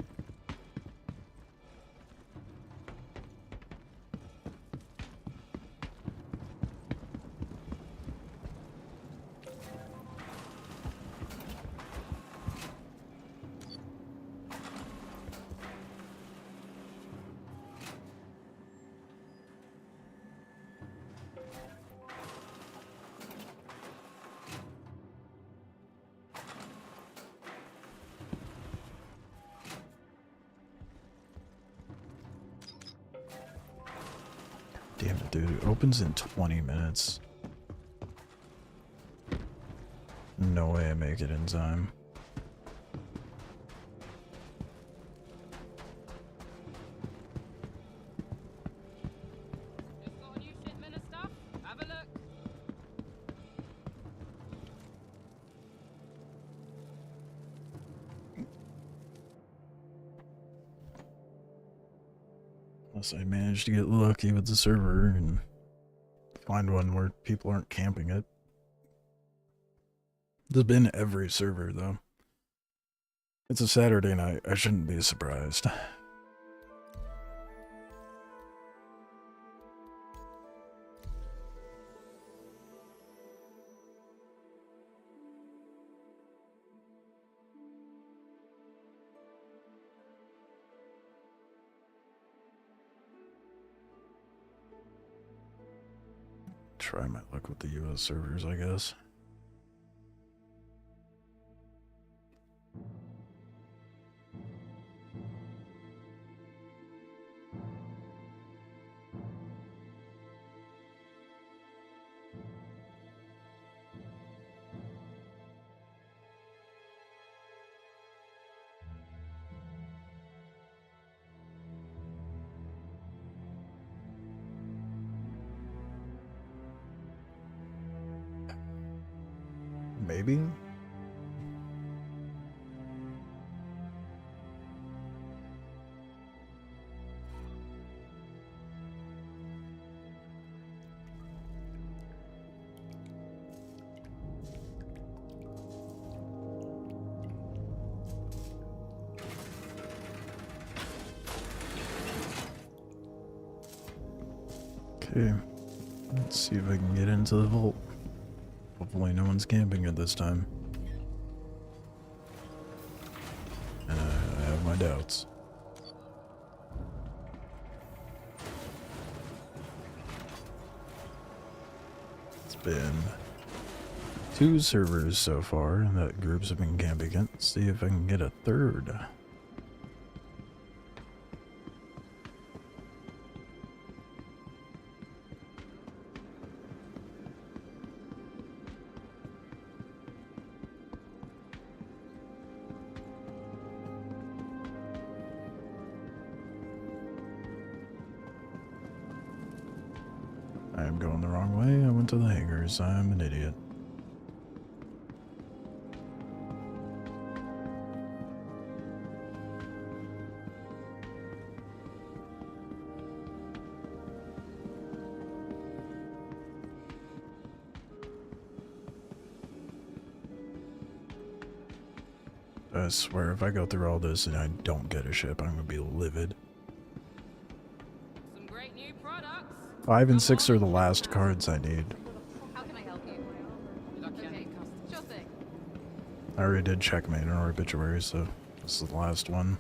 Damn it, dude. It opens in 20 minutes. No way I make it in time. Unless I manage to get lucky with the server and find one where people aren't camping it. There's been every server, though. It's a Saturday night. I shouldn't be surprised. Try my luck with the US servers, I guess. Maybe? Okay, let's see if I can get into the vault. Hopefully no one's camping at this time. And I have my doubts. It's been 2 servers so far that groups have been camping at. Let's see if I can get a third. I am going the wrong way. I went to the hangars. I'm an idiot. I swear if I go through all this and I don't get a ship, I'm gonna be livid. Some great new products. 5 and 6 are the last cards I need. How can I help you? Okay, sure thing. I already did checkmate in our obituary, so this is the last one.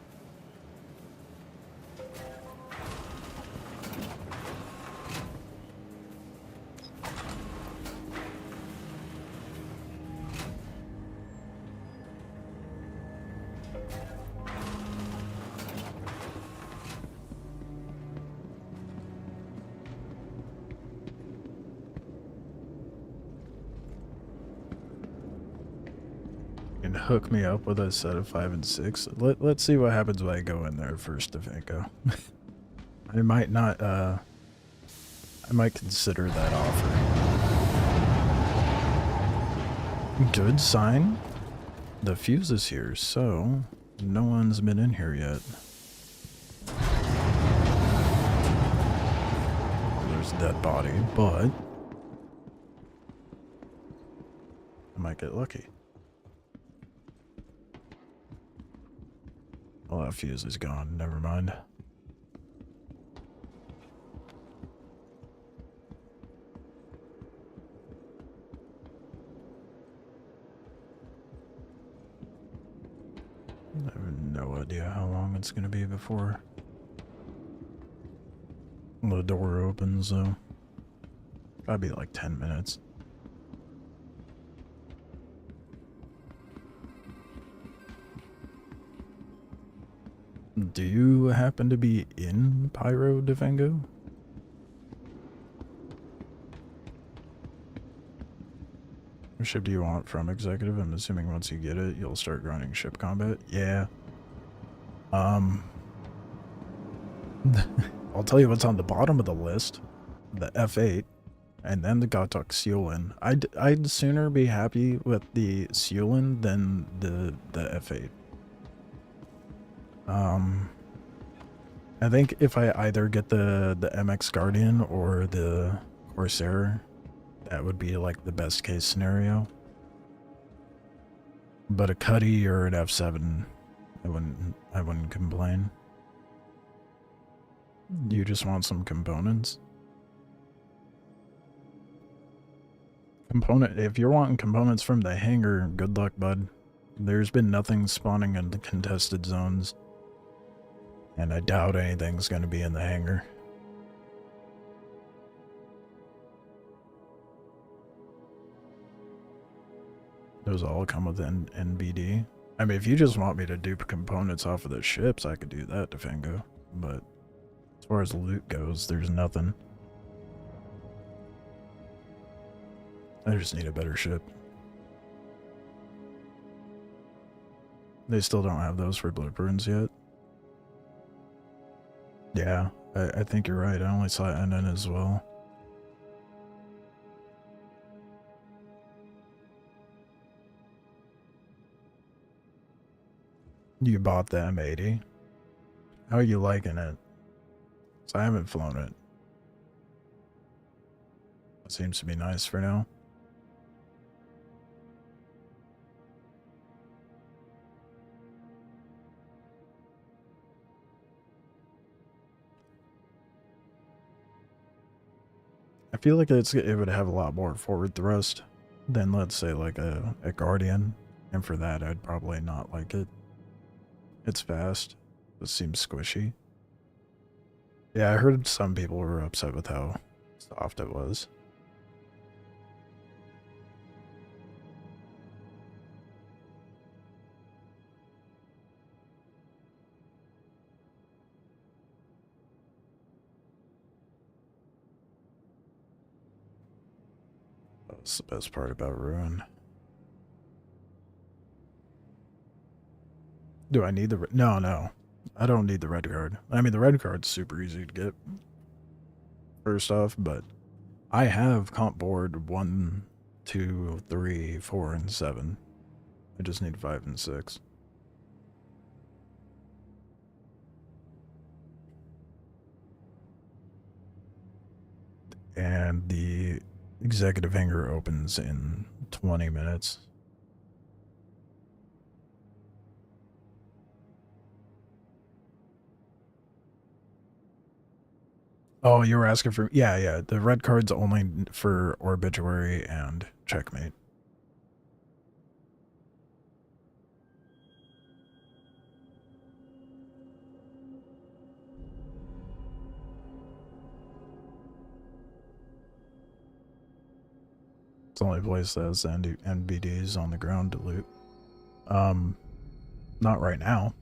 And hook me up with a set of 5 and 6. Let's see what happens when I go in there first, Devanko. I might not, I might consider that offer. Good sign. The fuse is here, so no one's been in here yet. There's a dead body, but I might get lucky. Well, that fuse is gone. Never mind. I have no idea how long it's going to be before the door opens, though. Gotta be like 10 minutes. Do you happen to be in Pyro, Devango? What ship do you want from Executive? I'm assuming once you get it, you'll start grinding ship combat. Yeah. I'll tell you what's on the bottom of the list. The F8. And then the Gotok Seulin. I'd sooner be happy with the Seulin than the F8. I think if I either get the MX Guardian or the Corsair, that would be like the best case scenario. But a Cuddy or an F7, I wouldn't complain. You just want some components? If you're wanting components from the hangar, good luck, bud. There's been nothing spawning in the contested zones. And I doubt anything's going to be in the hangar. Those all come with NBD. I mean, if you just want me to dupe components off of the ships, I could do that, Defango. But as far as loot goes, there's nothing. I just need a better ship. They still don't have those for blueprints yet. Yeah, I think you're right. I only saw NN as well. You bought the M80. How are you liking it? 'Cause I haven't flown it. It seems to be nice for now. I feel like it would have a lot more forward thrust than, let's say, like a Guardian. And for that, I'd probably not like it. It's fast. It seems squishy. Yeah, I heard some people were upset with how soft it was. That's the best part about Ruin. Do I need the... No. I don't need the red card. I mean, the red card's super easy to get. First off, but I have comp board 1, 2, 3, 4, and 7. I just need 5 and 6. And the executive hangar opens in 20 minutes. Oh, you were asking for... Yeah. The red card's only for Obituary and Checkmate. It's the only place that has NBDs on the ground to loot. Not right now.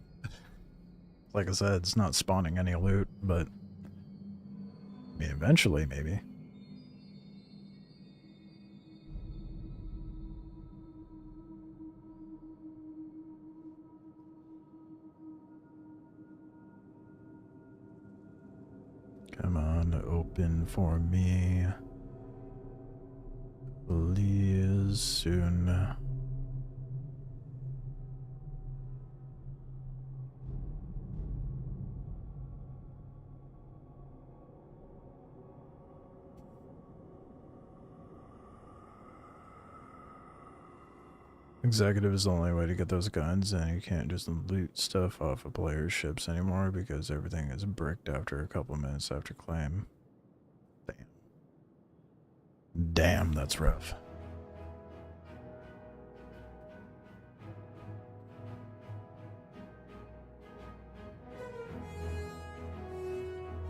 Like I said, it's not spawning any loot, but... I mean, eventually, maybe. Come on, open for me. Please, soon. Executive is the only way to get those guns, and you can't just loot stuff off of players' ships anymore because everything is bricked after a couple minutes after claim. Damn, that's rough.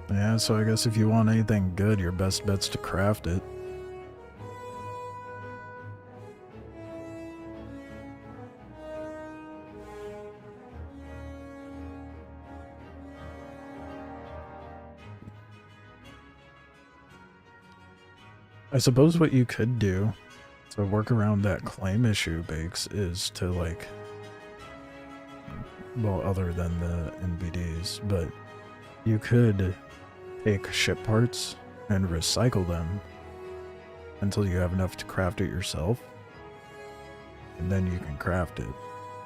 Yeah, so I guess if you want anything good, your best bet's to craft it. I suppose what you could do to work around that claim issue, Bakes, is to, like, well, other than the NBDs, but you could take ship parts and recycle them until you have enough to craft it yourself, and then you can craft it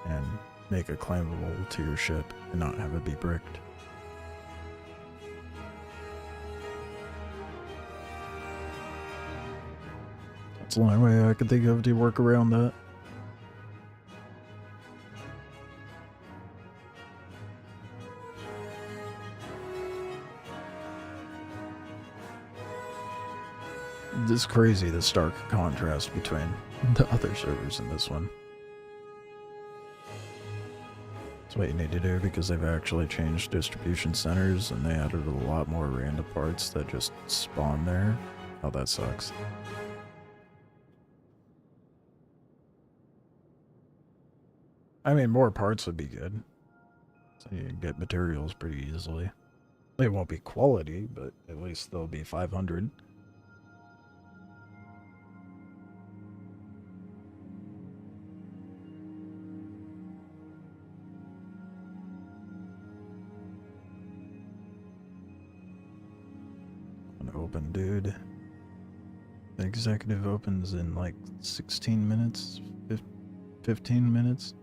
and make it claimable to your ship and not have it be bricked. It's the only way I could think of to work around that. It's crazy, the stark contrast between the other servers and this one. That's what you need to do because they've actually changed distribution centers and they added a lot more random parts that just spawn there. Oh, that sucks. I mean, more parts would be good. So you can get materials pretty easily. They won't be quality, but at least they'll be 500. Open, dude. The executive opens in like 16 minutes, 15 minutes.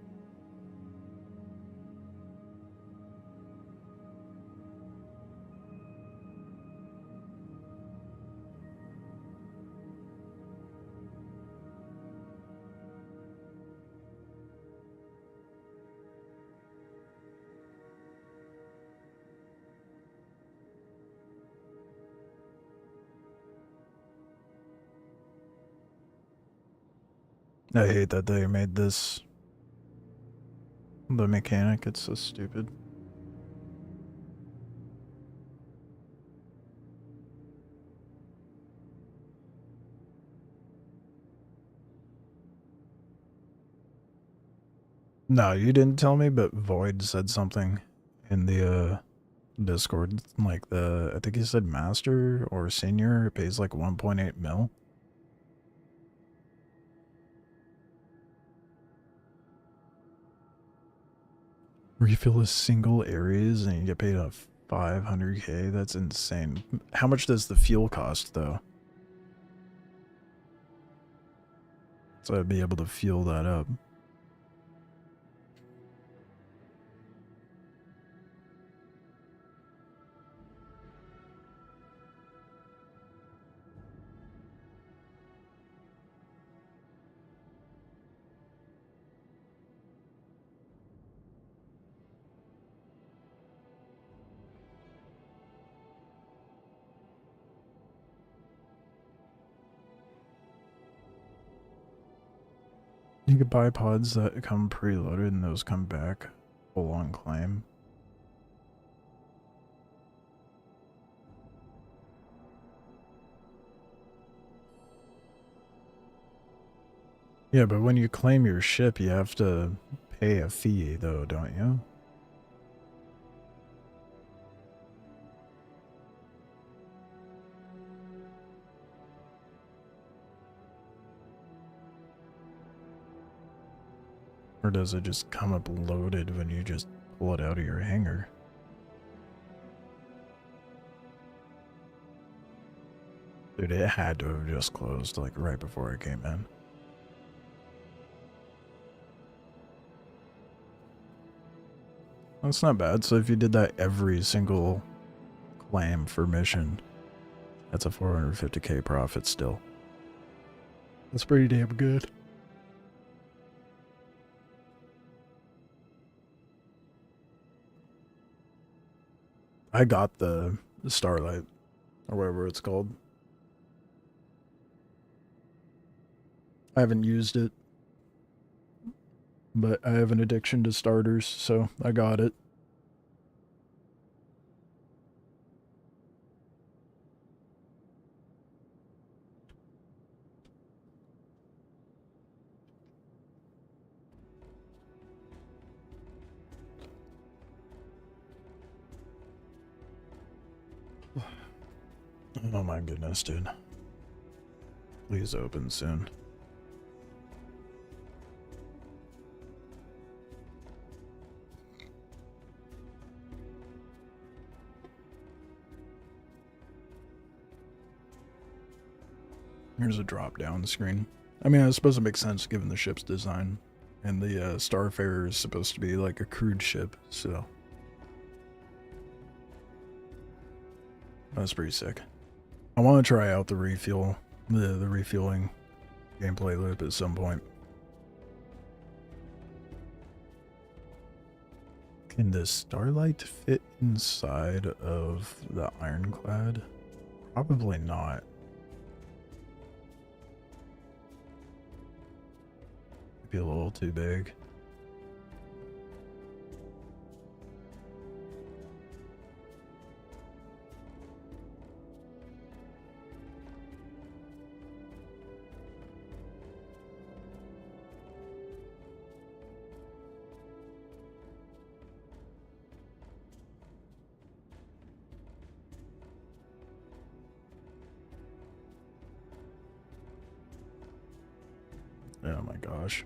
I hate that they made this the mechanic. It's so stupid. No, you didn't tell me, but Void said something in the Discord. Like I think he said master or senior pays like 1.8 mil. Refill a single areas and you get paid a 500k. That's insane. How much does the fuel cost though? So I'd be able to fuel that up. You could buy pods that come preloaded and those come back full on claim. Yeah, but when you claim your ship, you have to pay a fee though, don't you? Or does it just come up loaded when you just pull it out of your hangar? Dude, it had to have just closed, like, right before I came in. That's not bad. So if you did that every single claim for mission, that's a 450k profit still. That's pretty damn good. I got the Starlight, or whatever it's called. I haven't used it, but I have an addiction to starters, so I got it. Oh my goodness, dude. Please open soon. Here's a drop down screen. I mean, it's supposed to make sense given the ship's design. And the Starfarer is supposed to be like a crude ship, so. That's pretty sick. I want to try out the refuel, the refueling gameplay loop at some point. Can the Starlight fit inside of the Ironclad? Probably not. It'd be a little too big. Oh my gosh.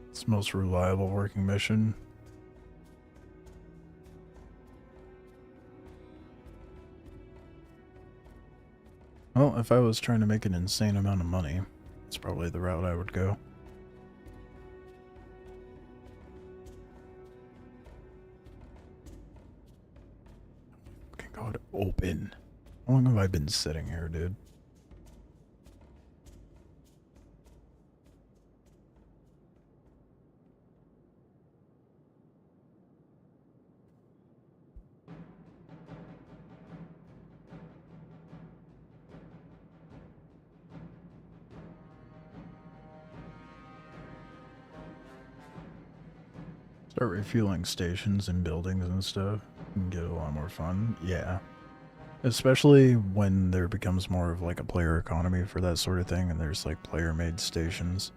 It's the most reliable working mission. Well, if I was trying to make an insane amount of money, it's probably the route I would go. God, open. How long have I been sitting here, dude? Start refueling stations and buildings and stuff and get a lot more fun. Yeah. Especially when there becomes more of like a player economy for that sort of thing and there's like player made stations.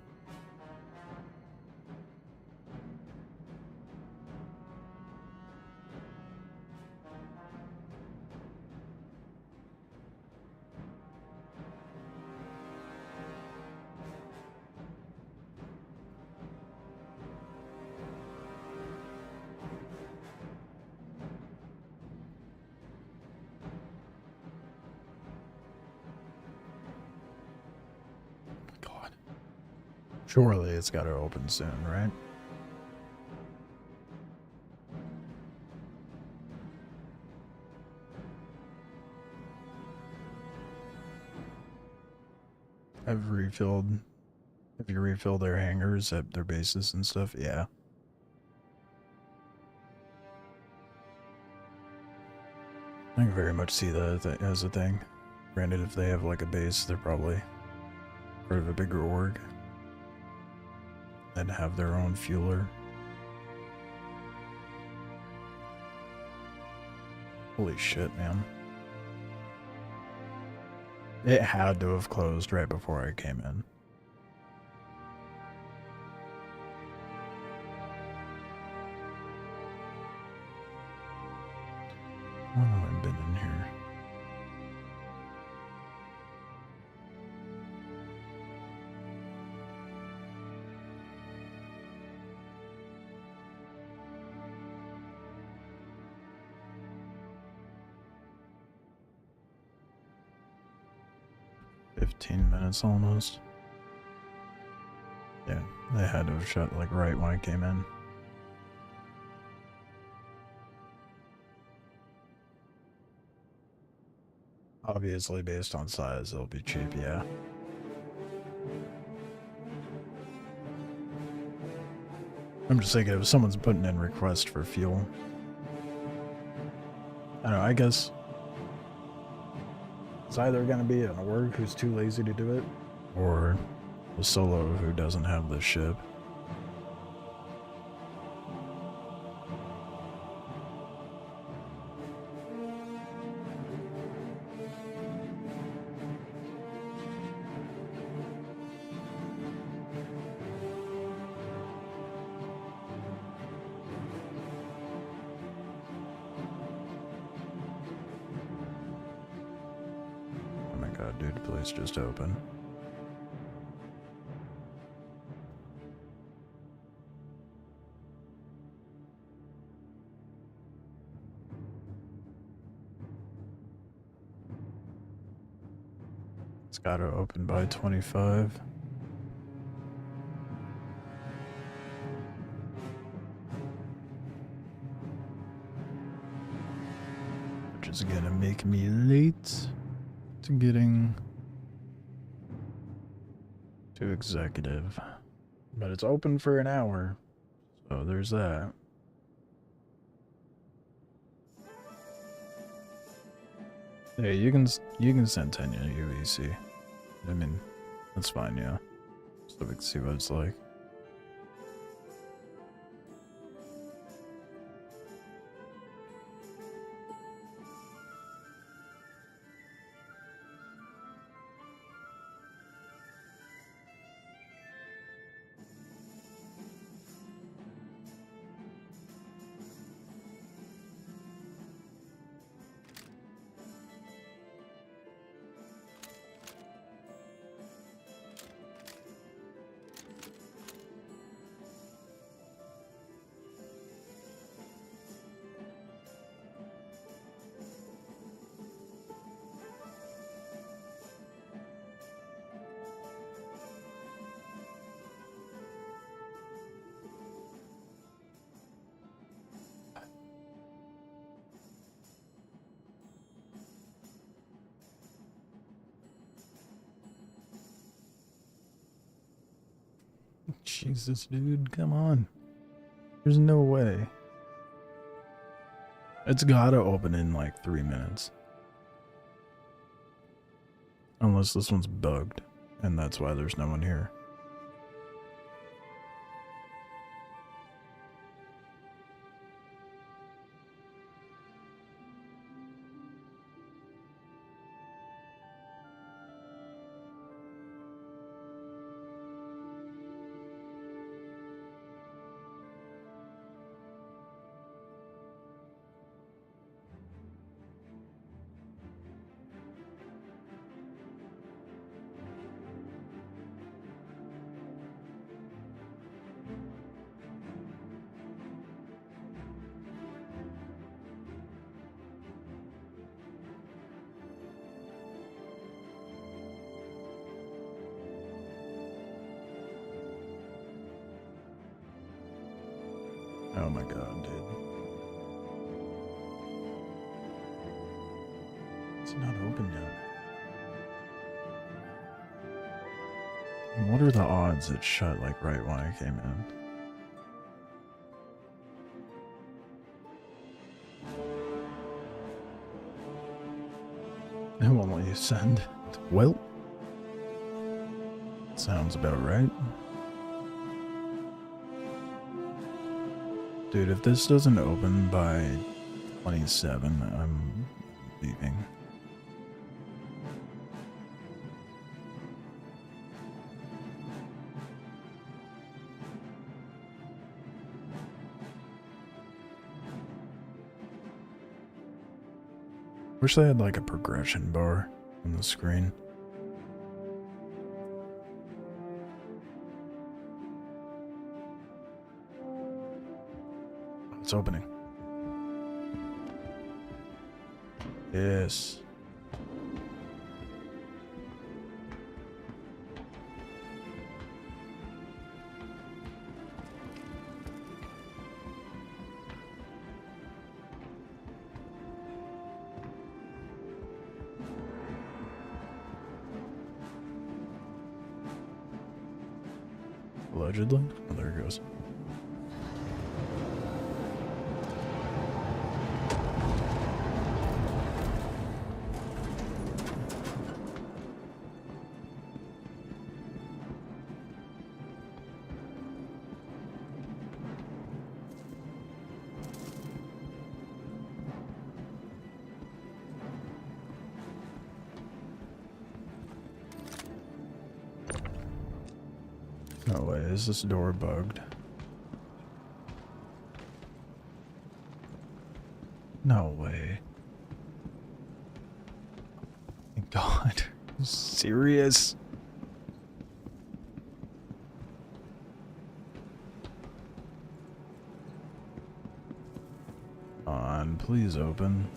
Surely it's got to open soon, right? Have you refilled their hangars at their bases and stuff? Yeah. I can very much see that as a thing. Granted, if they have like a base, they're probably part of a bigger org. And have their own fueler. Holy shit, man. It had to have closed right before I came in. How long have I been in here? Almost. Yeah, they had to have shut like right when I came in. Obviously, based on size, it'll be cheap, yeah. I'm just thinking if someone's putting in request for fuel. I don't know, I guess it's either going to be an org who's too lazy to do it, or a solo who doesn't have the ship. Dude, please just open. It's got to open by 25. is gonna make me late to getting to executive. But it's open for an hour, so there's that. Yeah, you can send 10 aUEC. I mean, that's fine, yeah. So we can see what it's like. Jesus, dude, come on. There's no way. It's gotta open in like 3 minutes. Unless this one's bugged, and that's why there's no one here. Oh my god, dude. It's not open yet. And what are the odds it shut like right when I came in? It won't let you send. Well, sounds about right. Dude, if this doesn't open by 27, I'm leaving. Wish they had like a progression bar on the screen. It's opening. Yes. Allegedly? Oh, there it goes. No way, is this door bugged? No way. Thank God. Are you serious? On, please open.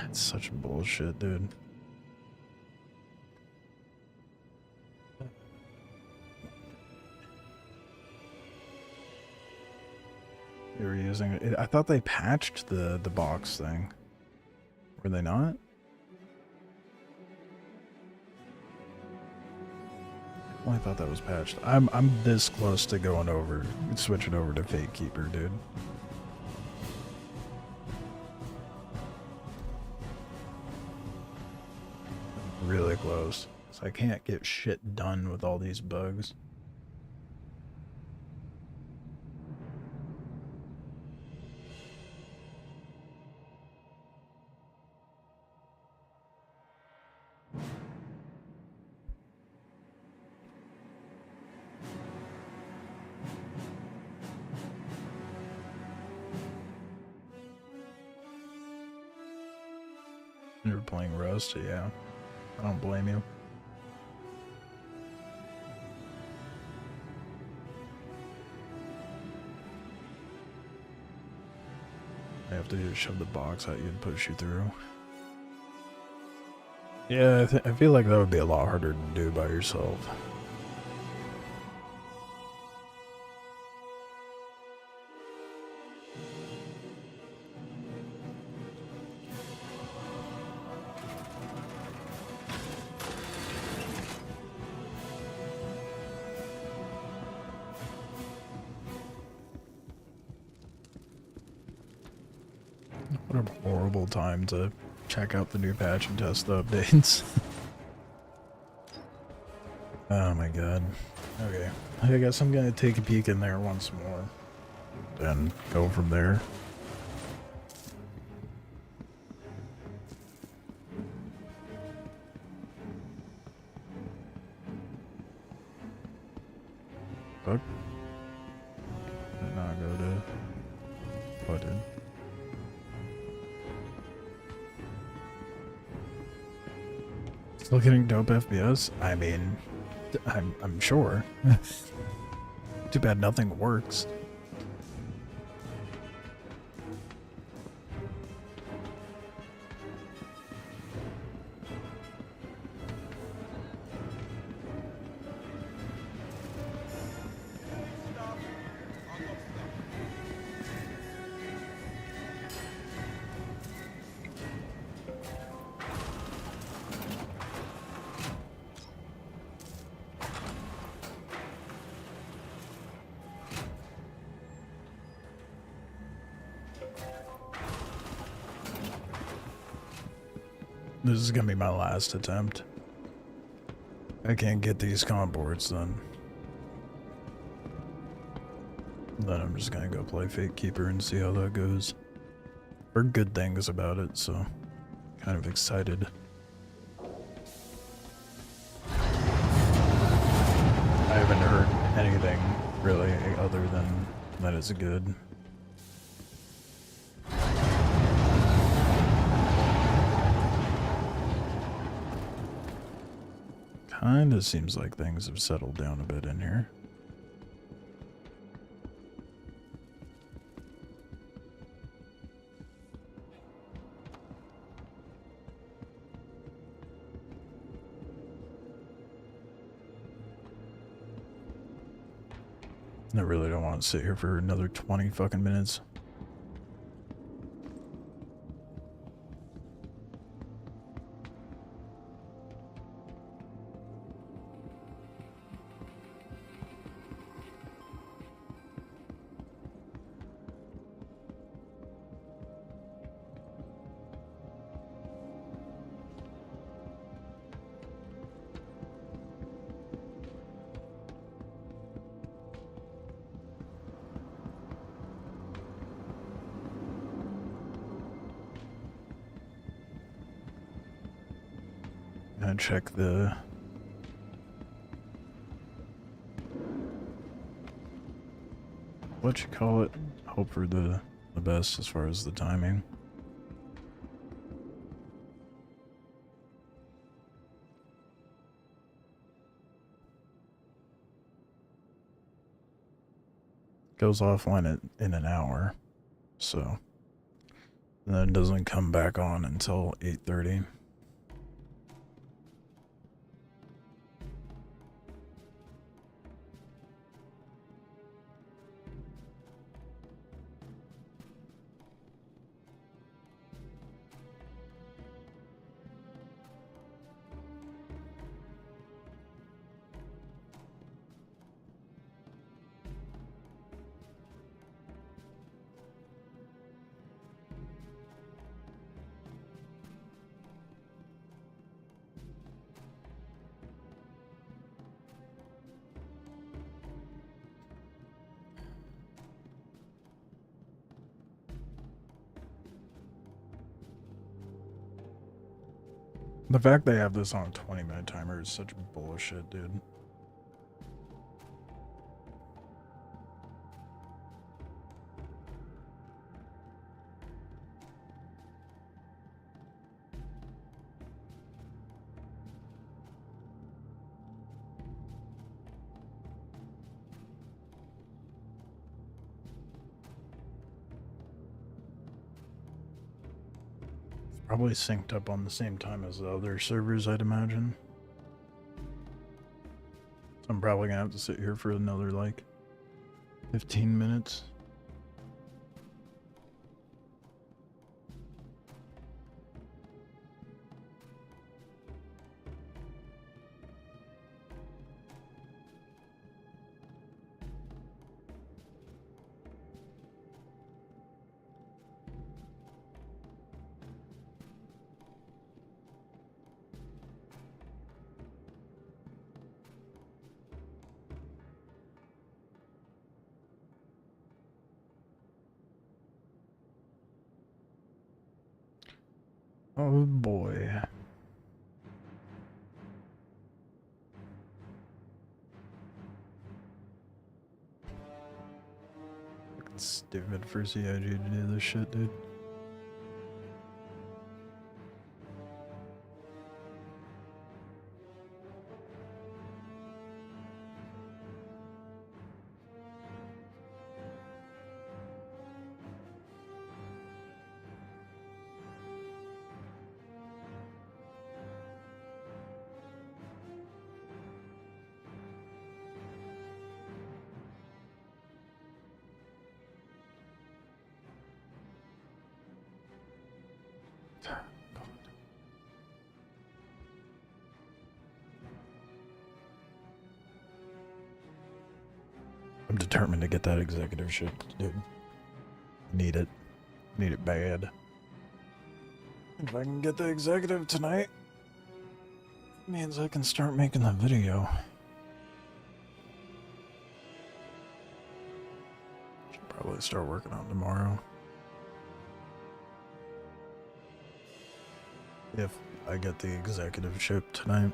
It's such bullshit, dude. They were using it. I thought they patched the box thing. Were they not? Well, I thought that was patched. I'm this close to going over, switching over to Fate Keeper, dude. Really close. So I can't get shit done with all these bugs. You're playing Rust, yeah. I don't blame you. I have to shove the box at you and push you through. Yeah, I feel like that would be a lot harder to do by yourself. What a horrible time to check out the new patch and test the updates. Oh my god. Okay. I guess I'm gonna take a peek in there once more. And go from there. Fuck. Did not go to button. Still getting dope FPS? I mean, I'm sure. Too bad nothing works. This is gonna be my last attempt. I can't get these comp boards then. Then I'm just gonna go play Fate Keeper and see how that goes. Heard good things about it, so kind of excited. I haven't heard anything really other than that it's good. Kinda seems like things have settled down a bit in here. I really don't want to sit here for another 20 fucking minutes. And check the what you call it. Hope for the best as far as the timing. Goes offline in an hour, so And then it doesn't come back on until 8:30. The fact they have this on a 20-minute timer is such bullshit, dude. Probably synced up on the same time as the other servers, I'd imagine. So I'm probably gonna have to sit here for another, like, 15 minutes. Oh boy. Fucking stupid for CIG to do this shit, dude. I'm determined to get that executive shit, dude. Need it. Need it bad. If I can get the executive tonight, means I can start making the video. Should probably start working on tomorrow. If I get the executive ship tonight.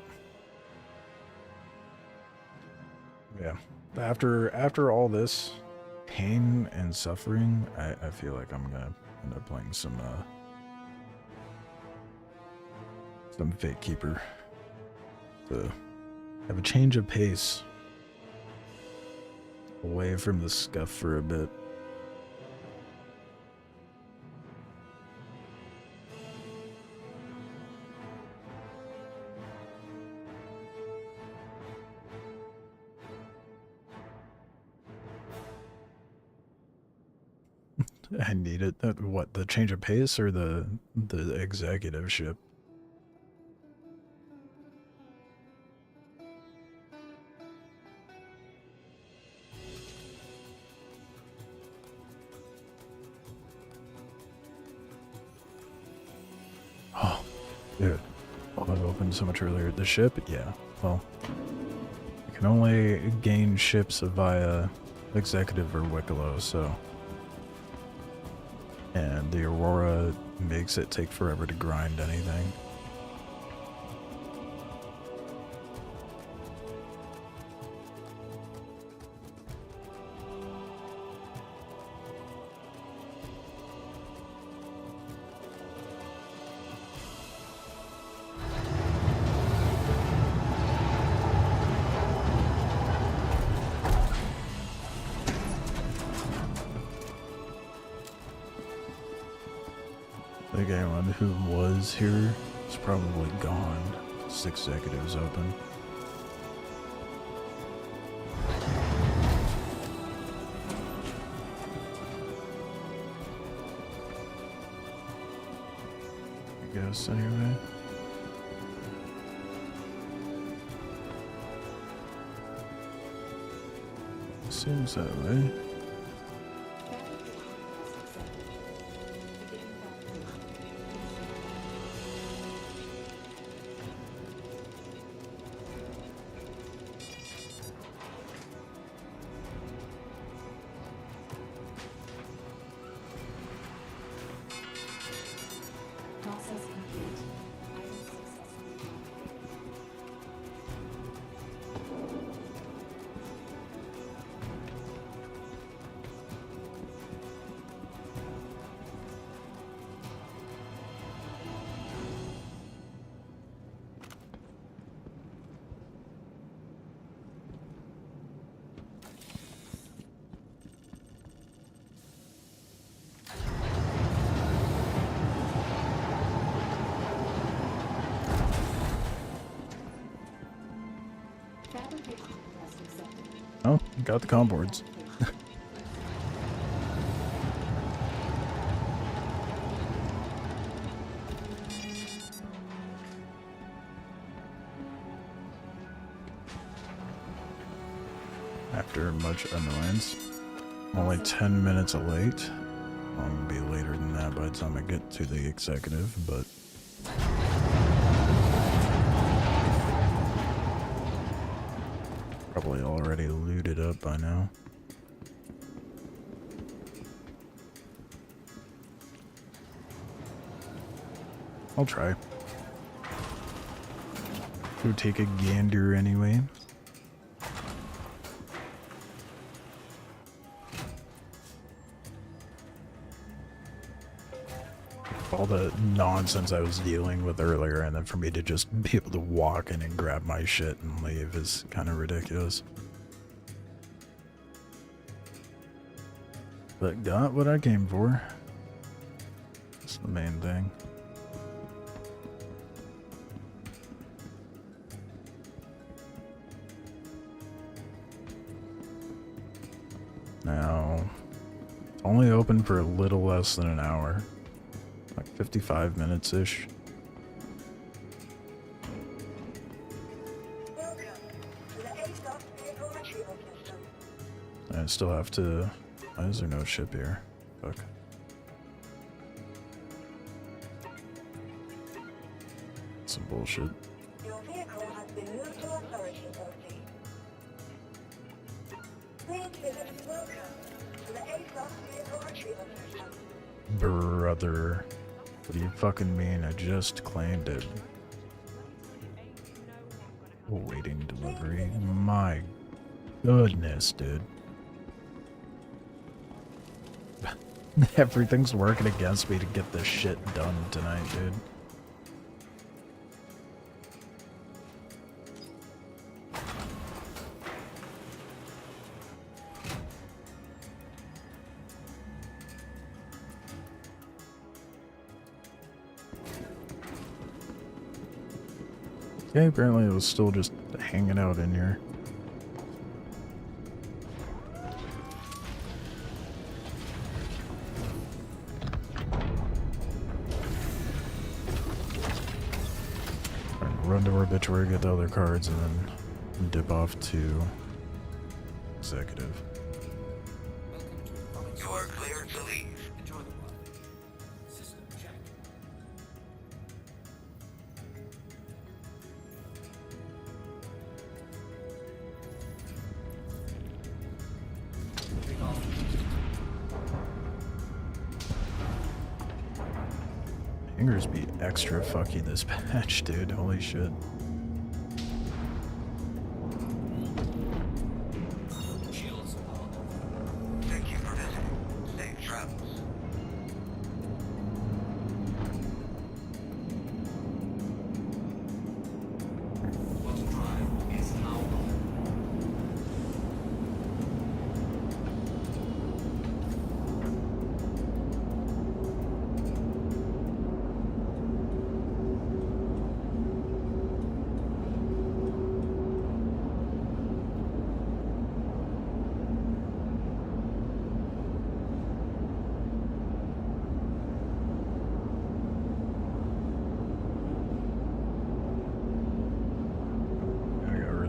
Yeah. After all this pain and suffering, I feel like I'm gonna end up playing some Fate Keeper to have a change of pace, away from the scuff for a bit. I need it. What, the change of pace or the executive ship? Oh, dude. Oh, it opened so much earlier. The ship? Yeah. Well, you can only gain ships via executive or Wikelo, so... And the Aurora makes it take forever to grind anything. think anyone who was here is probably gone. This executive's open. I guess anyway. Seems that way. Process complete. Item successfully validated. Fabrication request accepted. Oh, got the com boards. After much annoyance, I'm only 10 minutes late. I'm gonna be later than that by the time I get to the executive, but probably already looted up by now. I'll try. Go take a gander anyway. All the nonsense I was dealing with earlier, and then for me to just be able to walk in and grab my shit and leave is kind of ridiculous. But got what I came for. That's the main thing. Now, it's only open for a little less than an hour. Like 55 minutes-ish. Welcome to the aSOC vehicle retrieval system. I still have to... Why is there no ship here? Fuck. Some bullshit. Your vehicle has been moved to authority posting. Please visit welcome to the aSOC vehicle retrieval system. Brother. What do you fucking mean? I just claimed it. Awaiting delivery. My goodness, dude. Everything's working against me to get this shit done tonight, dude. Okay, apparently it was still just hanging out in here. Run to Obituary, get the other cards, and then dip off to Executive. You are cleared to leave. Enjoy the ride. System check. Take off. Fingers be extra fucky this patch, dude. Holy shit. Shields on. Thank you for visiting. Safe travels. Quantum drive is now on.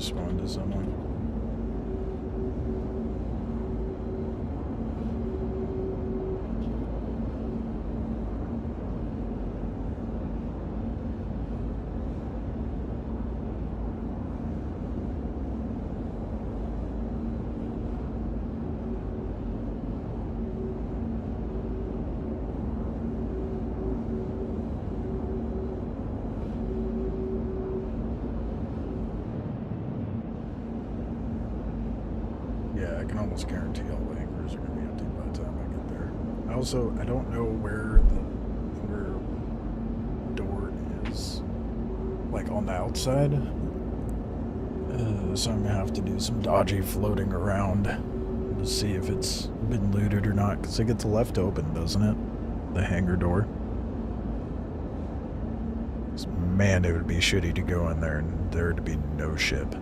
respond to someone. Yeah, I can almost guarantee all the anchors are going to be empty by the time I get there. I don't know where the door is, like on the outside. So I'm going to have to do some dodgy floating around to see if it's been looted or not, because it gets left open, doesn't it? The hangar door. 'Cause, man, it would be shitty to go in there and there to be no ship.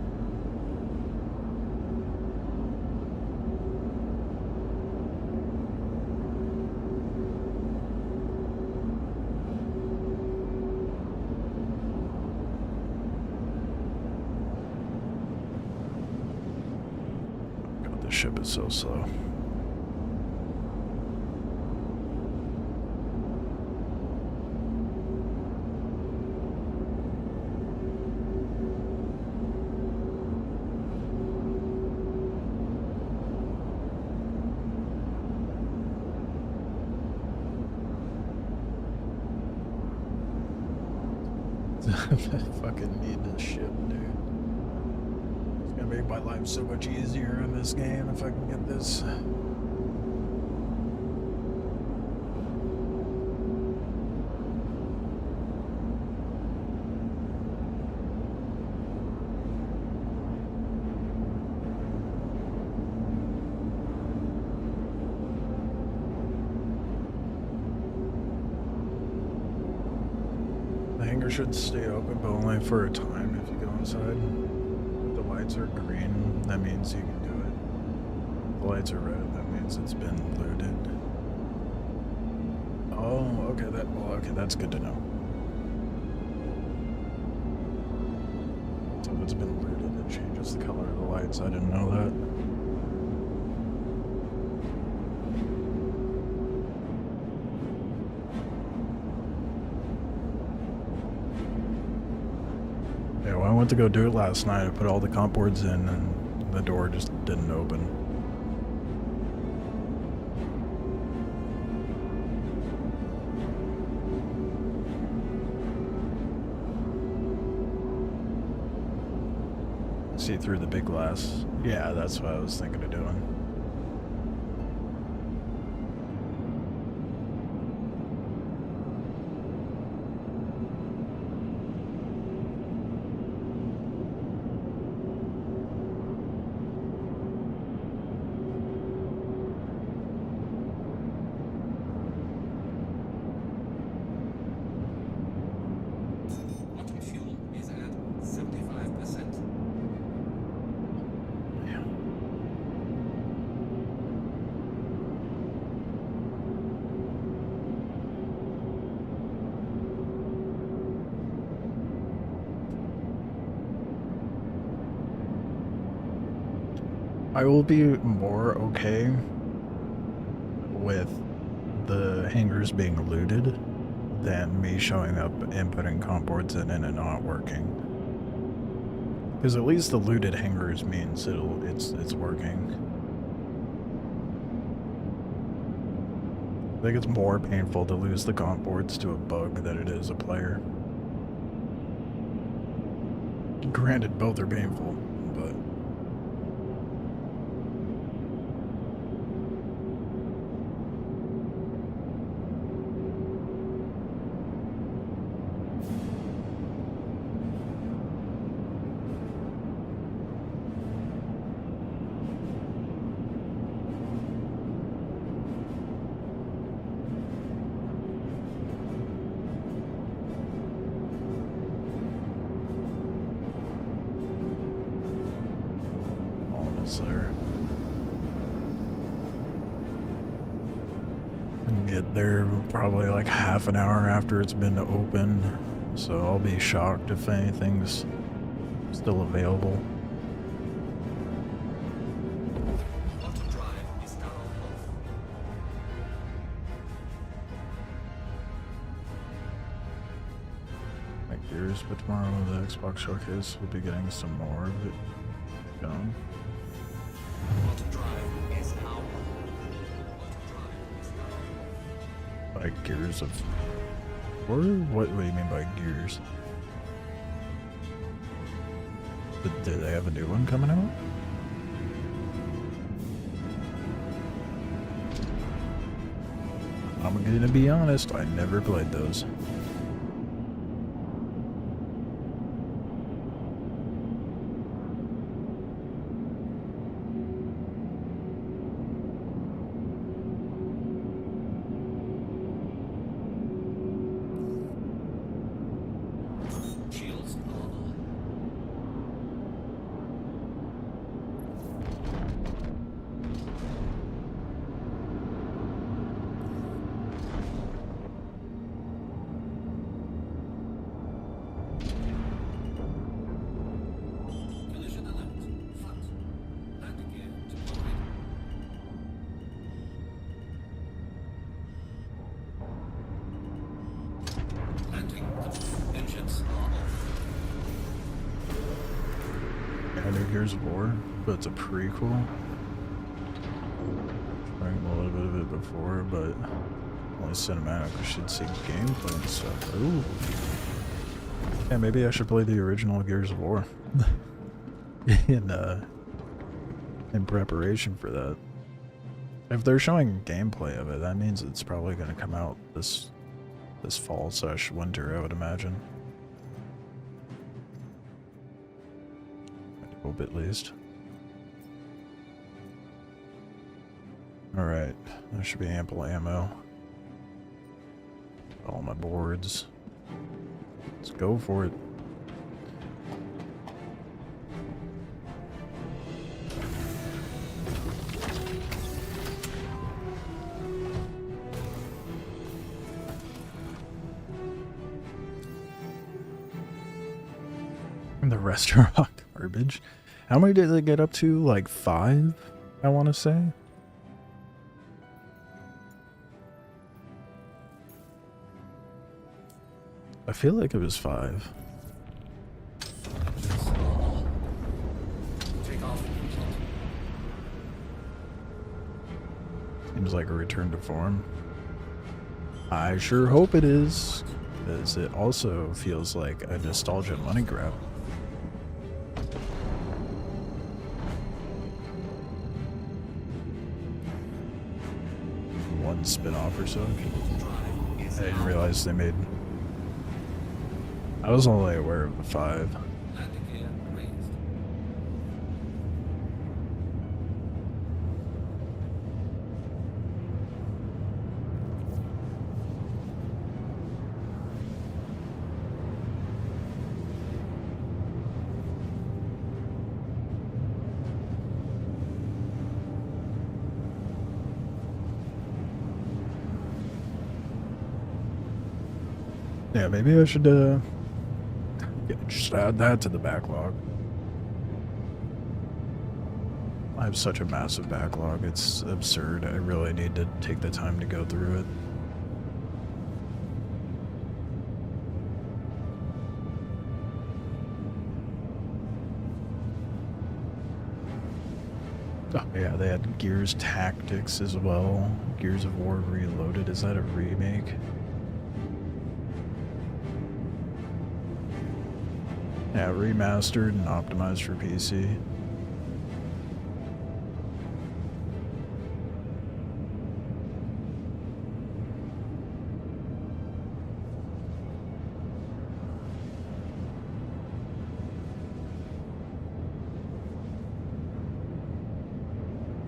God, this ship is so slow. I fucking need this ship, dude. It's gonna make my life so much easier in this game if I can get this. The hangar should stay open, but only for a time if you go inside. If the lights are green, that means you can do it. If the lights are red, that means it's been looted. Oh, okay, okay, that's good to know. So if it's been looted, it changes the color of the lights. I didn't know that. Yeah, well, I went to go do it last night. I put all the comp boards in and the door just didn't open. See through the big glass. Yeah, that's what I was thinking of doing. Quantum fuel is at 75%. I will be more okay with the hangars being looted than me showing up and putting comp boards in and it not working. Because at least the looted hangars means it's working. I think it's more painful to lose the comp boards to a bug than it is a player. Granted, both are painful, but... there. And get there probably like half an hour after it's been open, so I'll be shocked if anything's still available. Gears, but tomorrow the Xbox Showcase will be getting some more of it going. Want to drive is our. Want to drive is our. Like Gears of War? What do you mean by Gears? Did they have a new one coming out? I'm gonna be honest, I never played those. Shields on. Collision alert. Front. Landing gear deployed. Landing. Engines are off. Yeah, New Gears of War, but it's a prequel. Trying a little bit of it before, but only cinematic. We should see gameplay and stuff. Ooh. Yeah, maybe I should play the original Gears of War in preparation for that. If they're showing gameplay of it, that means it's probably going to come out this fall / winter, I would imagine. I hope at least. Alright, there should be ample ammo. All my boards. Let's go for it. And the restaurant garbage. How many did they get up to? Like 5, I want to say. I feel like it was 5. Engines are on. Take off. Seems like a return to form. I sure hope it is, because it also feels like a nostalgia money grab. One spin-off or so. I didn't realize they made... I was only aware of the 5. Landing gear raised. Yeah, maybe I should just add that to the backlog. I have such a massive backlog, it's absurd. I really need to take the time to go through it. Oh yeah, they had Gears Tactics as well. Gears of War Reloaded, is that a remake? Yeah, remastered and optimized for PC.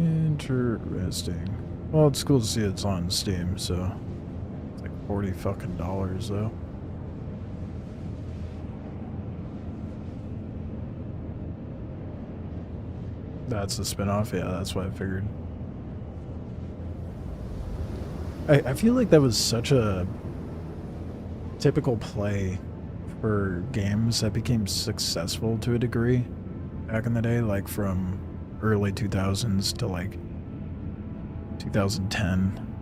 Interesting. Well, it's cool to see it's on Steam, so it's like $40 fucking though. That's the spin-off? Yeah, that's what I figured. I feel like that was such a typical play for games that became successful to a degree back in the day, like from early 2000s to like 2010.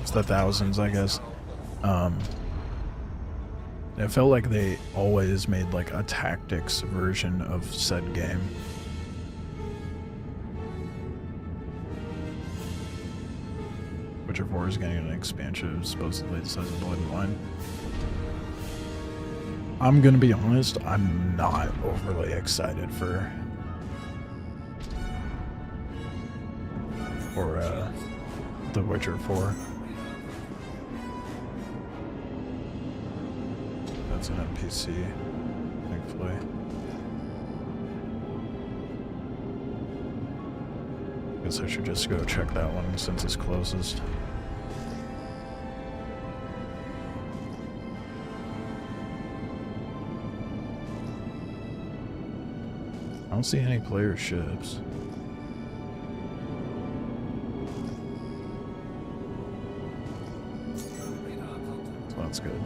It's the thousands, I guess. And it felt like they always made like a tactics version of said game. Witcher 4 is getting an expansion supposedly the size of Blood and Wine. I'm gonna be honest, I'm not overly excited for The Witcher 4. That's an NPC, thankfully. Guess I should just go check that one since it's closest. I don't see any player ships. So that's good.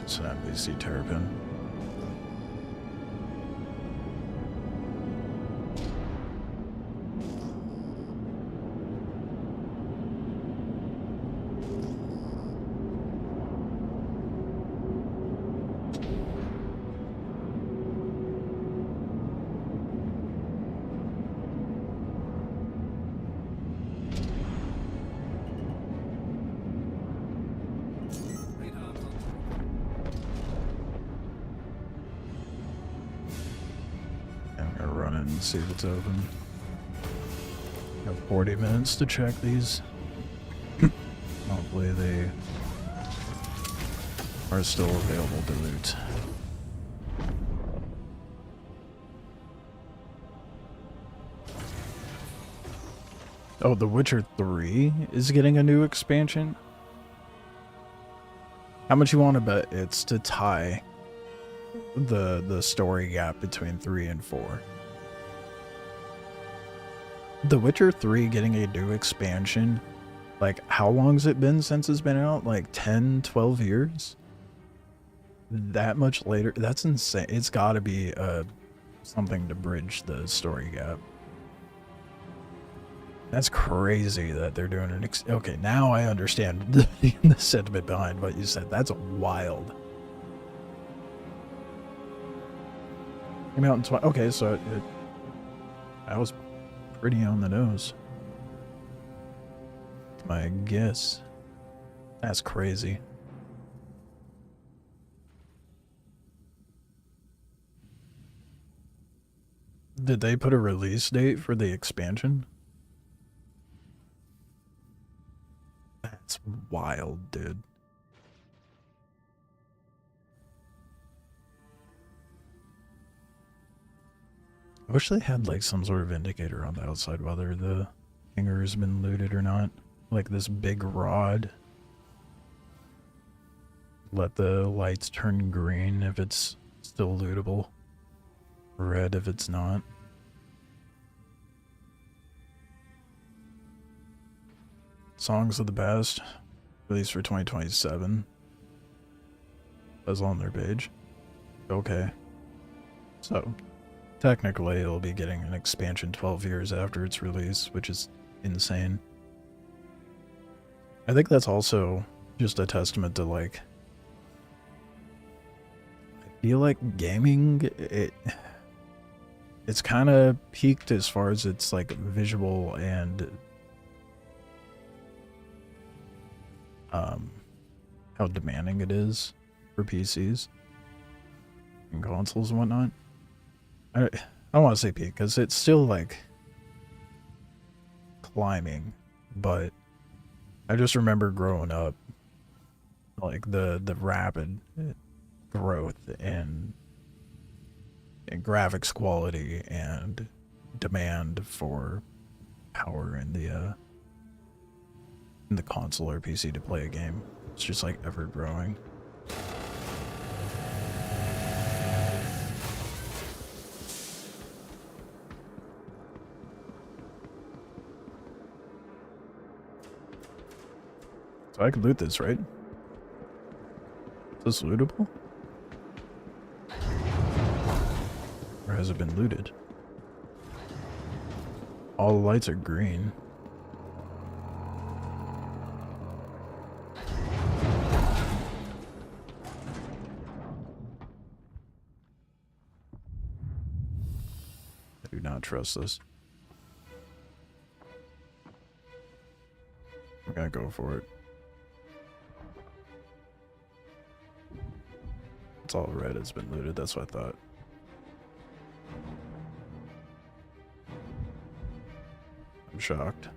Just an NPC terrapin. See if it's open. Have 40 minutes to check these. Hopefully they are still available to loot. Oh, The Witcher 3 is getting a new expansion? How much you want to bet it's to tie the story gap between 3 and 4? The Witcher 3 getting a new expansion, like, how long's it been since it's been out? Like 10, 12 years? That much later? That's insane. It's gotta be something to bridge the story gap. That's crazy that they're doing an okay, now I understand the sentiment behind what you said. That's wild. Came out in okay, so I was pretty on the nose. My guess. That's crazy. Did they put a release date for the expansion? That's wild, dude. I wish they had like some sort of indicator on the outside whether the hangar has been looted or not. Like this big rod. Let the lights turn green if it's still lootable. Red if it's not. Songs of the Past, released for 2027. That's on their page. Okay. So, technically, it'll be getting an expansion 12 years after its release, which is insane. I think that's also just a testament to, like, I feel like gaming, it's kind of peaked as far as its, like, visual and how demanding it is for PCs and consoles and whatnot. I don't want to say peak because it's still like climbing, but I just remember growing up, like the rapid growth in graphics quality and demand for power in the console or PC to play a game. It's just like ever growing. So I could loot this, right? Is this lootable? Or has it been looted? All the lights are green. not trust this. I'm gonna go for it. It's all red, it's been looted, that's what I thought. I'm shocked.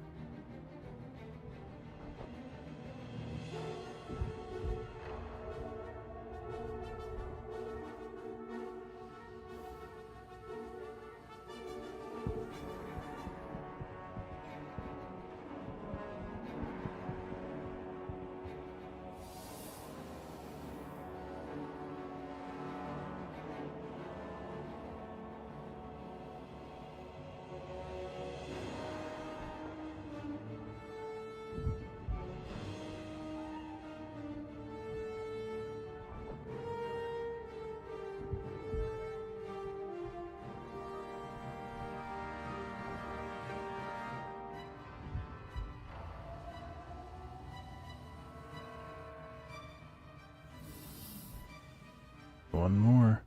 One more.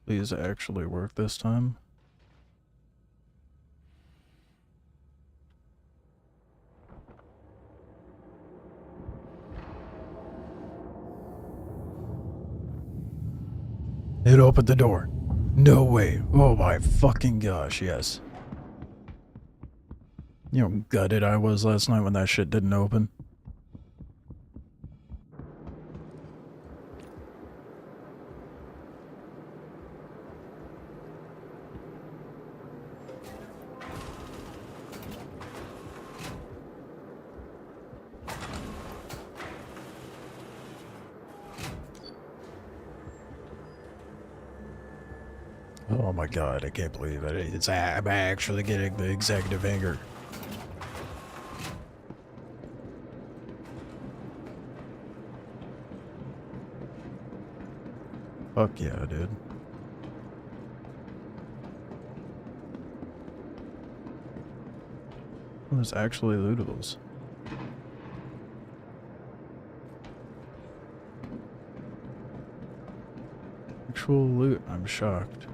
Please actually work this time. It opened the door. No way. Oh my fucking gosh, yes. You know how gutted I was last night when that shit didn't open? Oh my god, I can't believe it. I'm actually getting the executive anger. Fuck yeah, dude. There's actually lootables. Actual loot, I'm shocked.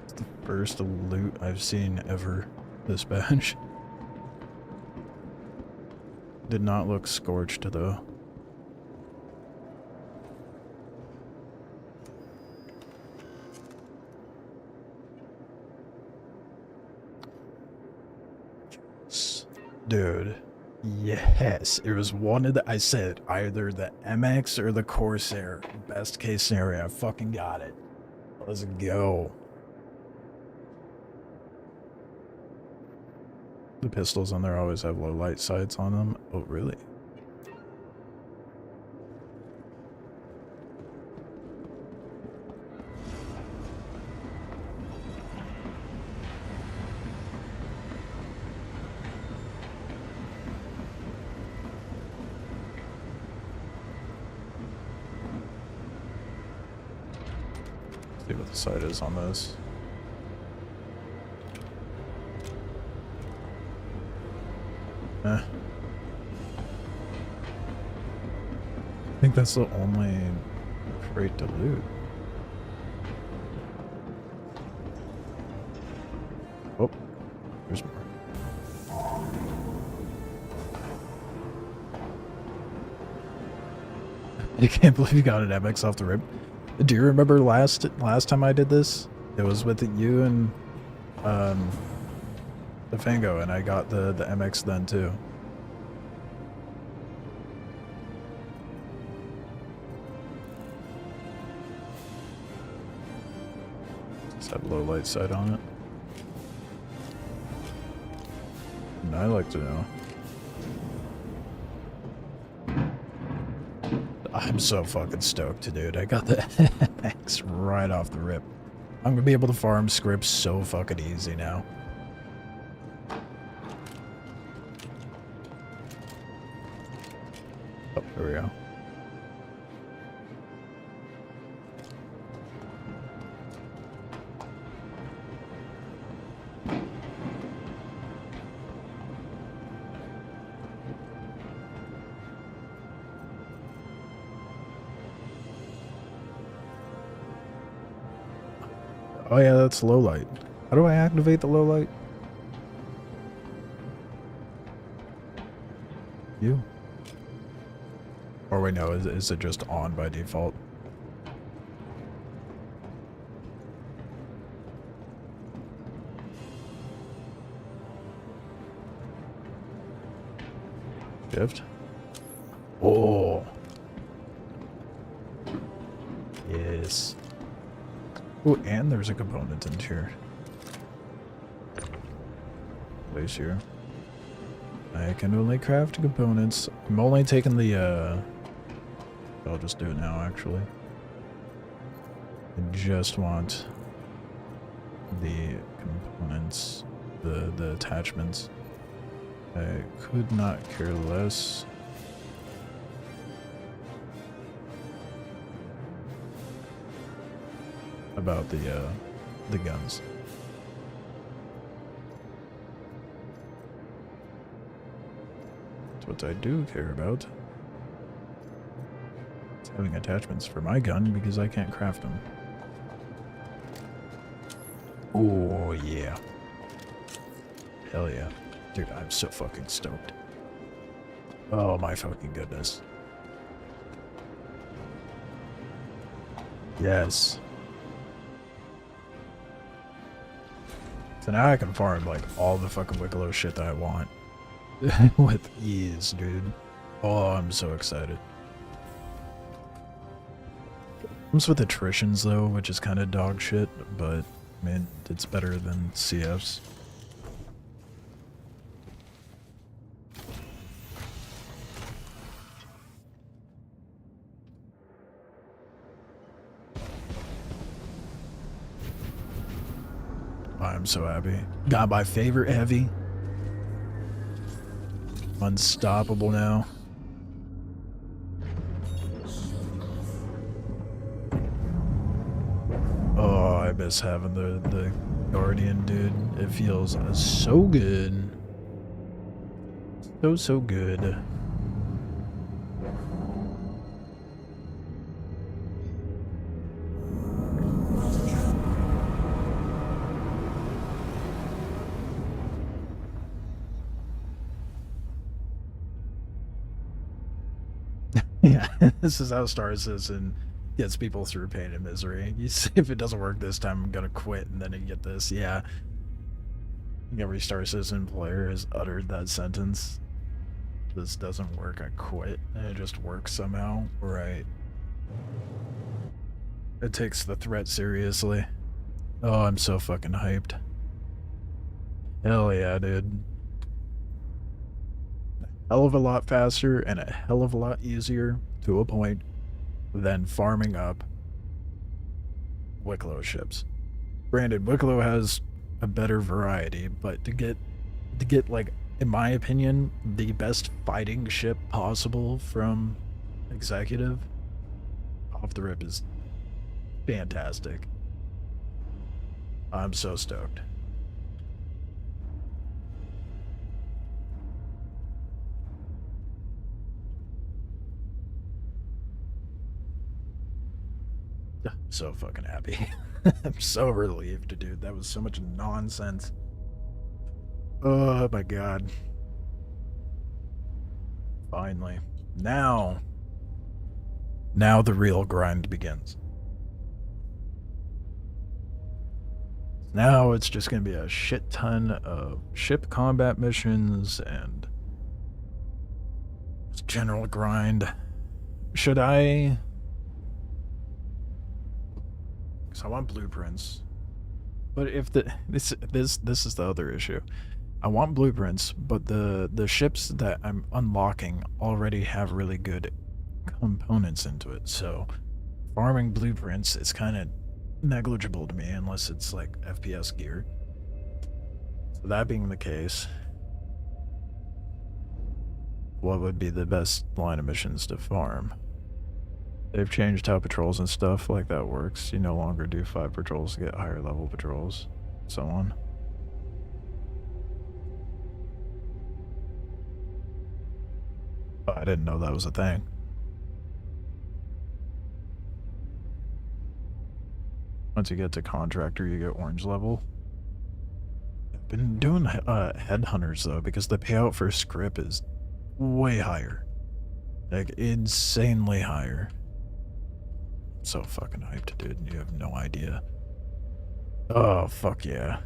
It's the first loot I've seen ever this batch. Did not look scorched though. Dude, yes, it was one of the, I said either the MX or the Corsair. Best case scenario, I fucking got it. Let's go. The pistols on there always have low light sights on them. Oh, really? See what the sight is on this. I think that's the only crate to loot. Oh, there's more. I can't believe you got an MX off the rip. Do you remember last time I did this? It was with you and the Fango, and I got the MX then too. Just have low light sight on it. And I like to know. I'm so fucking stoked, dude. I got the MX right off the rip. I'm gonna be able to farm scripts so fucking easy now. Oh, there we go. Oh yeah, that's low light. How do I activate the low light? You? Or wait, no, is it just on by default? Shift? Oh. Yes. Oh, and there's a component in here. Place here. I can only craft components. I'm only taking the, I'll just do it now, actually. I just want the components, the attachments. I could not care less. About the guns. That's what I do care about. It's having attachments for my gun because I can't craft them. Oh yeah. Hell yeah. Dude, I'm so fucking stoked. Oh my fucking goodness. Yes. So now I can farm like all the fucking Wikelo shit that I want. With ease, dude. Oh, I'm so excited. Comes with attritions though, which is kind of dog shit, but I mean, it's better than CFs. I'm so happy. Got my favorite heavy. Unstoppable now. Oh, I miss having the Guardian, dude. It feels so good. So good. Yeah, this is how Star Citizen gets people through pain and misery. You see, if it doesn't work this time, I'm gonna quit, and then you get this. Yeah. Every Star Citizen player has uttered that sentence. This doesn't work, I quit. And it just works somehow. Right. It takes the threat seriously. Oh, I'm so fucking hyped. Hell yeah, dude. Hell of a lot faster and a hell of a lot easier to a point than farming up Wikelo ships. Granted, Wikelo has a better variety, but to get like, in my opinion, the best fighting ship possible from Executive off the rip is fantastic. I'm so stoked. So fucking happy. I'm so relieved, dude. That was so much nonsense. Oh my god. Finally. Now the real grind begins. Now it's just gonna be a shit ton of ship combat missions and just general grind. Should I... Because I want blueprints. But if this is the other issue. I want blueprints, but the ships that I'm unlocking already have really good components into it. So farming blueprints is kind of negligible to me unless it's like FPS gear. So that being the case, what would be the best line of missions to farm? They've changed how patrols and stuff like that works. You no longer do 5 patrols to get higher level patrols, so on. Oh, I didn't know that was a thing. Once you get to contractor, you get orange level. I've been doing headhunters though, because the payout for script is way higher. Like, insanely higher. So fucking hyped, dude. You have no idea. Oh, fuck yeah.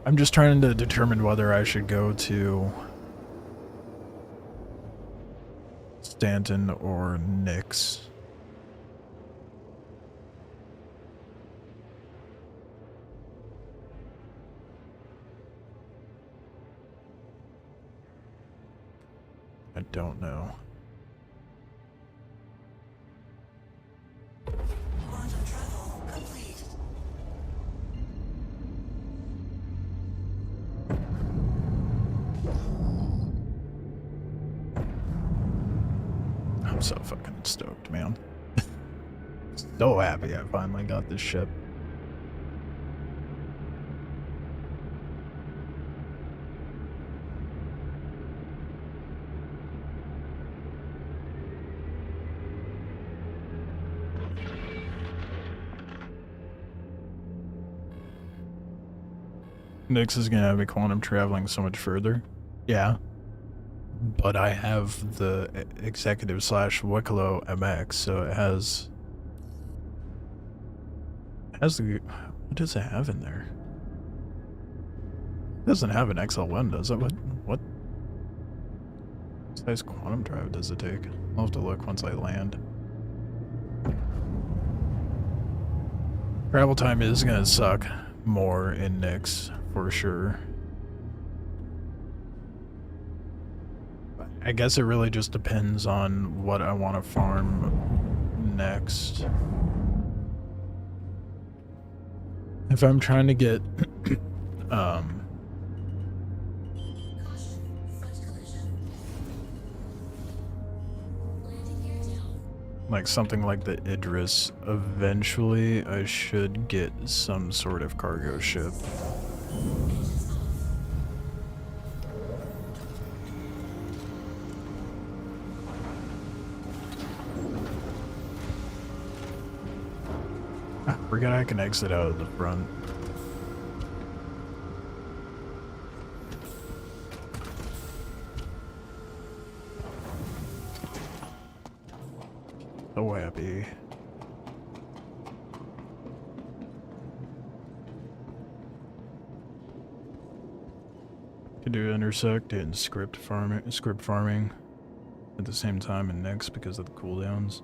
I'm just trying to determine whether I should go to Stanton or Nix. I don't know. Quantum travel complete. I'm so fucking stoked, man. So happy I finally got this ship. Nix is gonna have me quantum traveling so much further. Yeah. But I have the executive / Wikelo MX, so it has the, what does it have in there? It doesn't have an XL1, does it? What size quantum drive does it take? I'll have to look once I land. Travel time is gonna suck more in Nix, for sure. I guess it really just depends on what I want to farm next. If I'm trying to get like something like the Idris, eventually I should get some sort of cargo ship. I forget I can exit out of the front. So happy. Could do intersect and script farming at the same time in Nix because of the cooldowns.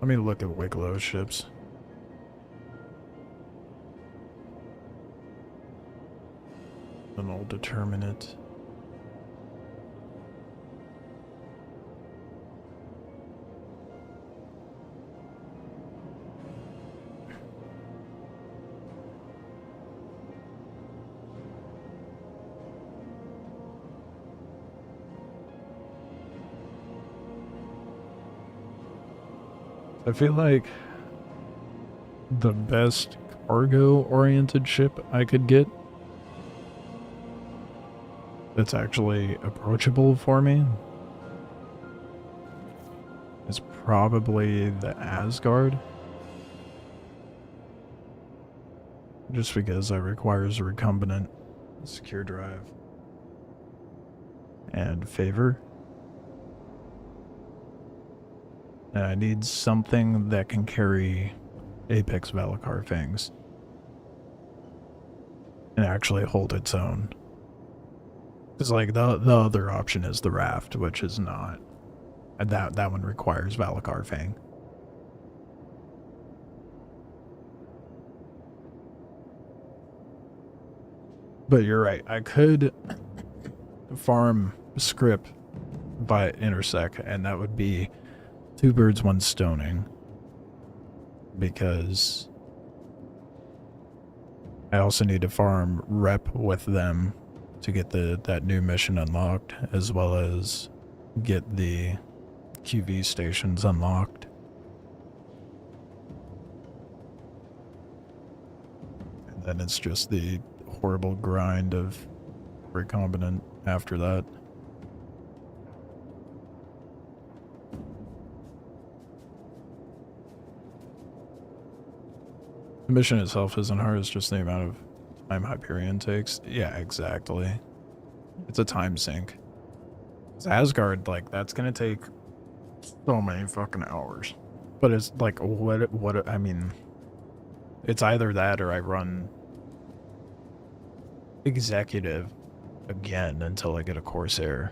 Let me look at Wikelo ships. Then I'll determine it. I feel like the best cargo-oriented ship I could get that's actually approachable for me is probably the Asgard. Just because it requires a recombinant, secure drive, and favor. And I need something that can carry Apex Valakar Fangs and actually hold its own. Because like the other option is the Raft, which is not. And that one requires Valakar Fang. But you're right, I could farm script by intersect, and that would be 2 birds, 1 stoning. Because I also need to farm rep with them to get that new mission unlocked, as well as get the QV station's unlocked. And then it's just the horrible grind of recombinant after that. The mission itself isn't hard, it's just the amount of time Hyperion takes. Yeah, exactly. It's a time sink. 'Cause Asgard, like, that's gonna take so many fucking hours. But it's like, I mean, it's either that or I run executive again until I get a Corsair.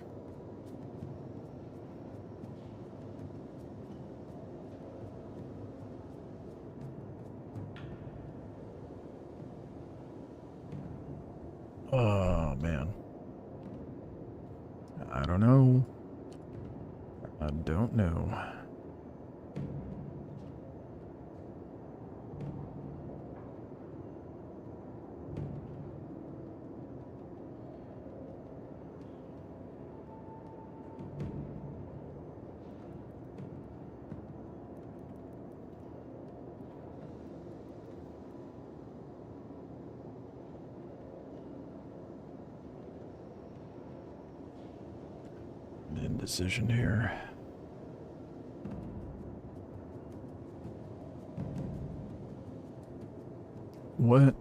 Oh, man. I don't know. I don't know. Indecision here. What?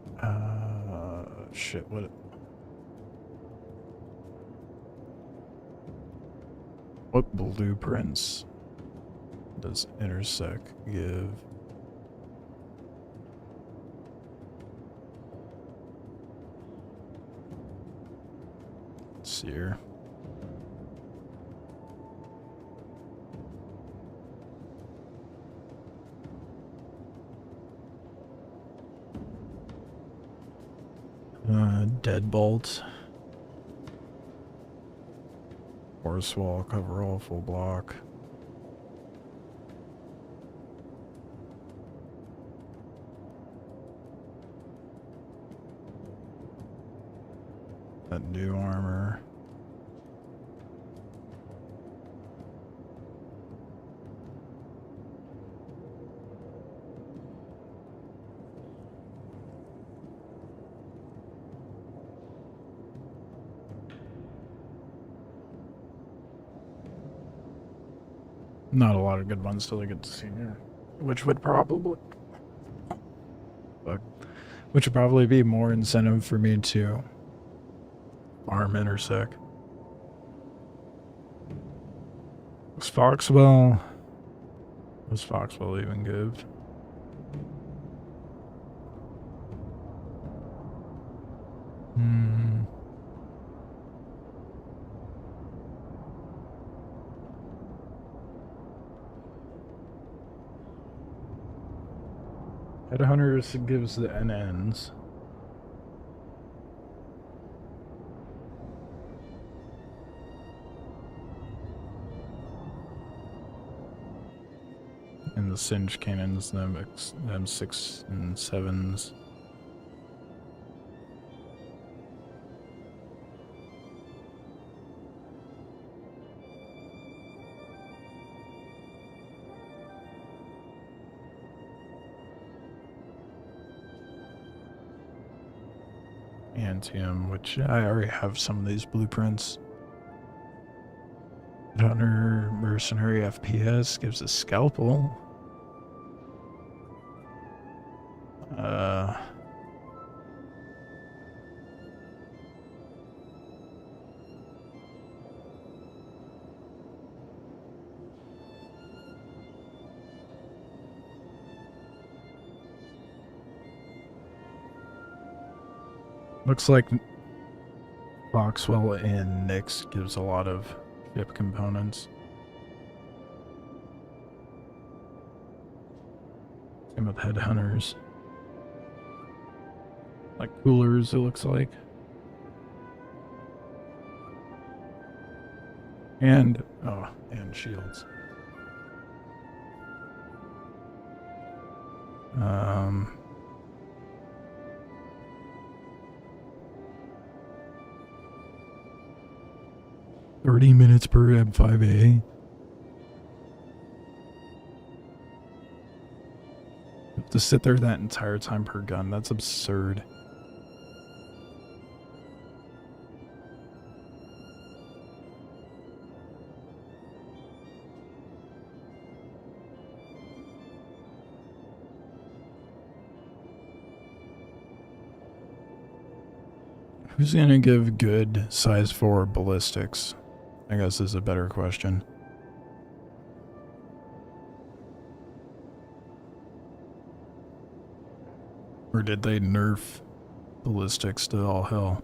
Shit, what blueprints does Intersect give? Let's see here. Deadbolt. Horse wall, coverall, full block. That new armor. Not a lot of good ones till I get to senior, which would probably be more incentive for me to farm Intersect. Was Foxwell even give? Headhunters gives the NNs. And the Singe cannons, them 6 and 7s. Antium, which I already have some of these blueprints. Hunter Mercenary FPS gives a scalpel. Looks like Foxwell and Nyx gives a lot of ship components. Same with Headhunters. Like coolers, it looks like. And shields. 30 minutes per M5A. have to sit there that entire time per gun. That's absurd. Who's gonna give good size 4 ballistics? I guess is a better question. Or did they nerf ballistics to all hell?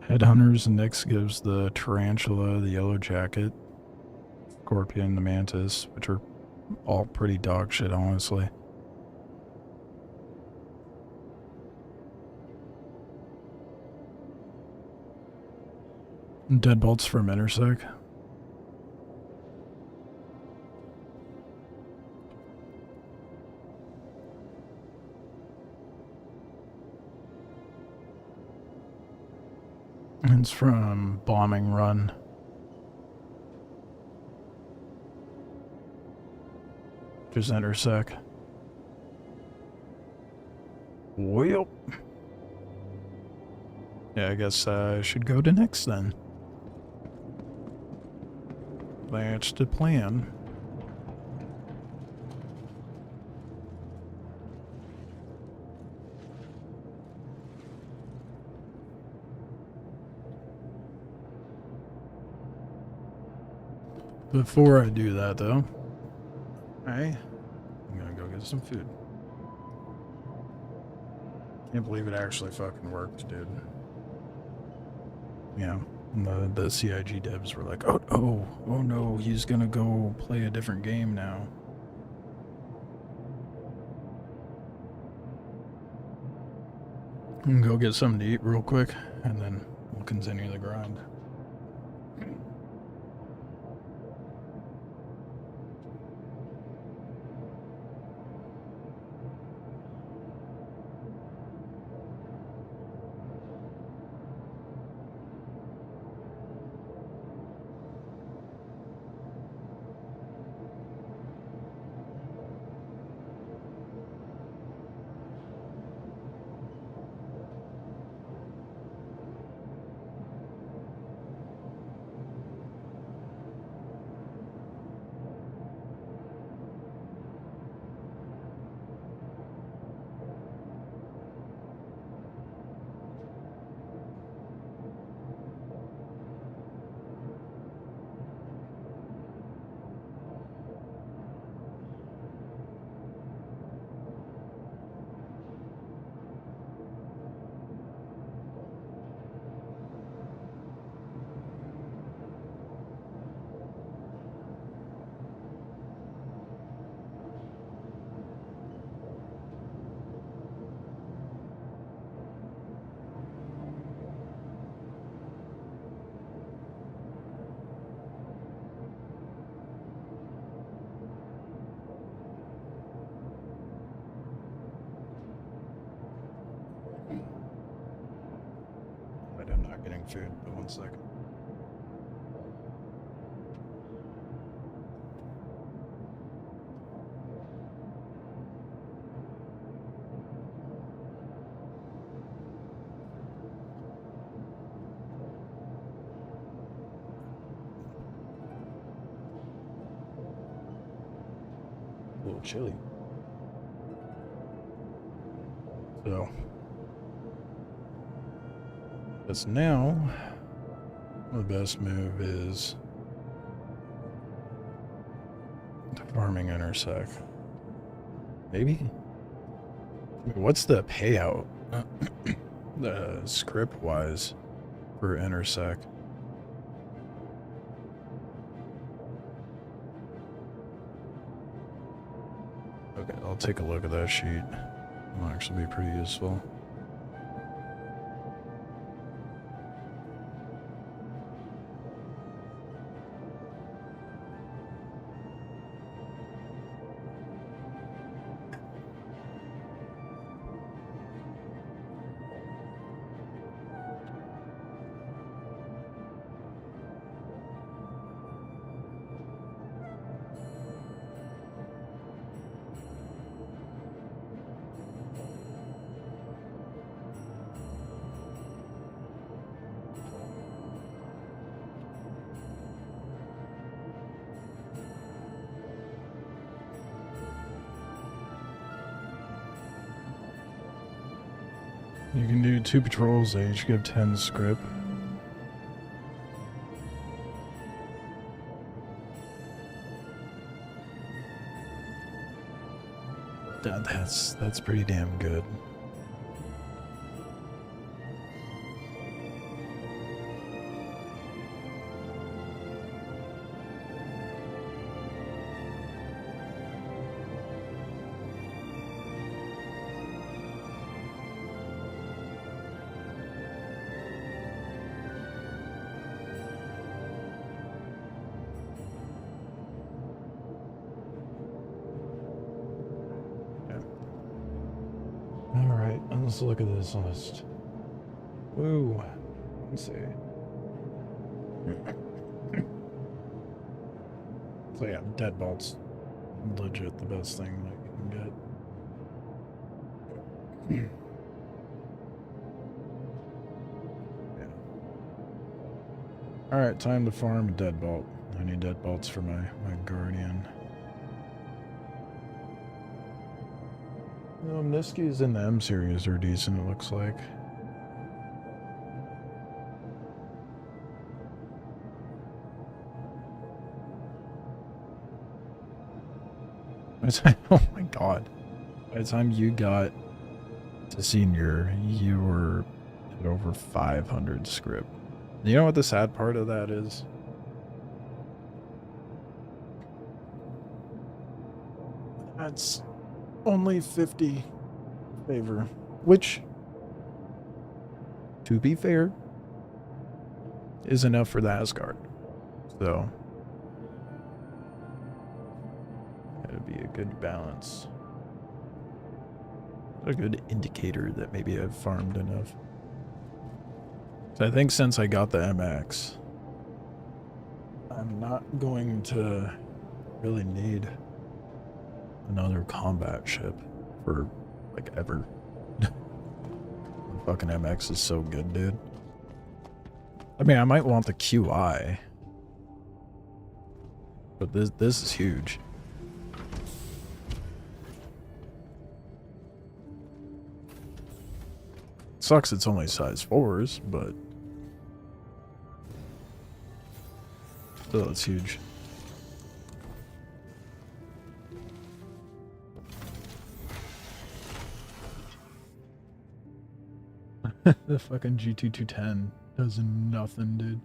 Headhunters, Nyx gives the Tarantula, the Yellow Jacket, Scorpion, the Mantis, which are all pretty dog shit, honestly. Deadbolts from Intersec. It's from Bombing Run. Just Intersec. Well. Yeah, I guess I should go to Nyx then. That's the plan. Before I do that, though, I'm gonna go get some food. Can't believe it actually fucking worked, dude. Yeah. And the CIG devs were like, oh no, he's gonna go play a different game now. I'm gonna go get something to eat real quick, and then we'll continue the grind. I'm not getting food, but 1 second. A little chilly. So, because now the best move is farming Intersec. Maybe? I mean, what's the payout the script wise for Intersec? Okay, I'll take a look at that sheet. It'll actually be pretty useful. You can do 2 patrols, they each give 10 script. That's pretty damn good. Alright, let's look at this list. Woo. Let's see. So yeah, deadbolt's legit the best thing that you can get. Yeah. Alright, time to farm a deadbolt. I need deadbolts for my guardian. Niskies in the M series are decent, it looks like. Oh my god. By the time you got to senior, you were at over 500 script. You know what the sad part of that is? That's only 50 favor, which, to be fair, is enough for the Asgard. So, that'd be a good balance. A good indicator that maybe I've farmed enough. So I think since I got the MX, I'm not going to really need another combat ship for like ever. The fucking MX is so good, dude. I mean, I might want the QI, but this is huge. Sucks it's only size 4s, but still it's huge. The fucking GT210 does nothing, dude.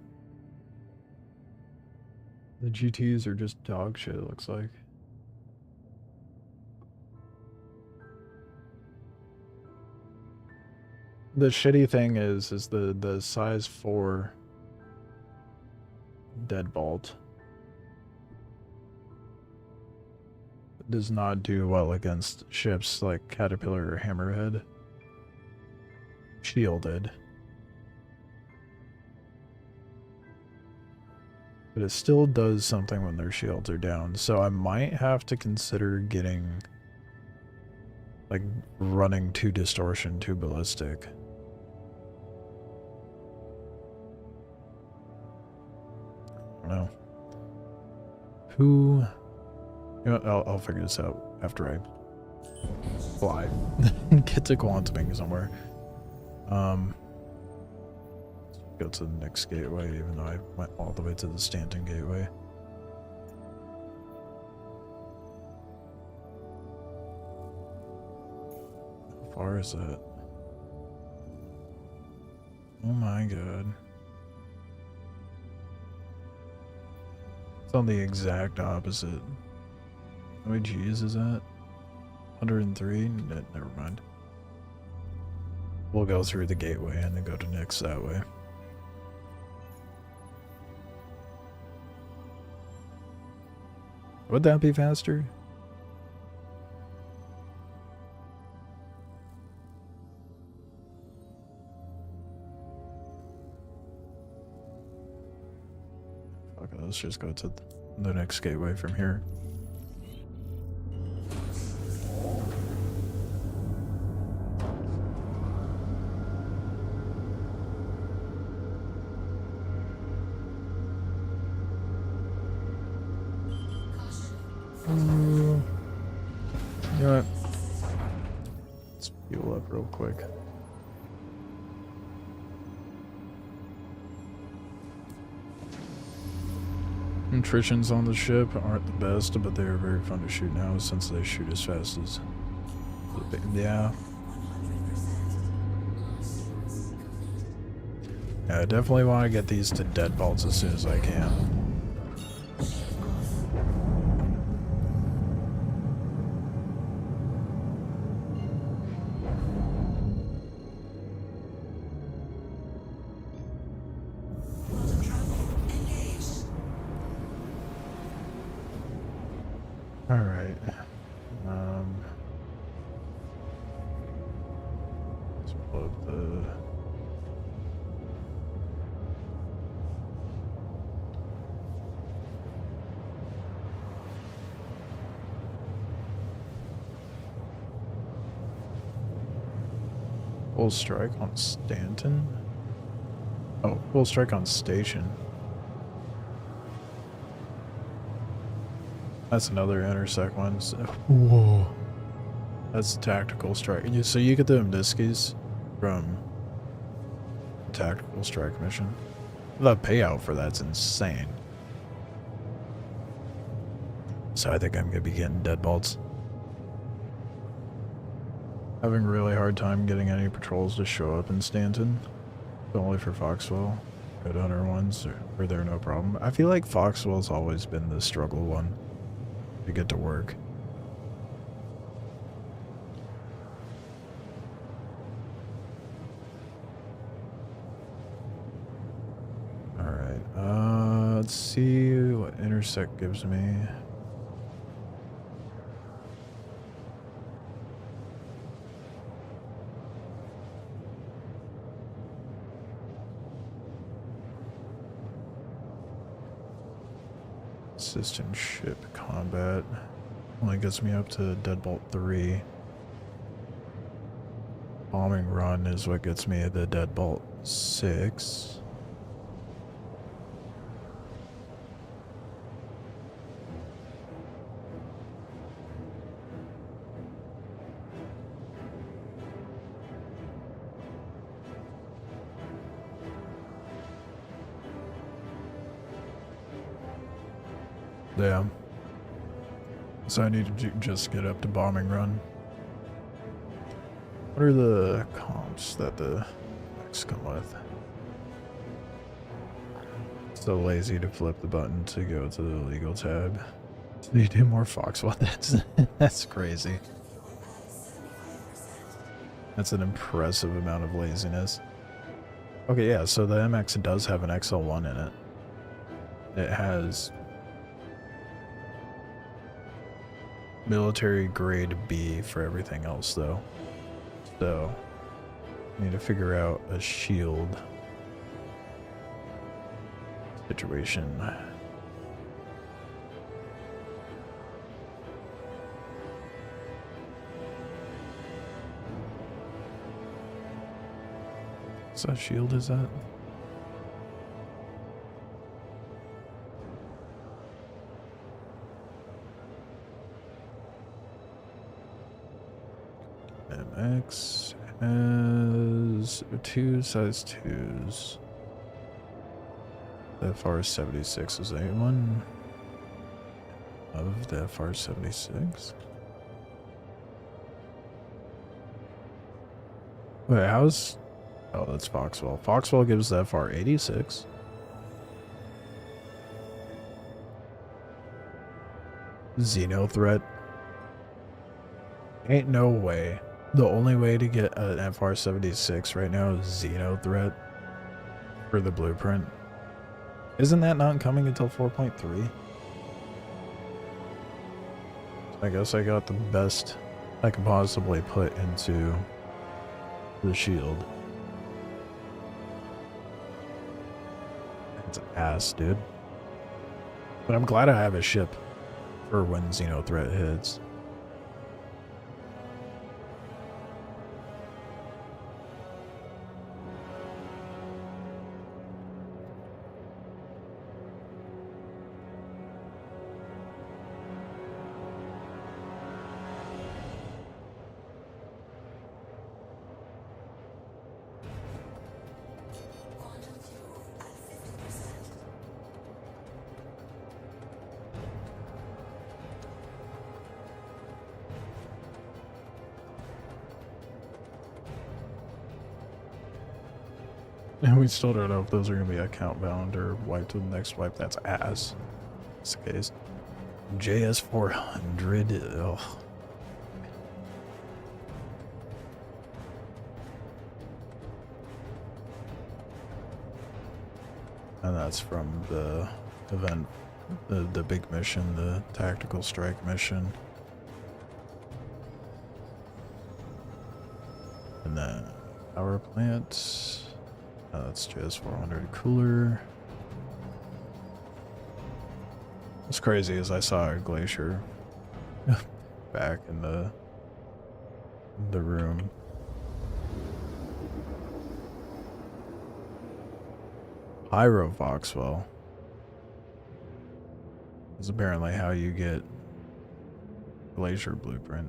The GTs are just dog shit, it looks like. The shitty thing is the size 4 deadbolt does not do well against ships like Caterpillar or Hammerhead. Shielded. But it still does something when their shields are down, so I might have to consider getting, like, running 2 distortion, 2 ballistic. I don't know. Who... You know, I'll figure this out after I fly. Get to quantuming somewhere. Go to the next gateway, even though I went all the way to the Stanton gateway. How far is that? Oh my god. It's on the exact opposite. How many G's is that? 103? Never mind. We'll go through the gateway and then go to Nyx that way. Would that be faster? Okay, let's just go to the next gateway from here. You know what? Let's fuel up real quick. attritions on the ship aren't the best, but they are very fun to shoot now since they shoot as fast as... Yeah. Yeah, I definitely want to get these to deadbolts as soon as I can. Alright. Let's pull up the... Full strike on Stanton? Oh, full strike on Station. That's another intersect one. So, whoa. That's a tactical strike. So you get the Miskis from the tactical strike mission. The payout for that's insane. So I think I'm going to be getting deadbolts. Having a really hard time getting any patrols to show up in Stanton. Only for Foxwell. Good Hunter ones are there no problem. I feel like Foxwell's always been the struggle one to get to work. Alright, let's see what intersect gives me. Assistant ship combat only gets me up to Deadbolt 3. Bombing run is what gets me the Deadbolt 6. Yeah. So I need to just get up to bombing run. What are the comps that the mechs come with? So lazy to flip the button to go to the legal tab. So you do more Foxwell. That's crazy. That's an impressive amount of laziness. Okay, yeah, so the MX does have an XL1 in it. It has military grade B for everything else though. So I need to figure out a shield situation. So shield is that? MX has 2 size 2s. The FR-76 is A1 of the FR-76. Wait, how's... Oh, that's Foxwell. Foxwell gives the FR-86. Xeno threat. Ain't no way. The only way to get an FR-76 right now is Xeno threat for the blueprint. Isn't that not coming until 4.3? I guess I got the best I could possibly put into the shield. It's ass, dude. But I'm glad I have a ship for when Xeno threat hits. And we still don't know if those are going to be account bound or wiped to the next wipe. That's ass. That's the case. JS400. Ugh. And that's from the event, the big mission, the tactical strike mission. And then power plant. That's just 400 cooler. What's crazy is I saw a glacier back in the room. Pyro Foxwell is apparently how you get glacier blueprint.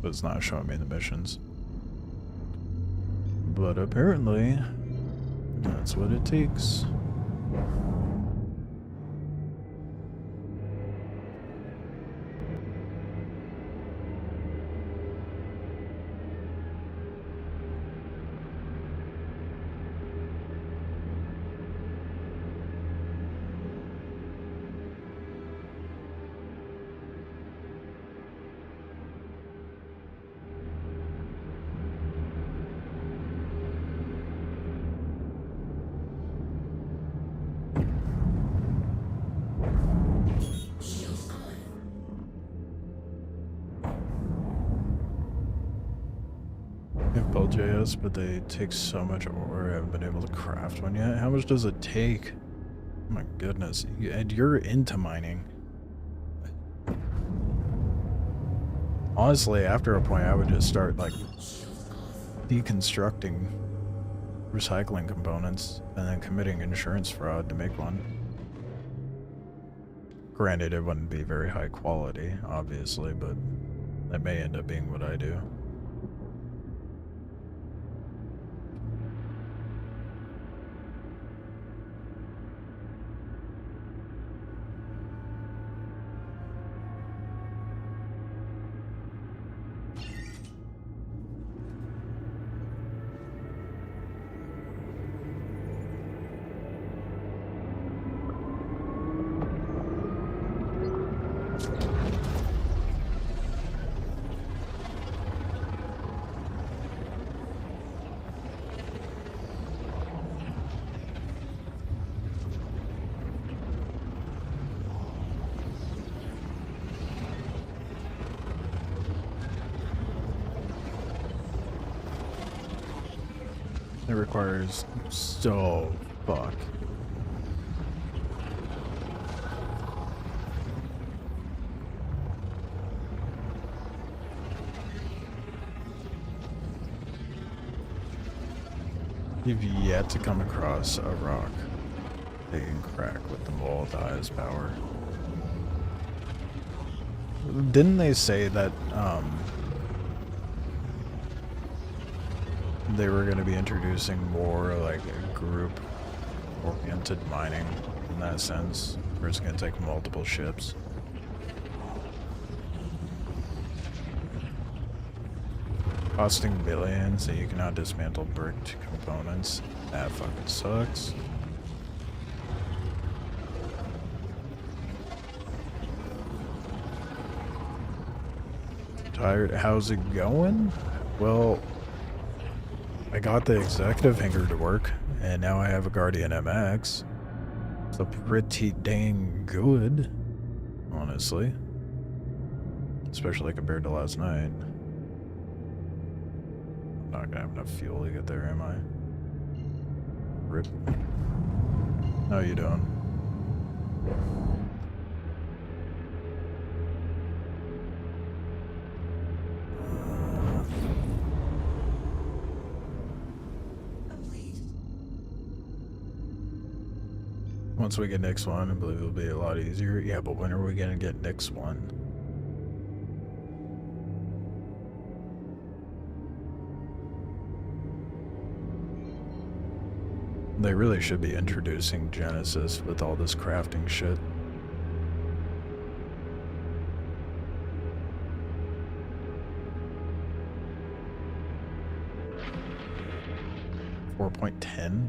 But it's not showing me the missions. But apparently, that's what it takes. JS, but they take so much ore. I haven't been able to craft one yet. How much does it take? Oh my goodness. And you're into mining. Honestly, after a point, I would just start, like, deconstructing recycling components and then committing insurance fraud to make one. Granted, it wouldn't be very high quality, obviously, but that may end up being what I do. It requires so fuck. You've yet to come across a rock they can crack with the mole at the highest power. Didn't they say that they were going to be introducing more like group-oriented mining in that sense, where it's going to take multiple ships? Costing billions, so you cannot dismantle bricked components. That fucking sucks. Tired? How's it going? Well, I got the executive hanger to work, and now I have a Guardian MX. So pretty dang good, honestly. Especially compared to last night. I'm not gonna have enough fuel to get there, am I? Rip. No, you don't. Once we get next one, I believe it'll be a lot easier. Yeah, but when are we gonna get next one? They really should be introducing Genesis with all this crafting shit. .10.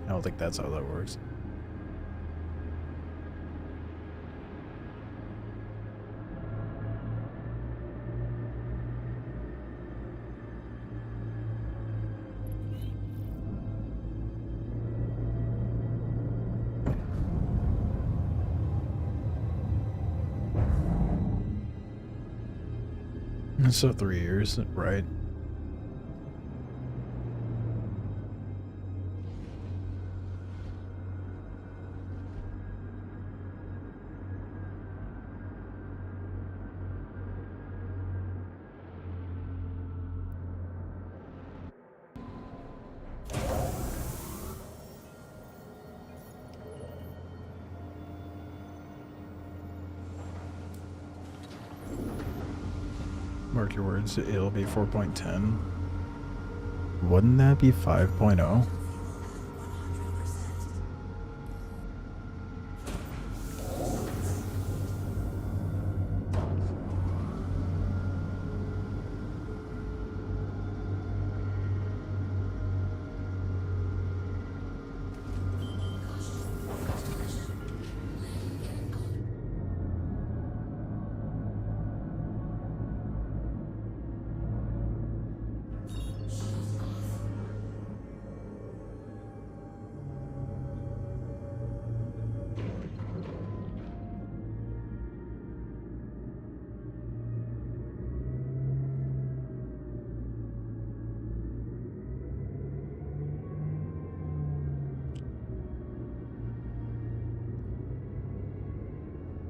I don't think that's how that works. So 3 years, right? Mark your words, it'll be 4.10. Wouldn't that be 5.0?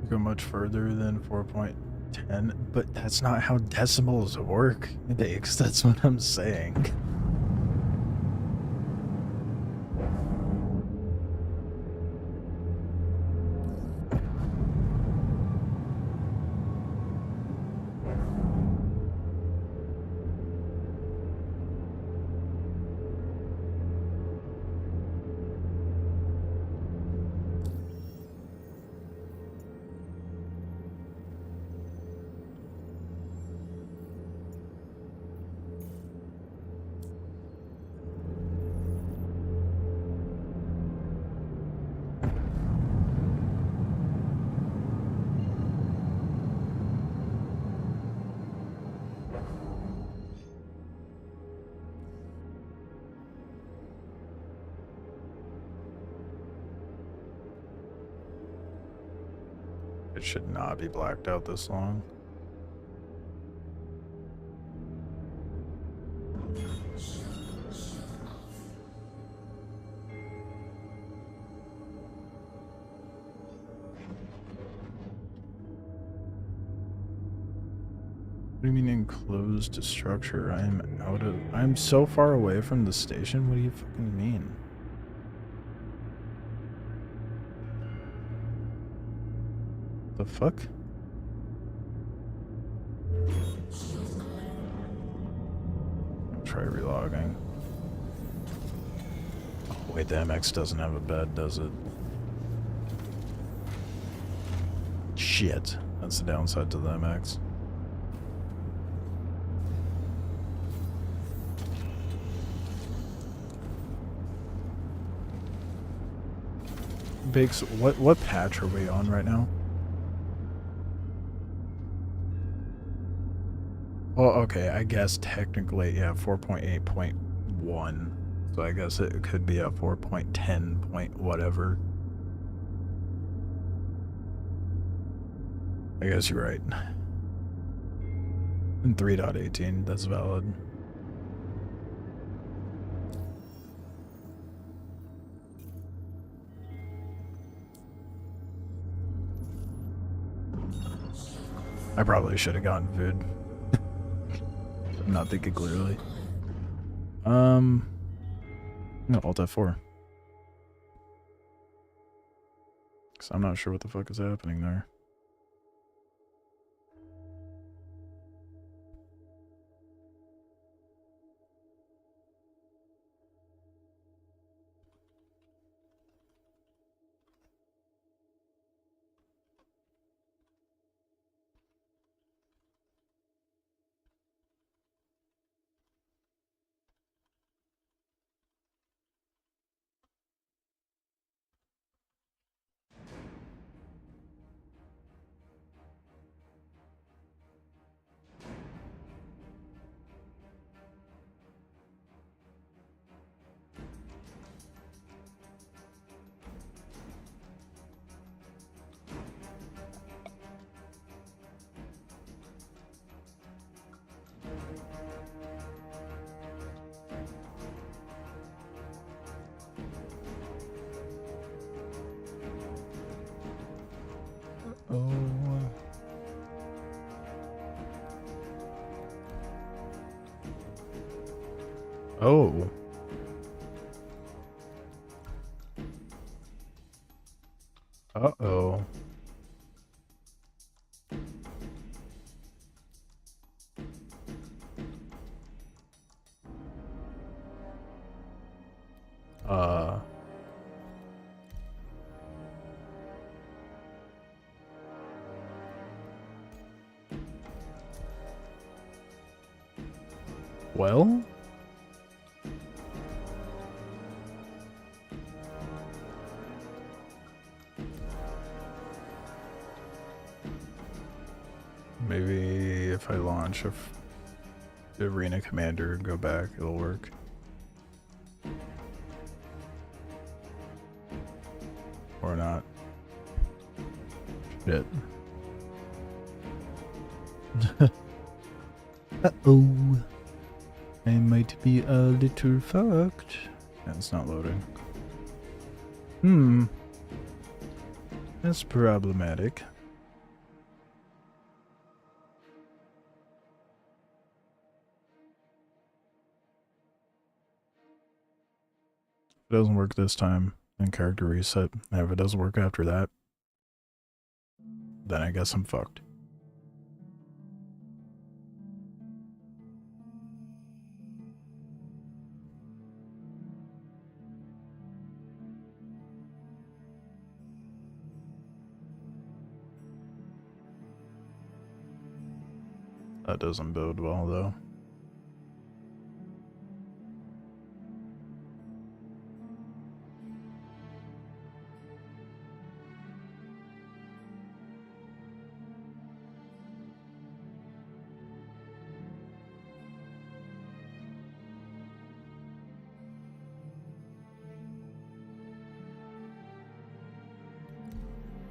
Go much further than 4.10, but that's not how decimals work, Bakes. That's what I'm saying. It should not be blacked out this long. What do you mean enclosed structure? I'm so far away from the station. What do you fucking mean? The fuck? I'll try relogging. Oh, wait, the MX doesn't have a bed, does it? Shit. That's the downside to the MX. Bakes, what patch are we on right now? Well, okay, I guess technically, yeah, 4.8.1. So I guess it could be a 4.10 point whatever. I guess you're right. And 3.18, that's valid. I probably should have gotten food. I'm not thinking clearly. No, Alt F4. Because I'm not sure what the fuck is happening there. Uh-oh. Oh. Uh-oh. Well? Maybe if I launch the Arena Commander and go back, it'll work. Or not. Shit. Uh-oh. I might be a little fucked. Yeah, it's not loading. That's problematic. If it doesn't work this time, then character reset. And if it doesn't work after that, then I guess I'm fucked. That doesn't bode well, though.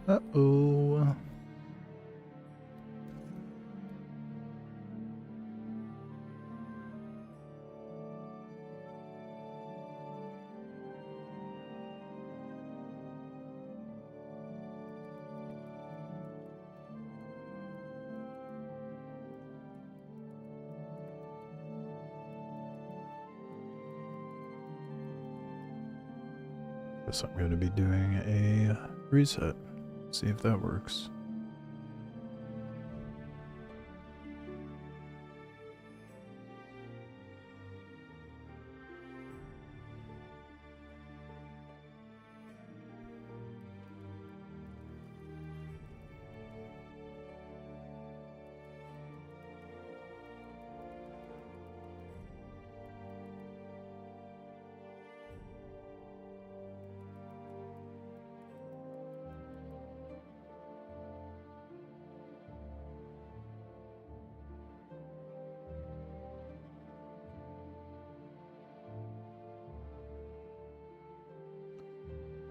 Uh-oh. Guess I'm going to be doing a reset. See if that works.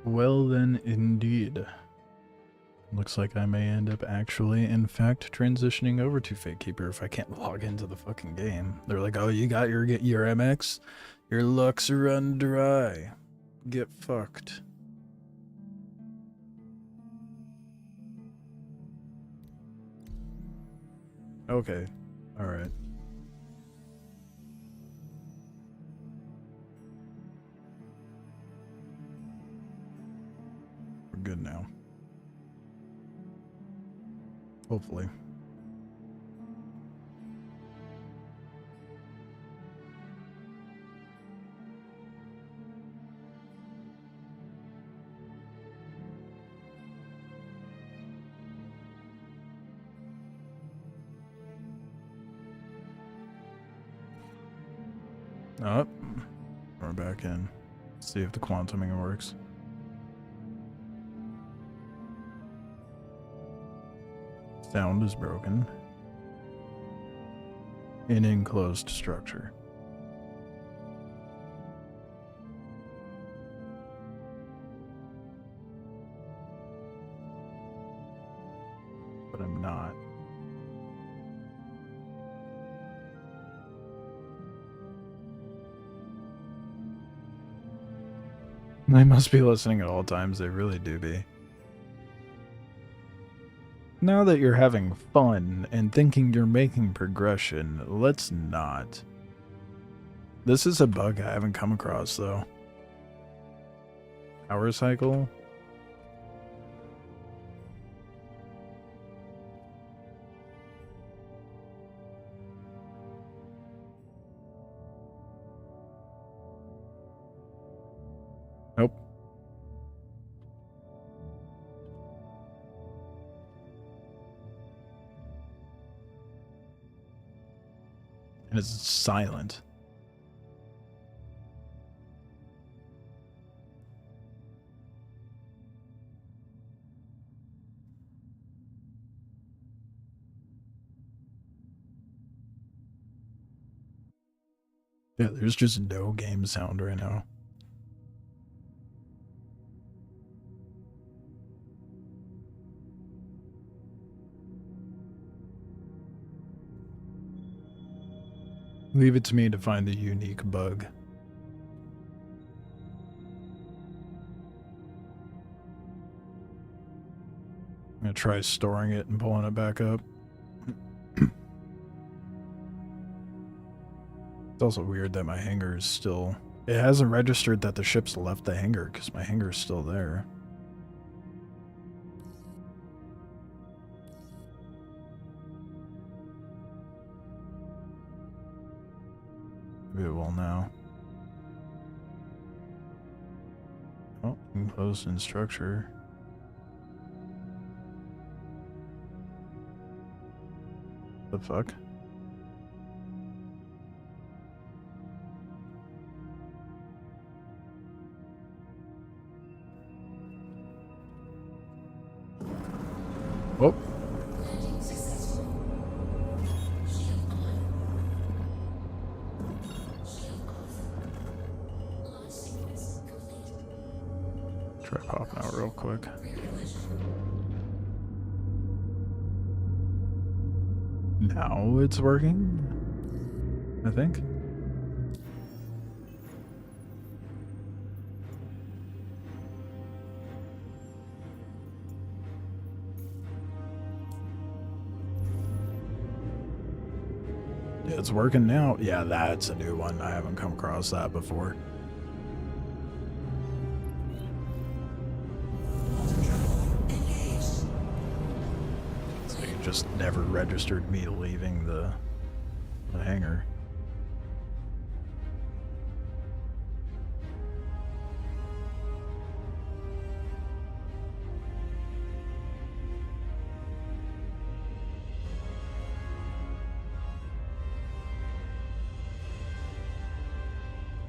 Well then, indeed. Looks like I may end up actually, in fact, transitioning over to Fate Keeper if I can't log into the fucking game. They're like, oh, you got your MX? Your luck's run dry. Get fucked. Okay. Alright. We're good now. Hopefully. Up. We're back in. See if the quantuming works. Sound is broken. In enclosed structure. But I'm not. They must be listening at all times. They really do be. now that you're having fun and thinking you're making progression, let's not. This is a bug I haven't come across, though. Power cycle? Nope. And it's silent. Yeah, there's just no game sound right now. Leave it to me to find the unique bug. I'm gonna try storing it and pulling it back up. It's also weird that my hangar is still... It hasn't registered that the ship's left the hangar because my hangar is still there. Maybe it will now. Oh, enclosed in structure. The fuck? Oh. Try popping out real quick. Now it's working, I think. Yeah, it's working now. Yeah, that's a new one. I haven't come across that before. So it just never registered me leaving the hangar.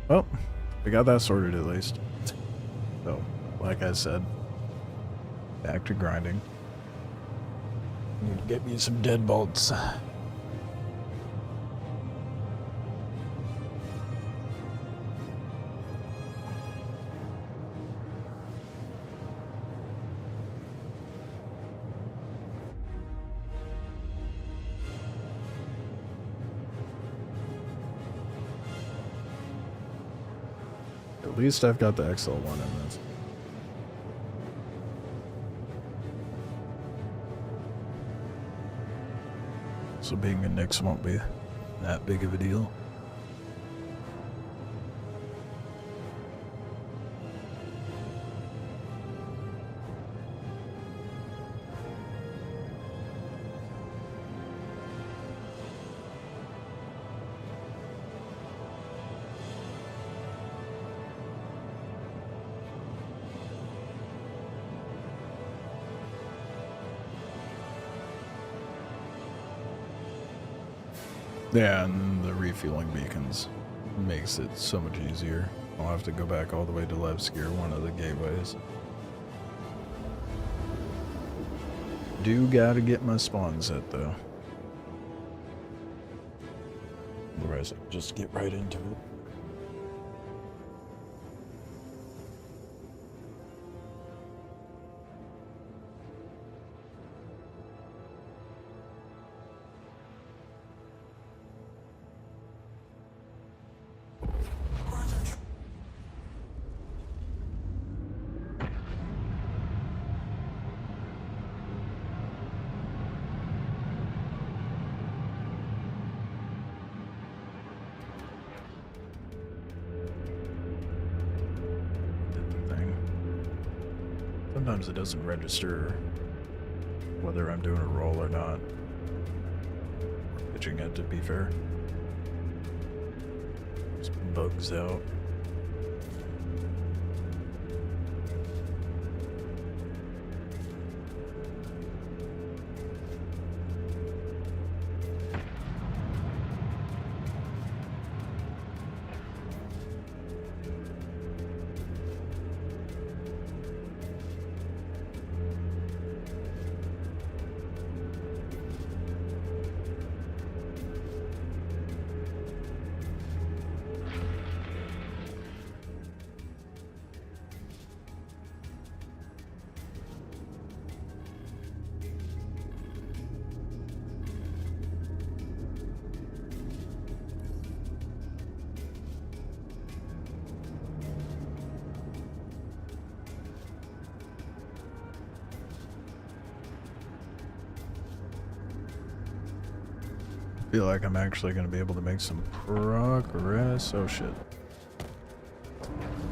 Well, we got that sorted at least. So, like I said, back to grinding. Need to get me some deadbolts. At least I've got the XL1 in this. So being a Nix won't be that big of a deal. Yeah, and the refueling beacons makes it so much easier. I'll have to go back all the way to Levski, one of the gateways. Do gotta get my spawn set though. Otherwise I'll just get right into it. Sometimes it doesn't register whether I'm doing a roll or not. Pitching it, to be fair. Just bugs out. Feel like I'm actually going to be able to make some progress. Oh shit.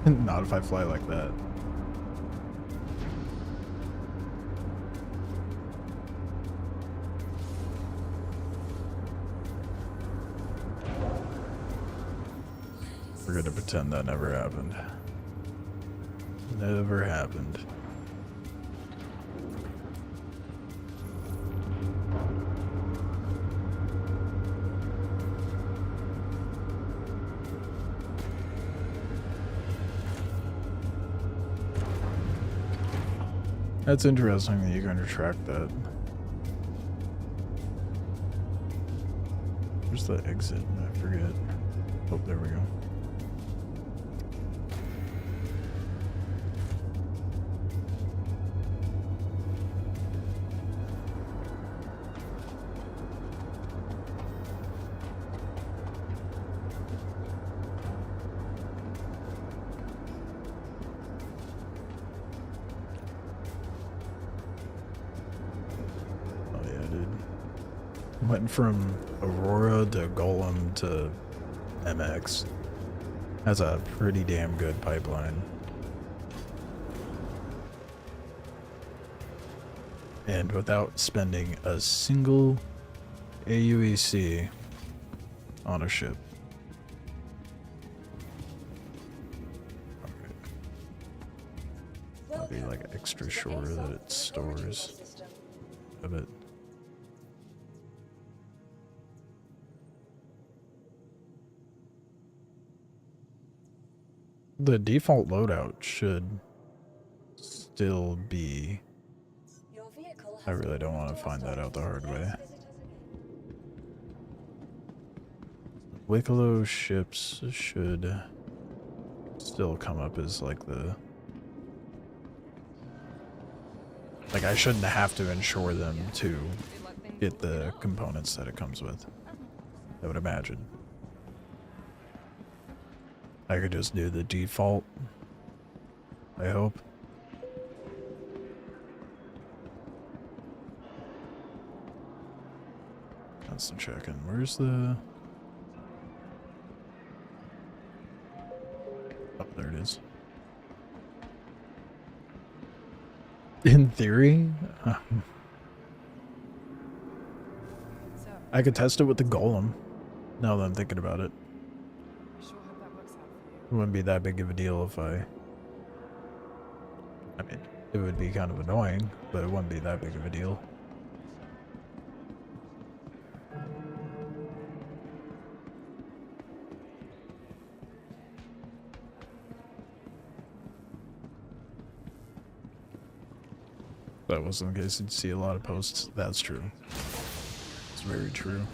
Not if I fly like that. We're going to pretend that never happened. Never happened. That's interesting that you can retract that. Where's the exit? I forget. Oh, there we go. Went from Aurora to Golem to MX. That's a pretty damn good pipeline. And without spending a single aUEC on a ship. I'll be like extra sure that it stores a bit. The default loadout should still be... I really don't want to find that out the hard way. Wikelo ships should still come up as like the... Like I shouldn't have to insure them to get the components that it comes with. I would imagine. I could just do the default. I hope. That's the check-in. Where's the... Oh, there it is. In theory? I could test it with the Golem. Now that I'm thinking about it. It wouldn't be that big of a deal if I mean, it would be kind of annoying, but it wouldn't be that big of a deal. That wasn't the case. You'd see a lot of posts. That's true. It's very true.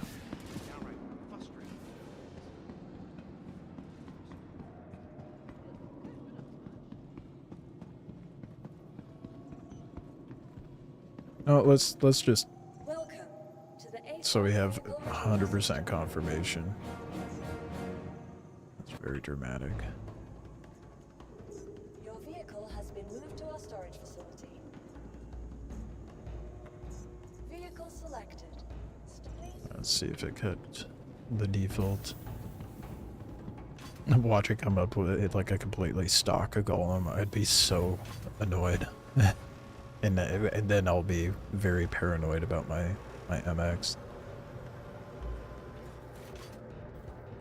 No, let's just, so we have 100% confirmation. It's very dramatic. Your vehicle has been moved to our storage facility. Vehicle selected. Let's see if it kept the default. Watch it come up with it like a completely stock Golem. I'd be so annoyed. And then I'll be very paranoid about my MX.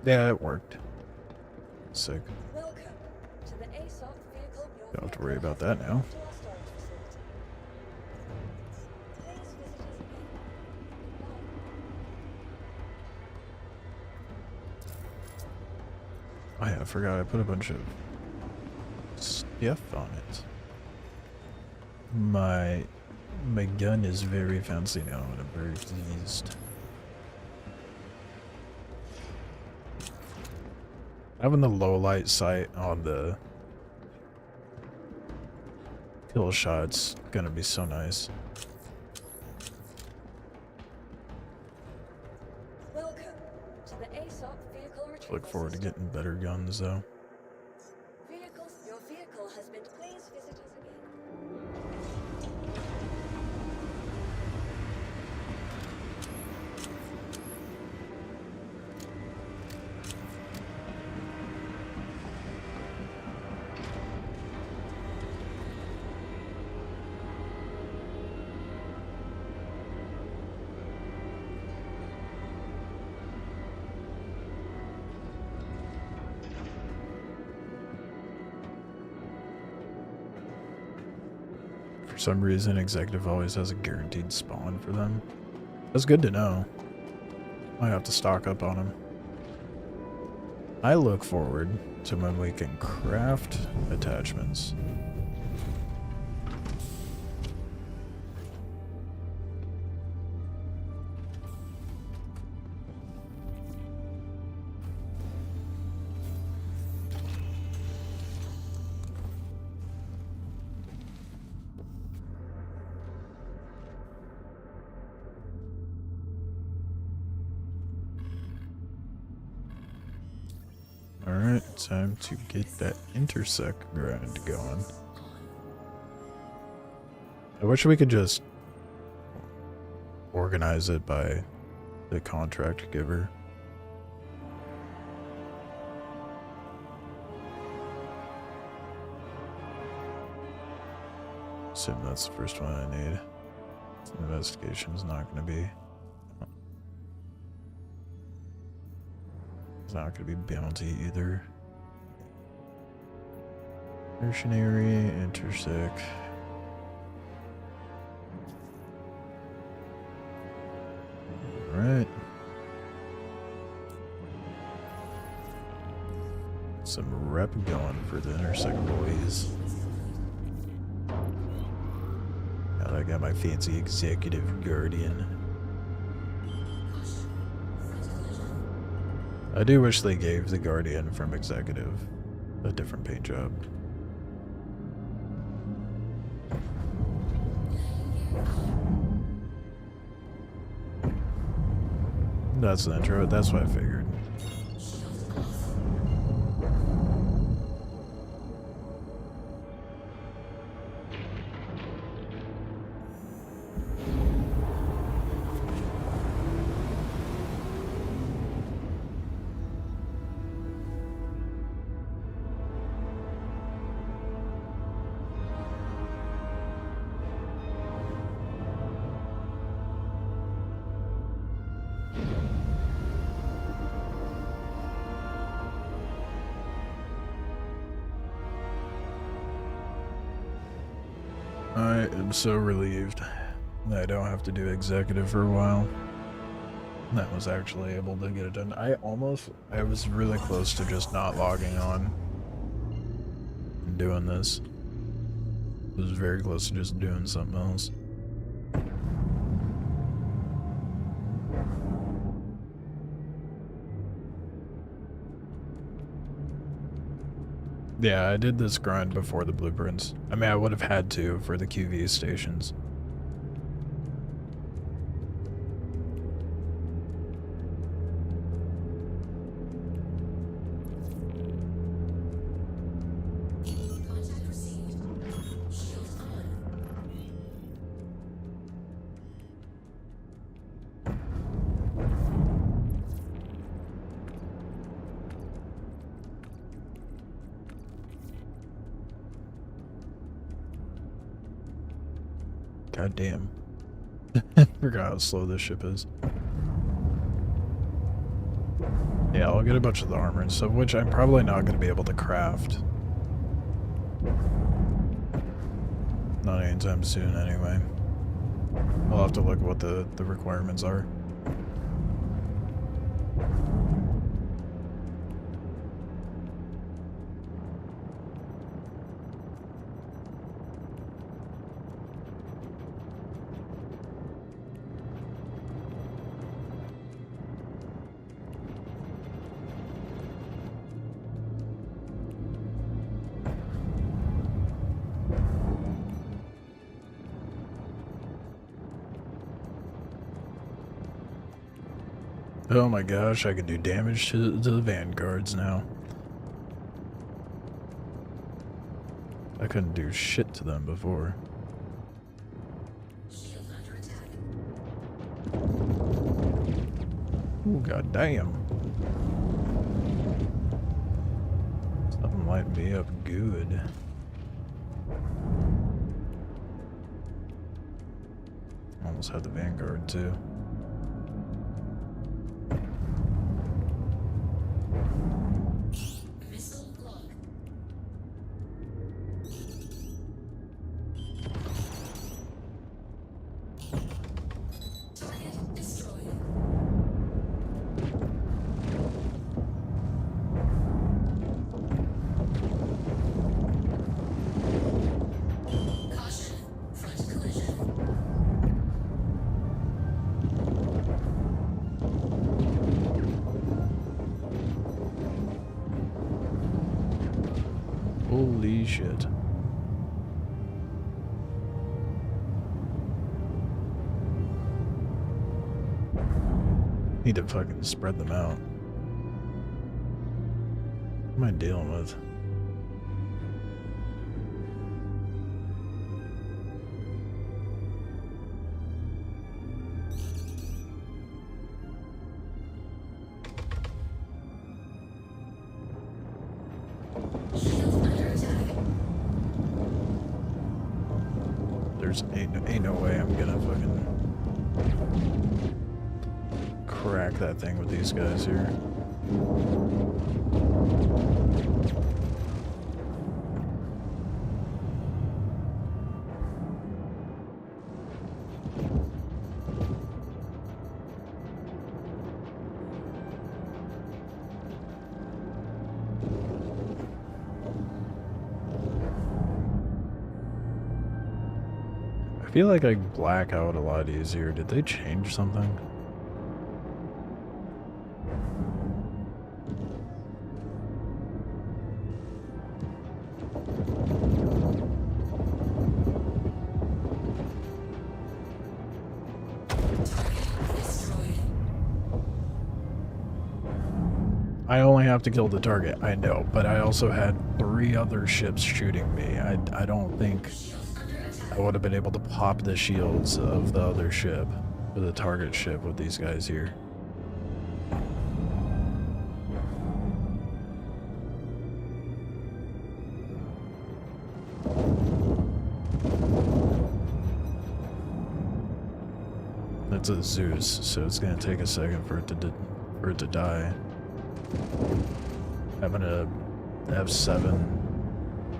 Yeah, it worked. Sick. Welcome to the ASOC vehicle. Don't have to worry about that now. To our storage facility. Please visit us again. Goodbye. Oh yeah, I forgot I put a bunch of stuff on it. My gun is very fancy now, and I'm very pleased. Having the low light sight on the kill shot's gonna be so nice. Welcome to the ASOC vehicle retrieval Look forward to system. getting better guns though. Your vehicle has been. Please visit us again. For some reason, Executive always has a guaranteed spawn for them. That's good to know. I have to stock up on them. I look forward to when we can craft attachments. Alright, time to get that intersect grind going. I wish we could just organize it by the contract giver. Assume that's the first one I need. Investigation's not going to be. It's not going to be bounty either. Mercenary, intersect. Alright. Some rep going for the intersect boys. Now I got my fancy executive guardian. I do wish they gave the Guardian from Executive a different paint job. That's the intro, that's what I figured. I am so relieved that I don't have to do executive for a while. That was actually able to get it done. I was really close to just not logging on and doing this. I was very close to just doing something else. Yeah, I did this grind before the blueprints. I mean, I would have had to for the QV stations. God damn. I forgot how slow this ship is. Yeah, I'll get a bunch of the armor and stuff, which I'm probably not going to be able to craft. Not anytime soon, anyway. I'll have to look at what the requirements are. Oh my gosh, I can do damage to the vanguards now. I couldn't do shit to them before. Ooh, god damn. Something lighting me up good. Almost had the vanguard too. Holy shit. Need to fucking spread them out. What am I dealing with? Ain't no way I'm gonna fucking crack that thing with these guys here. I feel like I black out a lot easier. Did they change something? I only have to kill the target, I know, but I also had 3 other ships shooting me. I don't think I would have been able to pop the shields of the other ship, or the target ship with these guys here. It's a Zeus, so it's gonna take a second for it to die. Having a F7,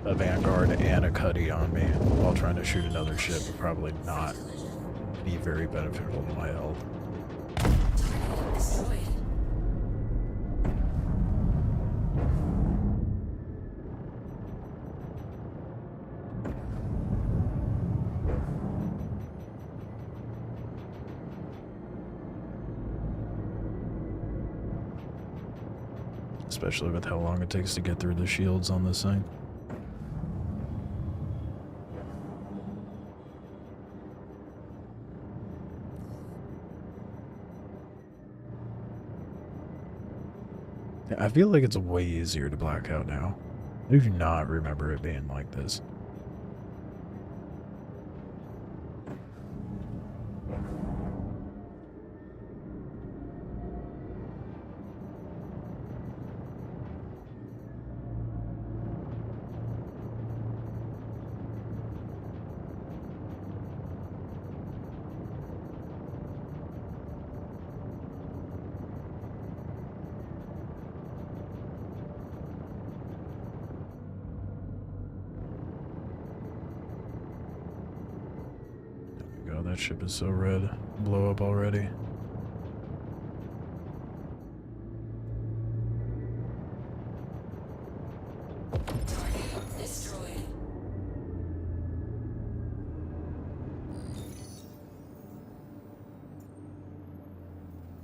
a Vanguard, and a Cuddy on me while trying to shoot another ship would probably not be very beneficial to my health. Especially with how long it takes to get through the shields on this thing. I feel like it's way easier to black out now. I do not remember it being like this. that ship is so red. Blow up already.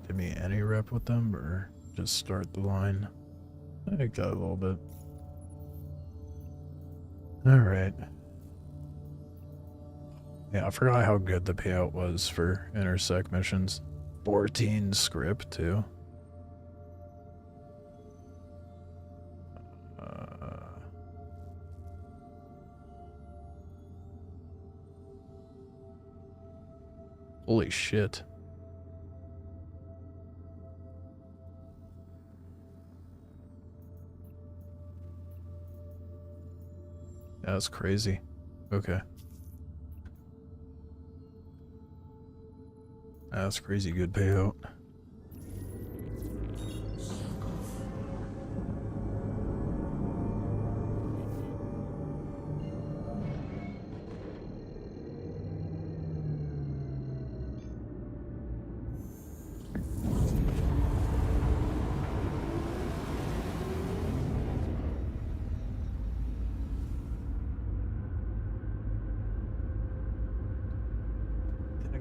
Give me any rep with them or just start the line? I got a little bit. Alright. Yeah, I forgot how good the payout was for intersect missions. 14 script too. Holy shit. That's crazy. Okay. That's crazy good payout.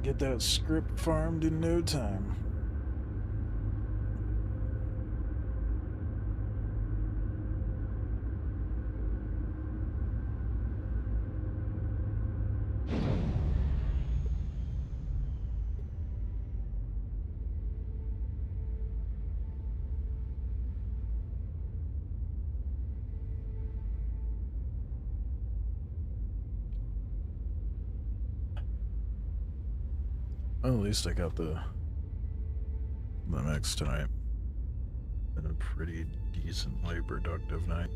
Get that script farmed in no time. Well, at least I got the mix tonight. Been a pretty decently productive night.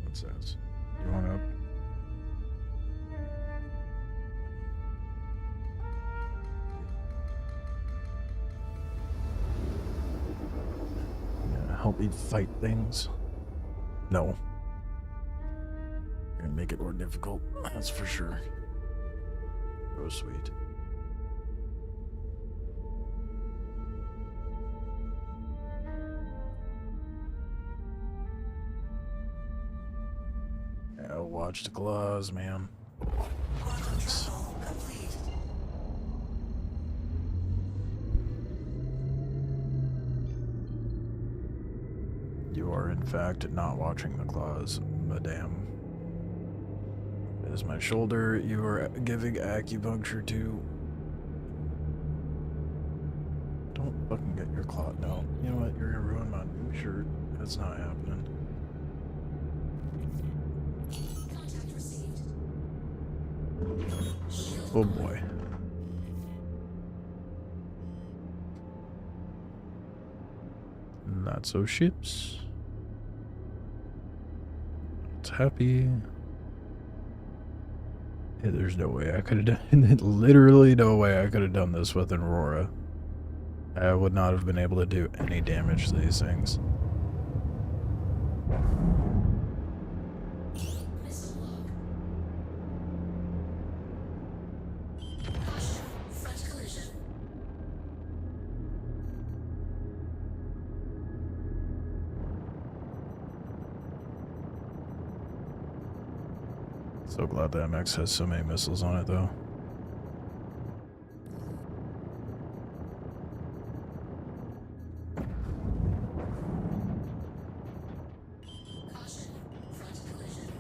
What's this? You want up? Help me fight things? No. You're gonna make it more difficult, that's for sure. Oh, sweet. Yeah, watch the claws, man. Thanks. You are, in fact, not watching the claws, madame. It is my shoulder you are giving acupuncture to. Don't fucking get your claw. No. You know what? You're gonna ruin my new shirt. That's not happening. Contact received. Oh boy. Not so ships. It's happy. Yeah, there's no way I could have done literally no way I could have done this with Aurora. I would not have been able to do any damage to these things. Missile log. Caution, front collision. So glad that MX has so many missiles on it, though. Caution, front collision.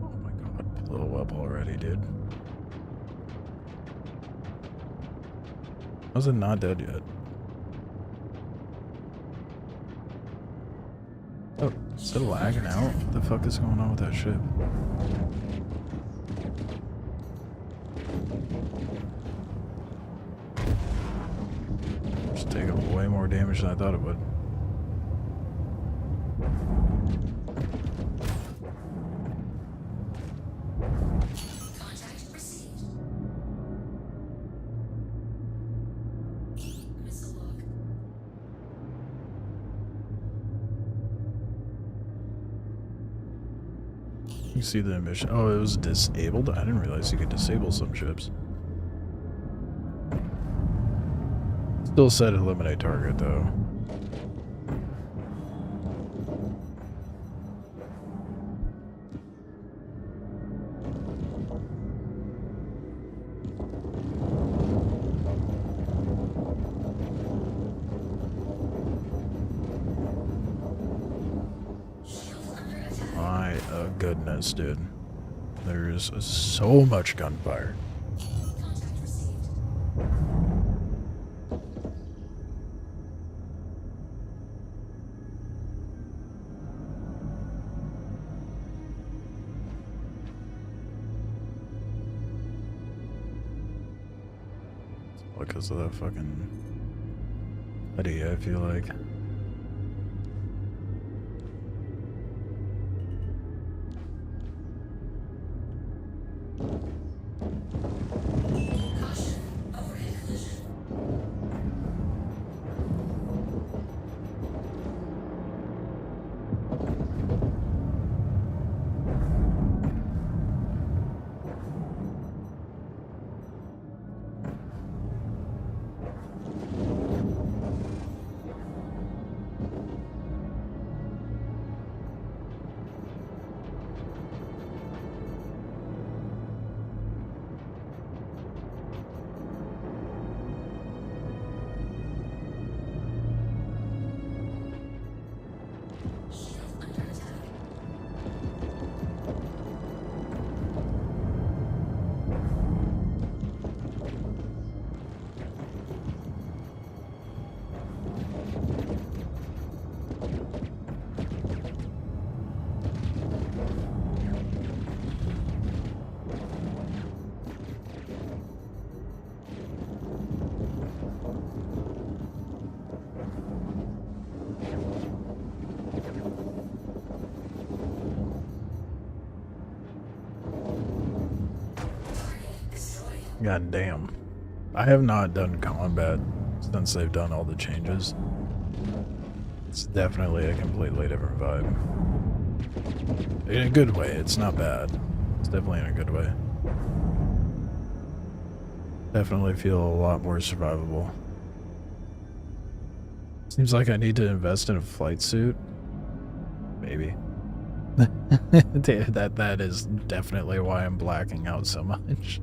Oh my god, blow up already, dude. How's it not dead yet? Oh, is it lagging out? What the fuck is going on with that ship? It's taking way more damage than I thought it would. Contact received. You see the emission. Oh, it was disabled? I didn't realize you could disable some ships. Still said eliminate target, though. My goodness, dude. There's so much gunfire. Because of that fucking idea, I feel like. God damn. I have not done combat since they've done all the changes. It's definitely a completely different vibe. In a good way, it's not bad. It's definitely in a good way. Definitely feel a lot more survivable. Seems like I need to invest in a flight suit. Maybe. that is definitely why I'm blacking out so much.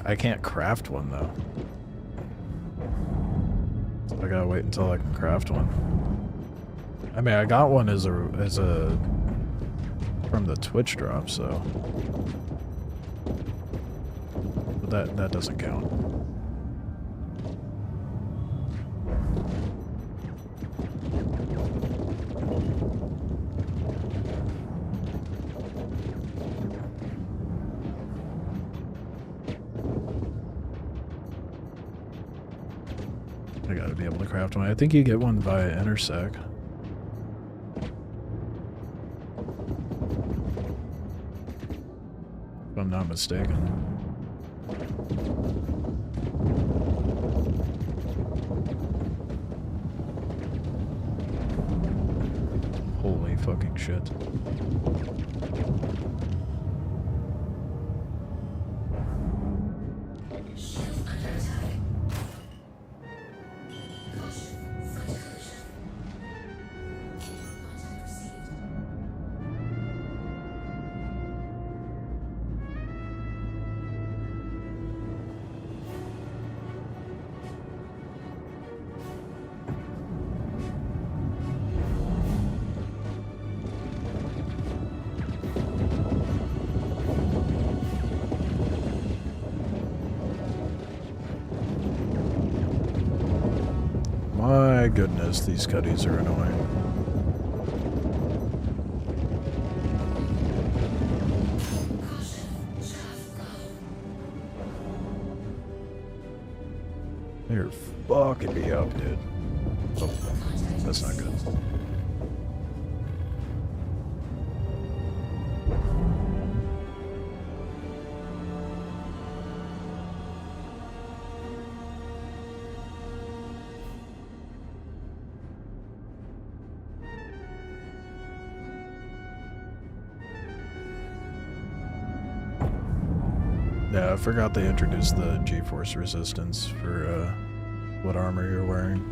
I can't craft one though. So I gotta wait until I can craft one. I mean, I got one as a from the Twitch drop, so but that doesn't count. I gotta be able to craft one. I think you get one via intersect. If I'm not mistaken. Holy fucking shit. My goodness, these cutties are annoying. They're fucking me up, dude. Oh, that's not good. Yeah, I forgot they introduced the G-force resistance for what armor you're wearing.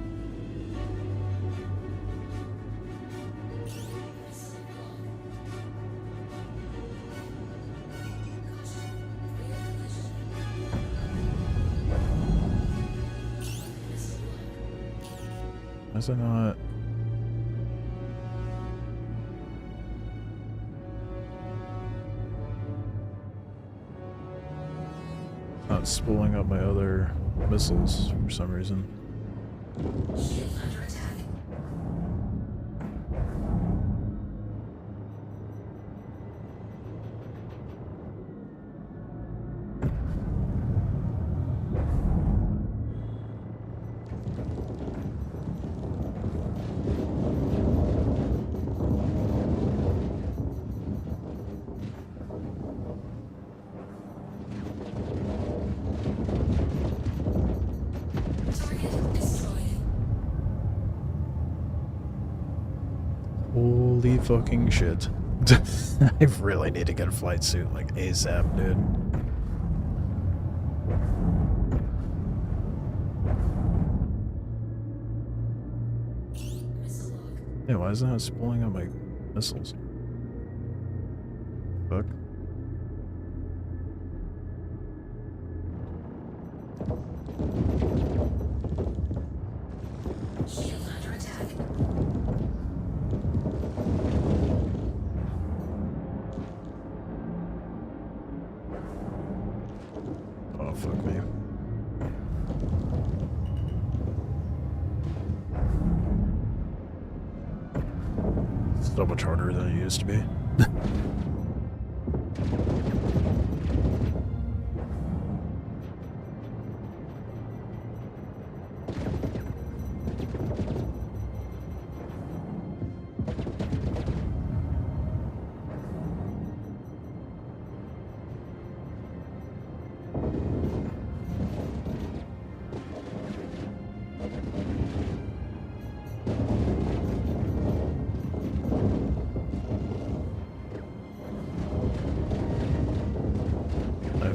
Is it not? Not spooling up my other missiles for some reason. Holy fucking shit. I really need to get a flight suit like ASAP, dude. Yeah, why is that spooling up my missiles? Fuck. Oh, fuck me. It's so much harder than it used to be.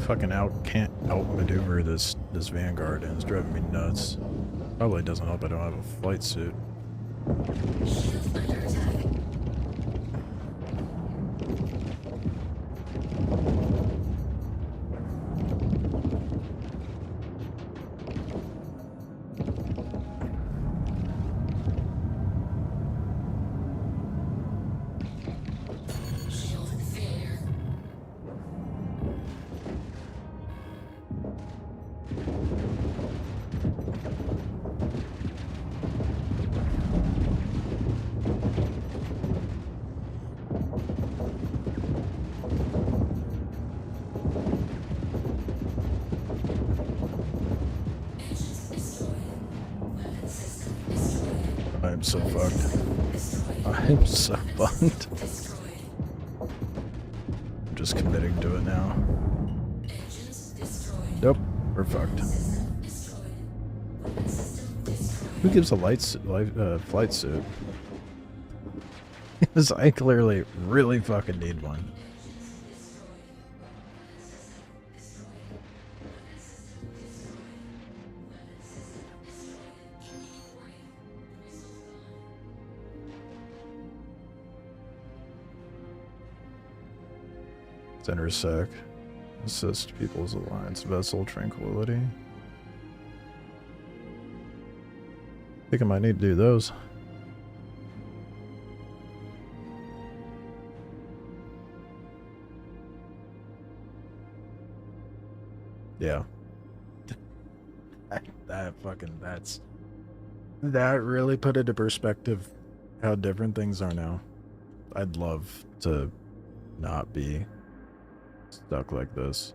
Fucking can't outmaneuver this Vanguard, and it's driving me nuts. Probably doesn't help I don't have a flight suit. I'm so fucked. I'm so fucked. I'm just committing to it now. Nope, we're fucked. Who gives a flight suit? Because I clearly really fucking need one. Intersect. Assist People's Alliance vessel tranquility. I think I might need to do those. Yeah. That really put into perspective how different things are now. I'd love to not be stuck like this.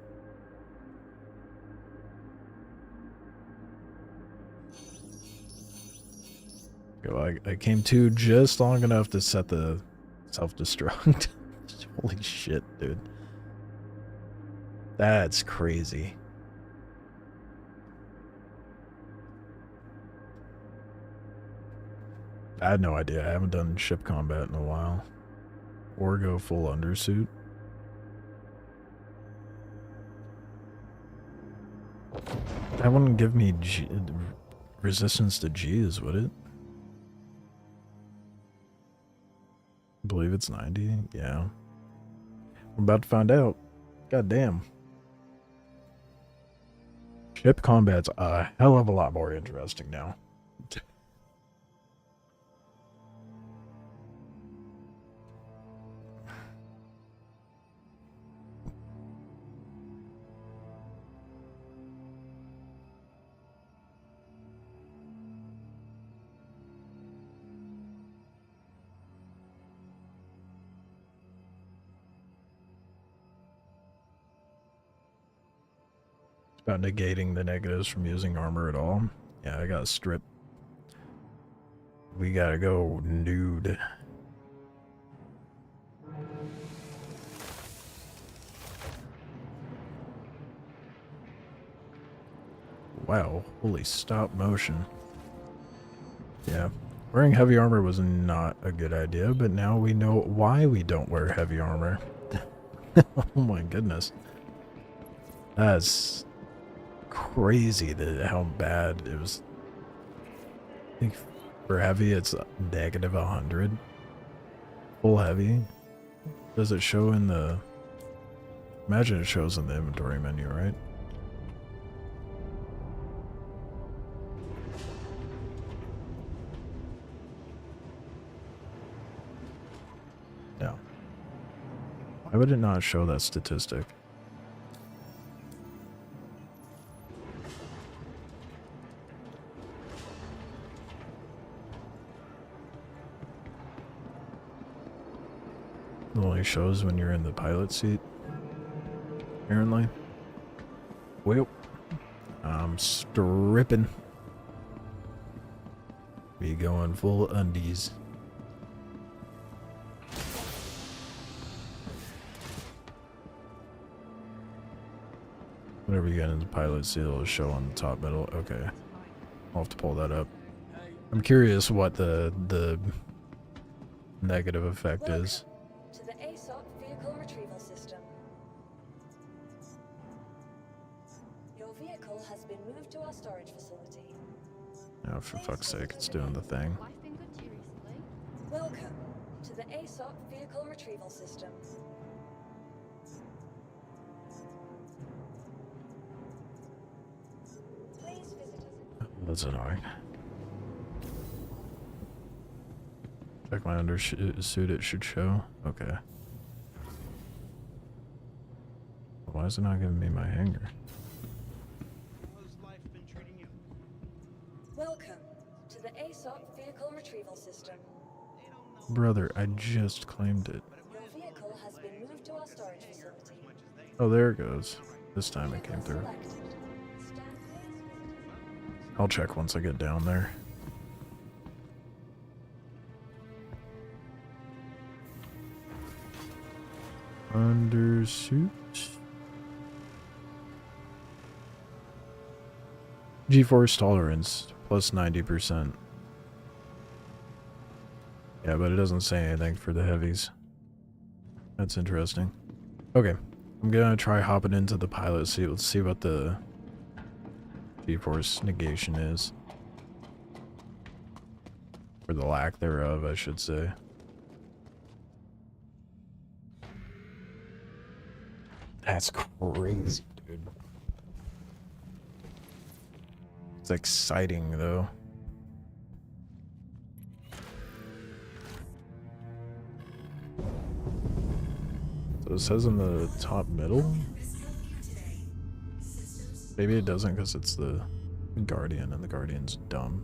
I came to just long enough to set the self-destruct. Holy shit, dude. That's crazy. I had no idea. I haven't done ship combat in a while. Or go full undersuit. That wouldn't give me resistance to G's, would it? I believe it's 90. Yeah. We're about to find out. God damn. Ship combat's a hell of a lot more interesting now. About negating the negatives from using armor at all. Yeah, I got stripped. We gotta go nude. Wow, holy stop motion. Yeah, wearing heavy armor was not a good idea, but now we know why we don't wear heavy armor. Oh my goodness. That's crazy that how bad it was. I think for heavy it's negative 100. Full heavy. Does it show in the... Imagine it shows in the inventory menu, right? No. Why would it not show that statistic? It only shows when you're in the pilot seat, apparently. Well, I'm stripping. Be going full undies. Whenever you get into the pilot seat, it'll show on the top middle. Okay, I'll have to pull that up. I'm curious what the negative effect is. To the aUEC vehicle retrieval system. Your vehicle has been moved to our storage facility. Oh, for fuck's sake, it's doing the thing. Life been good to you recently? Welcome to the aUEC vehicle retrieval system. Please visit us. That's annoying. Check my undersuit, it should show. Okay. Why is it not giving me my hanger? How's life been treating you? Welcome to the aUEC vehicle retrieval system. Brother, I just claimed it. Your vehicle has been moved to our storage facility. Oh, there it goes. This time it came through. Selected. Stand please. I'll check once I get down there. Undersuit. G-force tolerance plus 90%. Yeah, but it doesn't say anything for the heavies. That's interesting. Okay, I'm gonna try hopping into the pilot seat. Let's see what the G-force negation is. Or the lack thereof, I should say. That's crazy, dude. It's exciting, though. So it says in the top middle? Maybe it doesn't because it's the Guardian and the Guardian's dumb.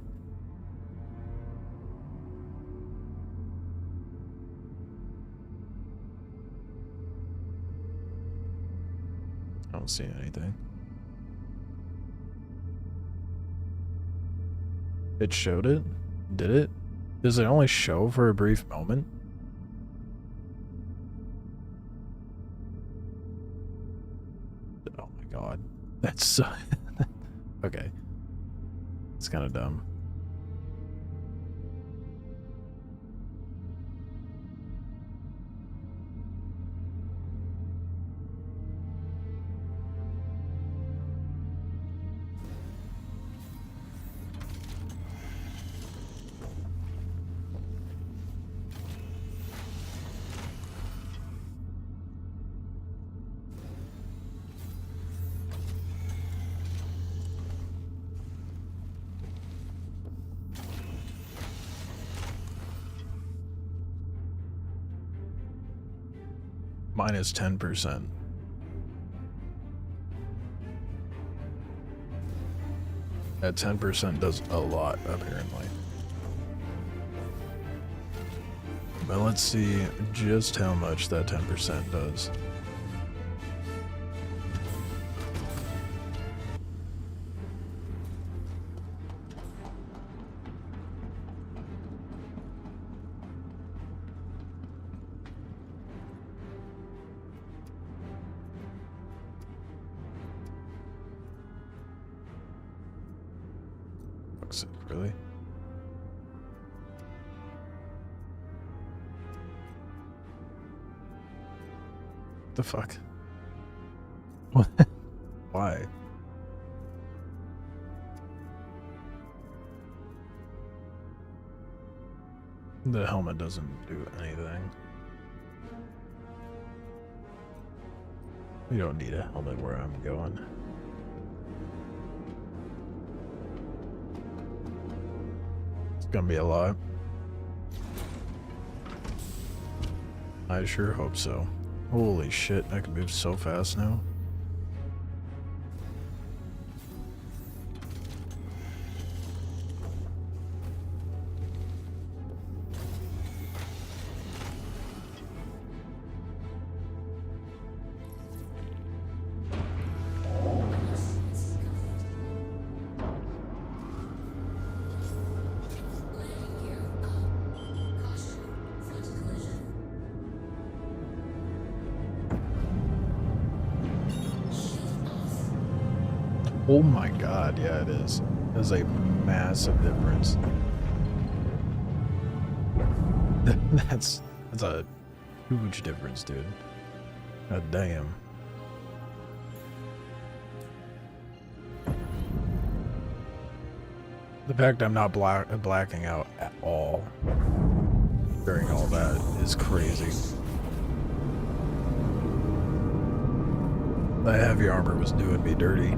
I don't see anything. It showed it? Did it? Does it only show for a brief moment? Oh my god. That's so... Okay. It's kind of dumb. Minus 10%. That 10% does a lot, apparently. But let's see just how much that 10% does. Really? The fuck? What? Why? The helmet doesn't do anything. We don't need a helmet where I'm going. It's gonna be a lot. I sure hope so. Holy shit, I can move so fast now. Oh my god, yeah it is. There's a massive difference. That's a huge difference, dude. God damn. The fact I'm not blacking out at all during all that is crazy. The heavy armor was doing me dirty.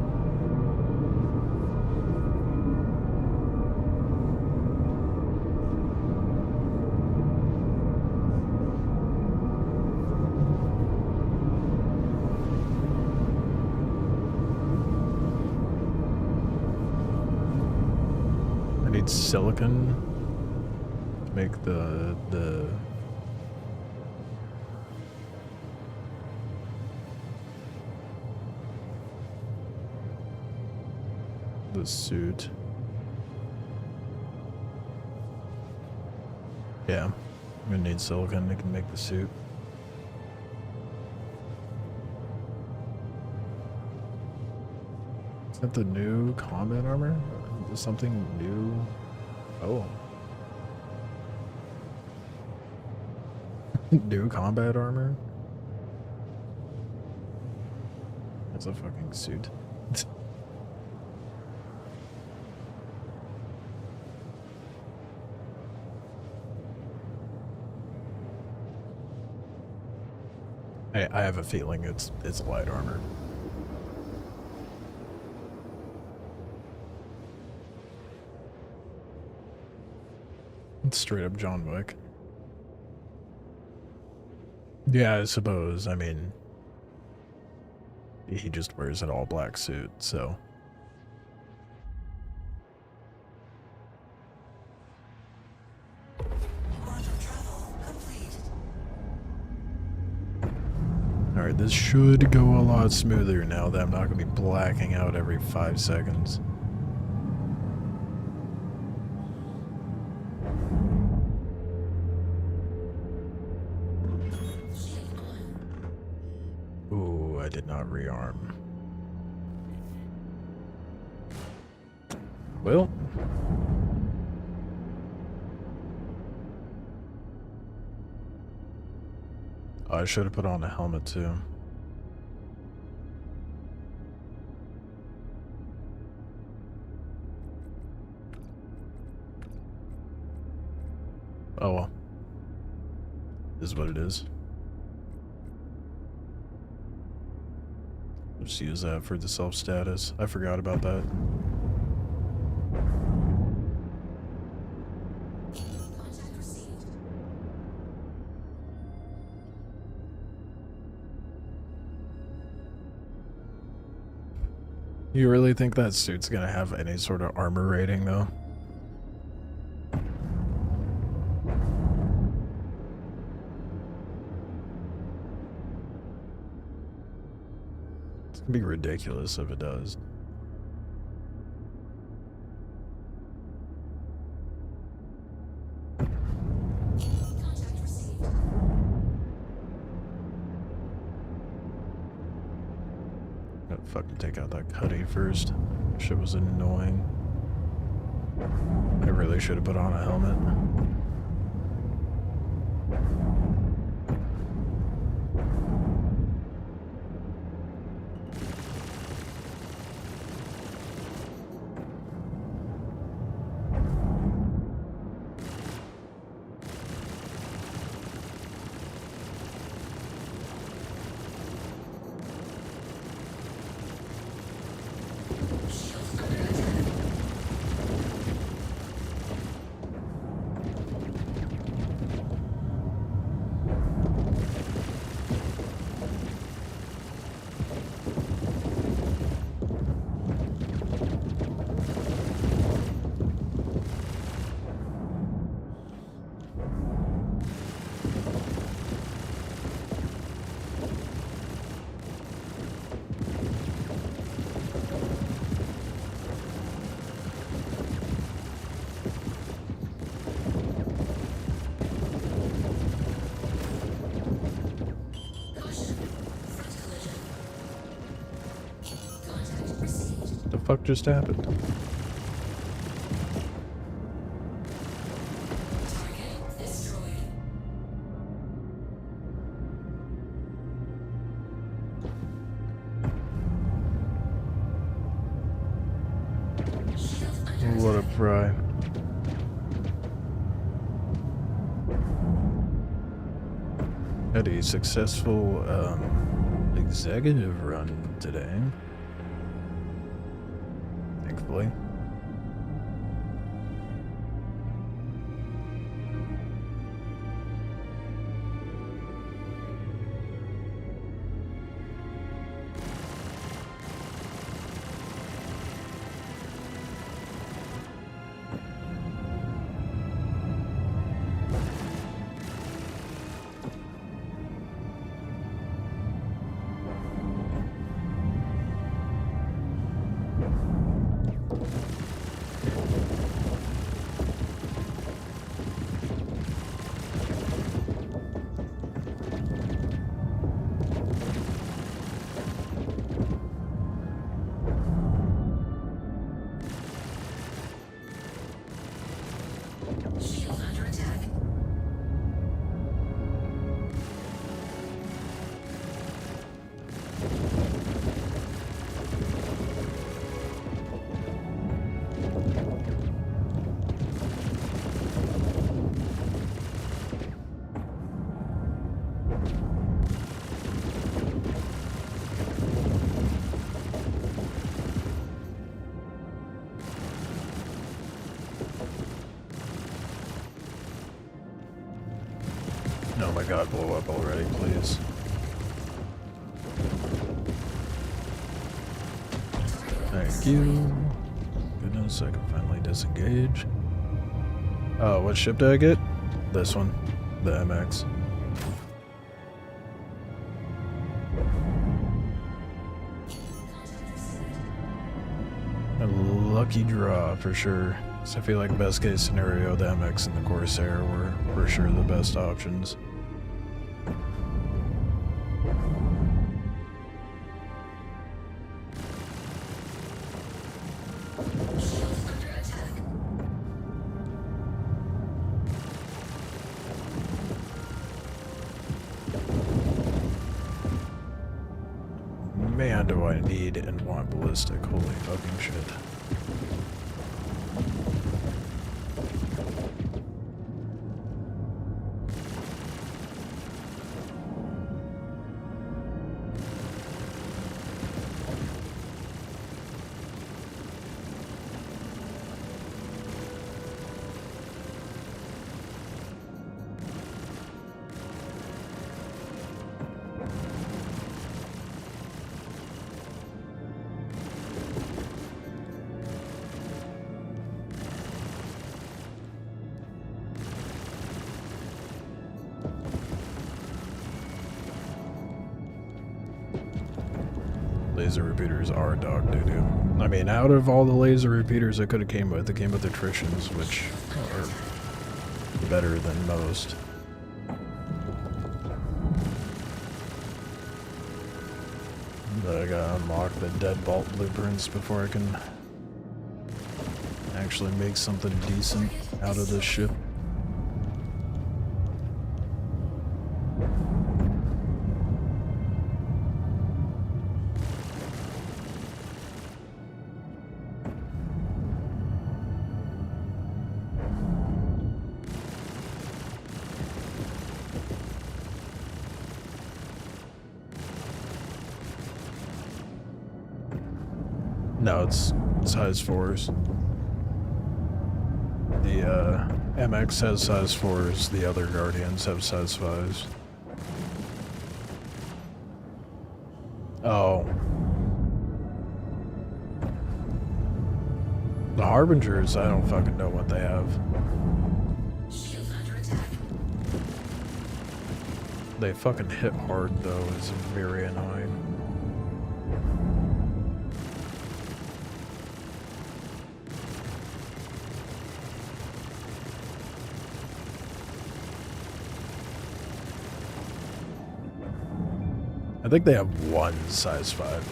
Silicon to make the suit. Yeah, I'm gonna need silicon to make the suit. Is that the new combat armor? Is something new? Oh. New combat armor? That's a fucking suit. I have a feeling it's light armor. It's straight up John Wick. Yeah, I suppose. I mean, he just wears an all black suit, so. Alright, this should go a lot smoother now that I'm not going to be blacking out every 5 seconds. Ooh, I did not rearm. Well. I should have put on a helmet too. Oh well. This is what it is. Just use that for the self status. I forgot about that. You really think that suit's gonna have any sort of armor rating, though? It's gonna be ridiculous if it does. Gotta fucking take out that cutty first. Shit was annoying. I really should have put on a helmet. The fuck just happened? What a fry. Had a successful executive run today. Thankfully. Oh my god, blow up already, please. Thank you. Goodness, I can finally disengage. Oh, what ship did I get? This one. The MX. A lucky draw for sure. So I feel like best case scenario, the MX and the Corsair were for sure the best options. Man, do I need and want ballistic. Holy fucking shit. Laser repeaters are dog doo-doo. I mean, out of all the laser repeaters it could have came with, it came with attritions, which are better than most. But I gotta unlock the deadbolt blueprints before I can actually make something decent out of this ship. No, it's size 4s. The MX has size 4s, the other Guardians have size 5s. Oh. The Harbingers, I don't fucking know what they have. They fucking hit hard though, is very annoying. I think they have one size 5.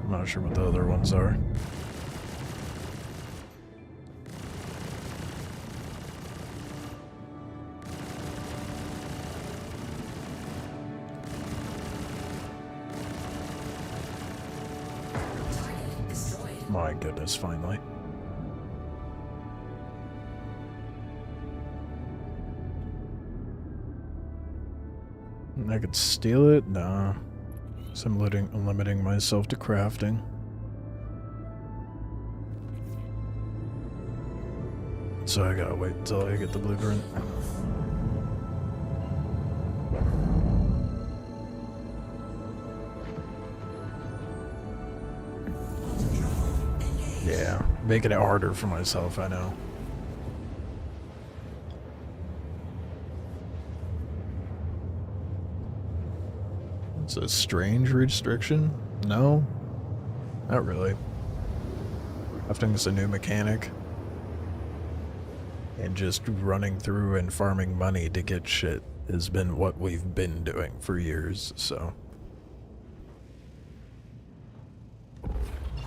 I'm not sure what the other ones are. My goodness, finally. I could steal it? Nah. So I'm limiting myself to crafting. So I gotta wait until I get the blueprint. Yeah, making it harder for myself, I know. It's a strange restriction? No? Not really. I think it's a new mechanic. And just running through and farming money to get shit has been what we've been doing for years, so.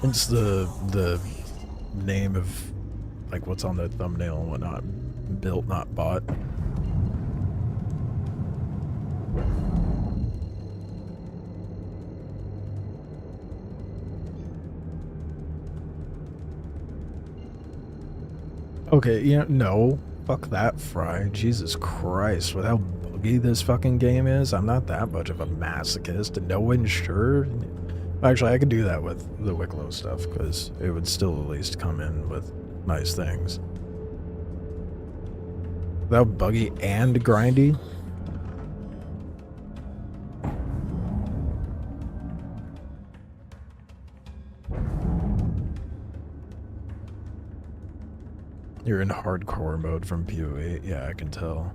It's the name of, like, what's on the thumbnail and whatnot. Built, not bought. Okay, yeah, no. Fuck that, Fry. Jesus Christ, with how buggy this fucking game is, I'm not that much of a masochist. No insure. Actually, I could do that with the Wikelo stuff, because it would still at least come in with nice things. Without buggy and grindy? You're in hardcore mode from PoE. Yeah, I can tell.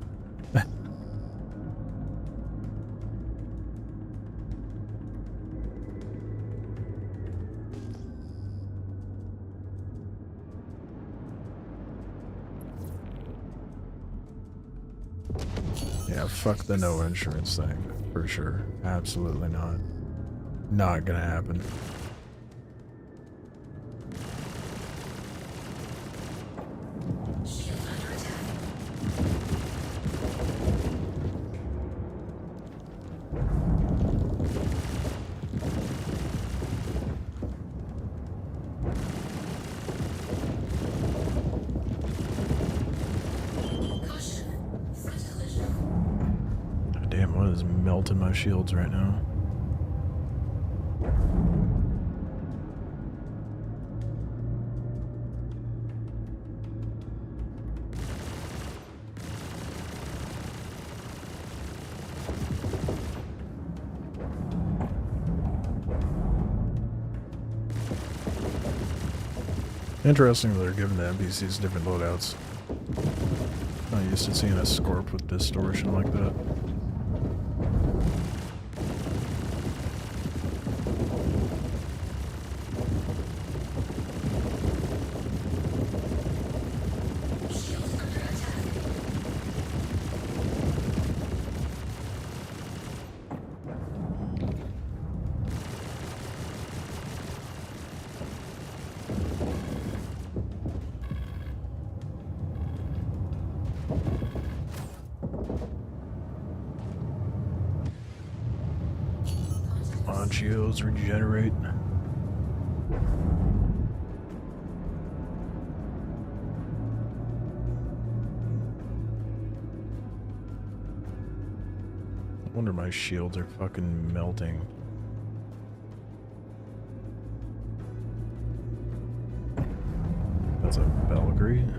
Yeah, fuck the no insurance thing. For sure. Absolutely not. Not gonna happen. Damn, what is melting my shields right now? Interesting that they're giving the NPCs different loadouts. Not used to seeing a Scorp with distortion like that. Ponchios regenerate. I wonder my shields are fucking melting. That's a Belgrade.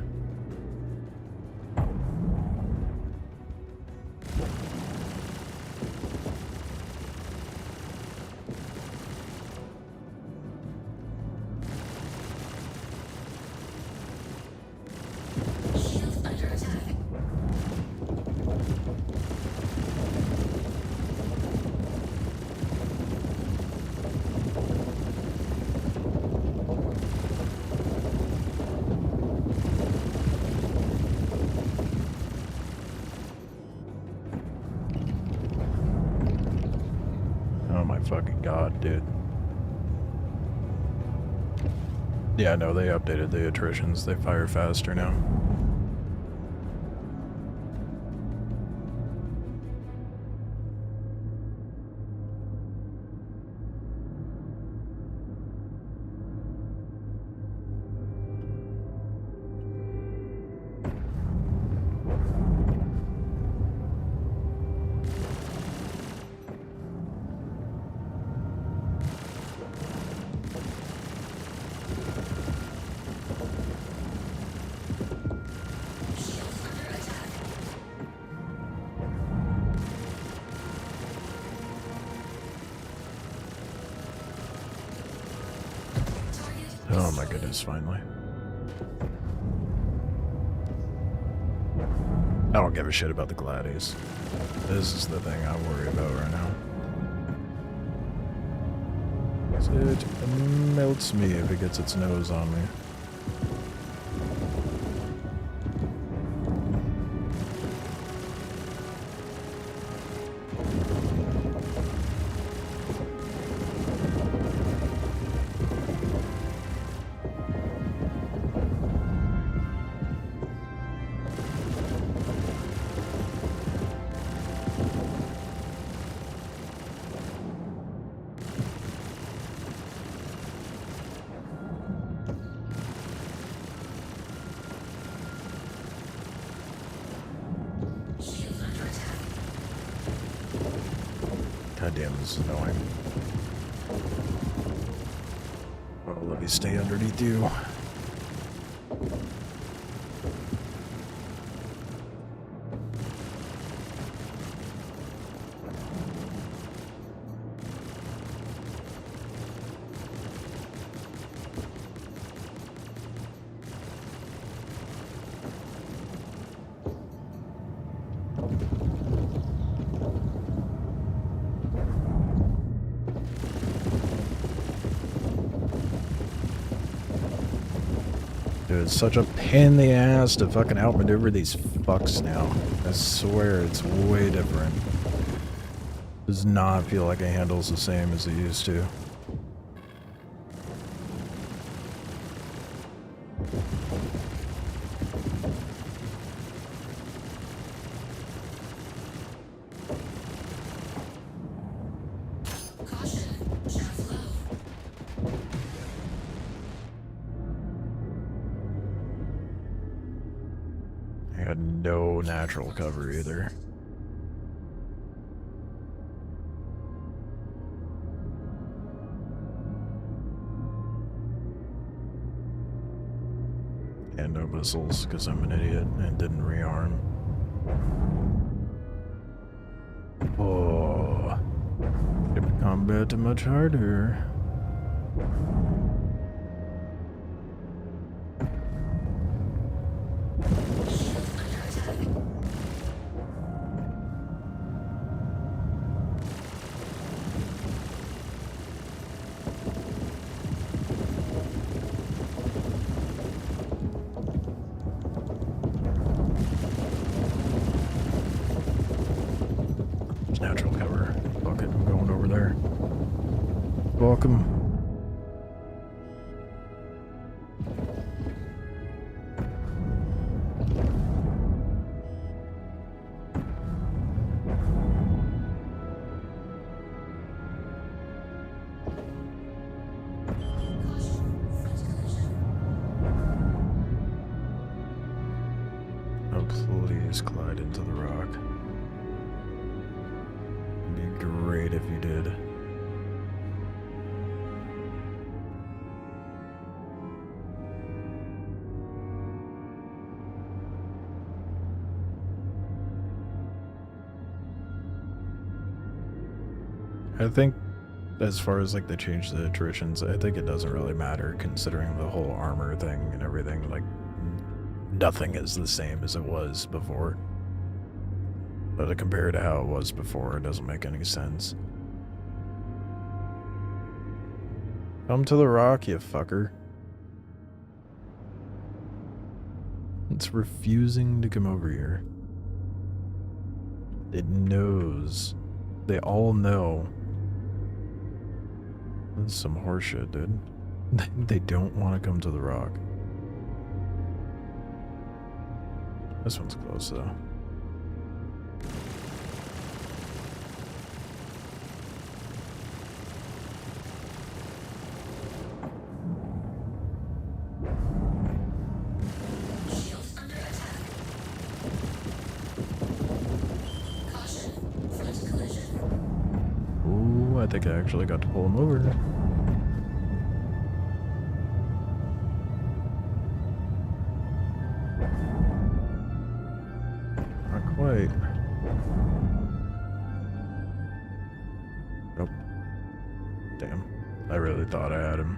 Oh my fucking god, dude. Yeah, no, they updated the attritions. They fire faster now. Oh my goodness, finally. I don't give a shit about the Gladies. This is the thing I worry about right now. It melts me if it gets its nose on me. God damn, this is annoying. Oh, let me stay underneath you. Dude, it's such a pain in the ass to fucking outmaneuver these fucks now. I swear it's way different. Does not feel like it handles the same as it used to. I had no natural cover either. And no missiles, because I'm an idiot and didn't rearm. Oh, kept combat much harder. Natural cover. Fuck it, I'm going over there. Welcome. Just collide into the rock. It'd be great if you did. I think as far as like they change the attritions, I think it doesn't really matter considering the whole armor thing and everything. Like nothing is the same as it was before. But to compare to how it was before, it doesn't make any sense. Come to the rock, you fucker. It's refusing to come over here. It knows. They all know. This is some horseshit, dude. They don't want to come to the rock. This one's close, though. Shields under attack. Caution, front collision. Ooh, I think I actually got to pull him over. Not quite. Nope. Damn. I really thought I had him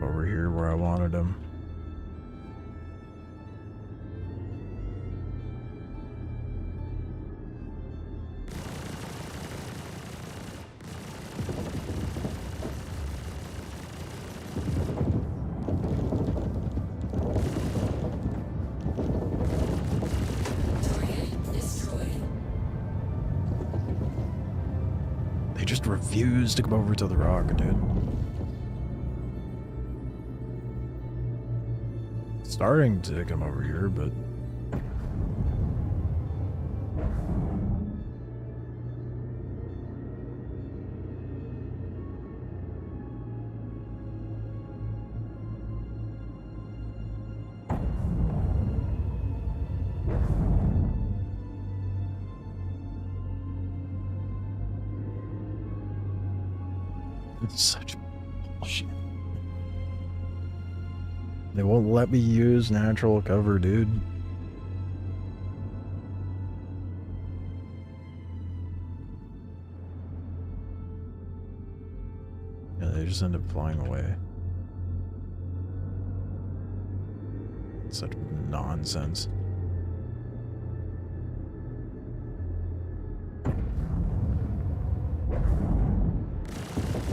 over here where I wanted him. Target destroyed. They just refuse to come over to the rock, dude. Starting to come over here, but it's such bullshit. They won't let me use natural cover, dude. Yeah, they just end up flying away. Such nonsense.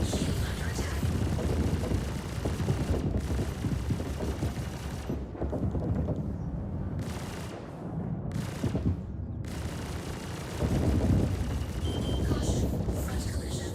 Shield under attack. Caution, front collision.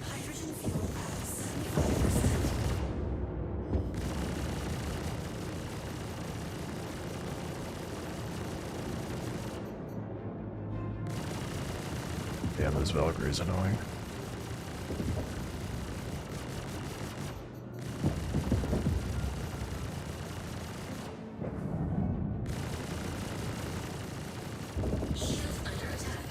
Hydrogen fuel at 75%. Damn, this Valkyrie's annoying. Shield under attack.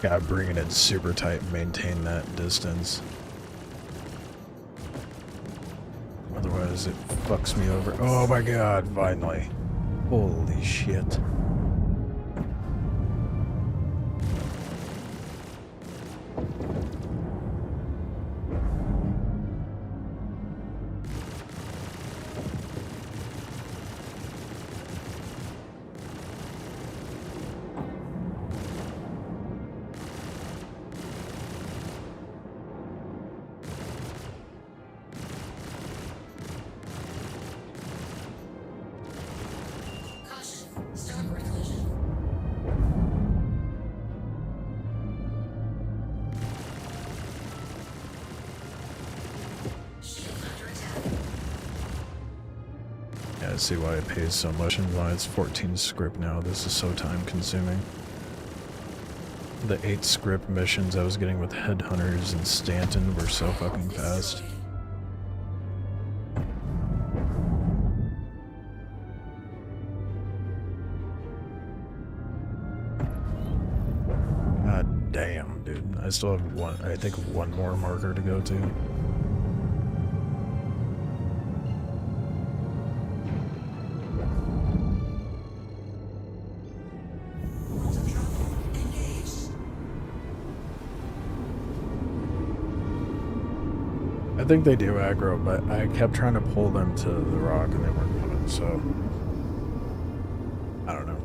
Gotta bring it in super tight and maintain that distance. Otherwise it fucks me over. Oh my god, finally. Holy shit. I see why it pays so much and why it's 14 script now. This is so time consuming. The 8 script missions I was getting with Headhunters and Stanton were so fucking fast. God damn, dude. I still have one, I think one more marker to go to. I think they do aggro, but I kept trying to pull them to the rock and they weren't coming, so I don't know.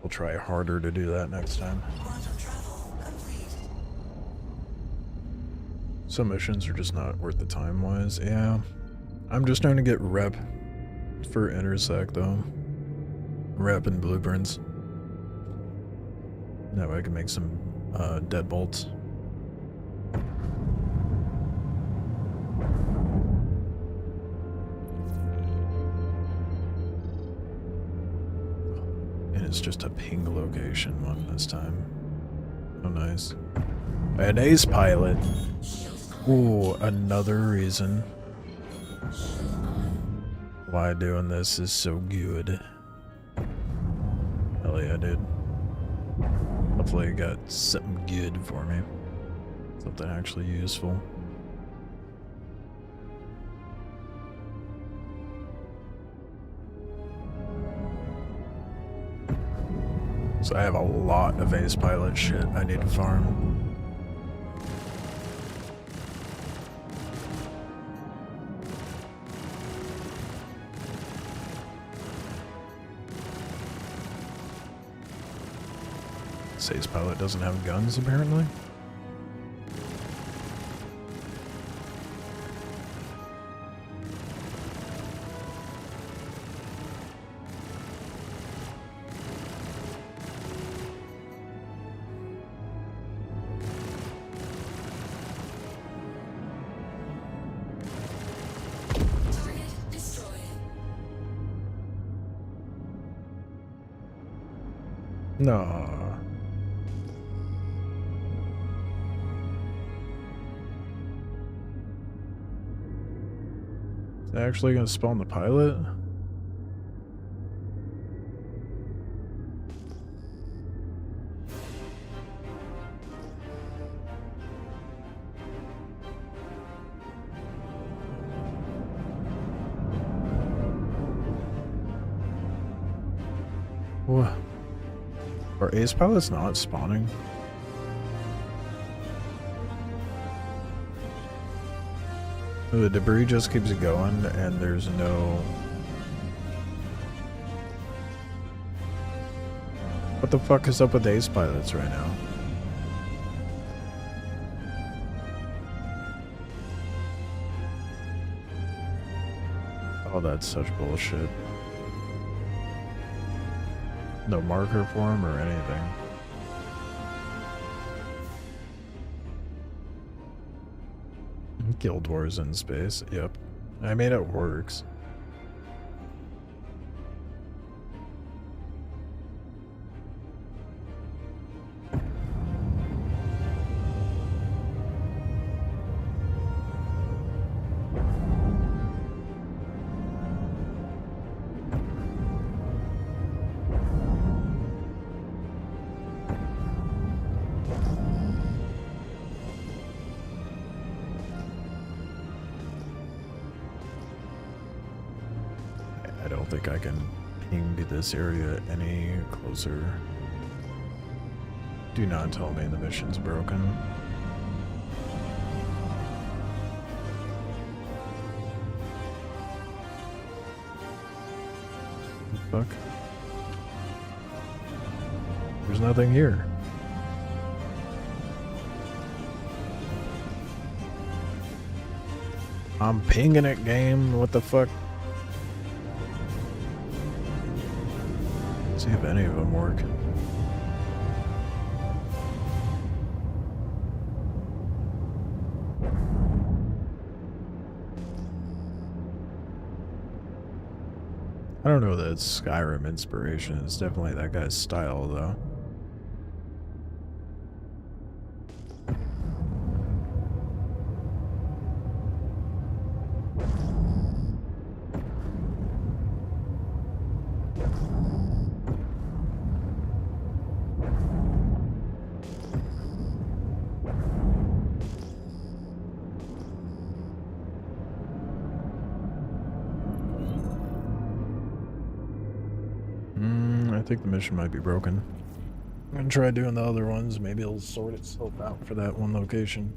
We'll try harder to do that next time. Some missions are just not worth the time wise. Yeah. I'm just trying to get rep for intersect though. Rep and blueprints. That way I can make some deadbolts. It's just a ping location one this time. Oh, nice. An ace pilot. Ooh, another reason why doing this is so good. Hell yeah, dude. Hopefully it got something good for me. Something actually useful. So I have a lot of ace pilot shit I need to farm. This ace pilot doesn't have guns apparently. No. Is it actually gonna spawn the pilot? What? Are ace pilots not spawning? The debris just keeps going and there's no... What the fuck is up with ace pilots right now? Oh, that's such bullshit. No marker for him or anything. Guild Wars in space. Yep. I mean, it works. I don't think I can ping this area any closer. Do not tell me the mission's broken. Fuck. There's nothing here. I'm pinging it, game. What the fuck? See if any of them work. I don't know that it's Skyrim inspiration. It's definitely that guy's style, though. I think the mission might be broken. I'm gonna try doing the other ones. Maybe it'll sort itself out for that one location.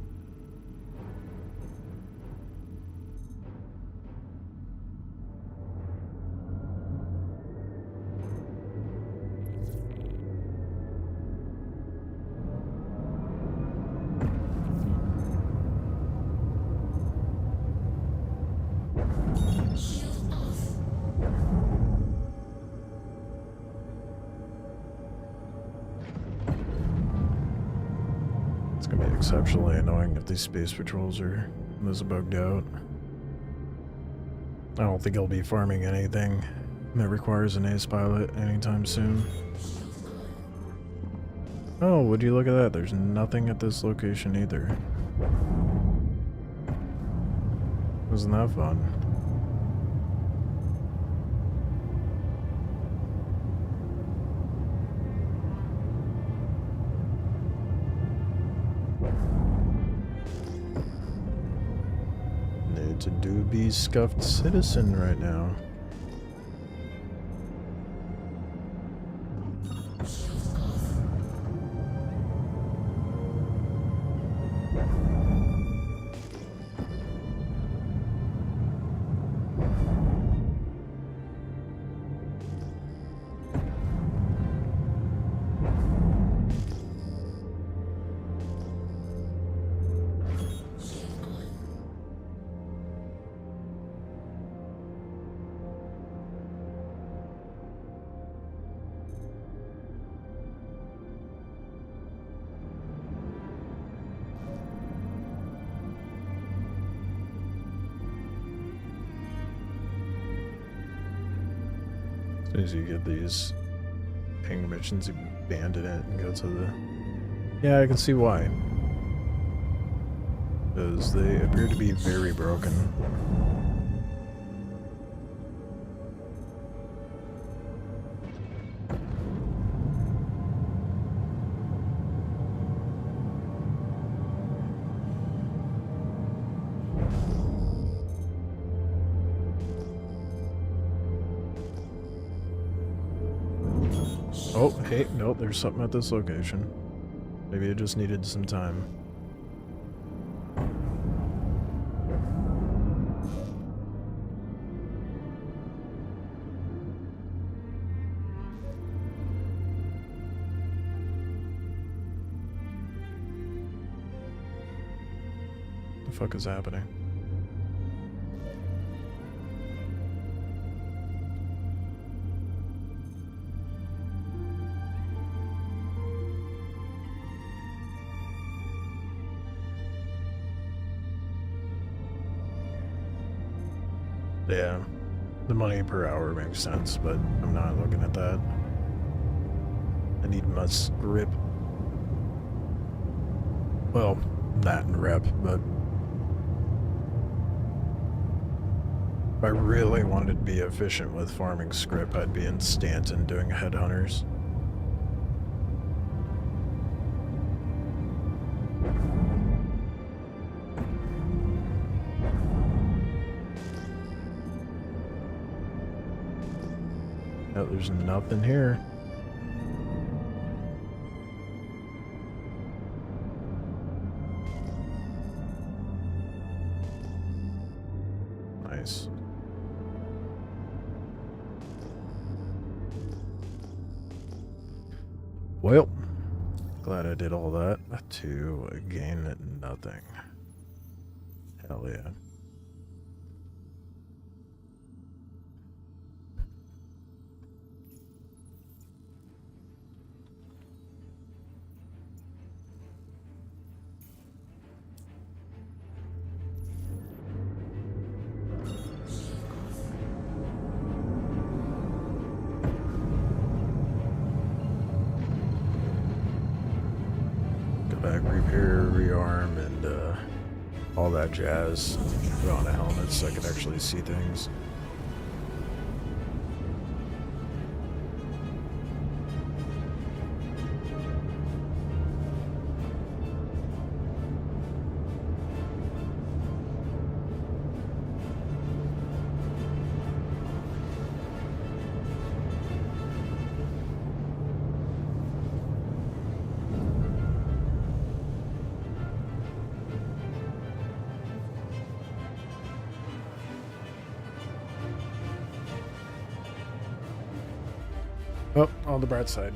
Exceptionally annoying if these space patrols are this bugged out. I don't think I'll be farming anything that requires an ace pilot anytime soon. Oh, would you look at that? There's nothing at this location either. Wasn't that fun? To do be scuffed citizen right now. As soon as you get these ping missions, you abandon it and go to the... Yeah, I can see why. Because they appear to be very broken. Oh, hey, nope, there's something at this location. Maybe it just needed some time. What the fuck is happening? Yeah, the money per hour makes sense, but I'm not looking at that. I need my script. Well, that and rep, but if I really wanted to be efficient with farming script, I'd be in Stanton doing headhunters. Oh, there's nothing here. Nice. Well, glad I did all that to gain nothing. Hell yeah. back repair, rearm, and all that jazz. Put on a helmet so I can actually see things. Oh, on the bright side,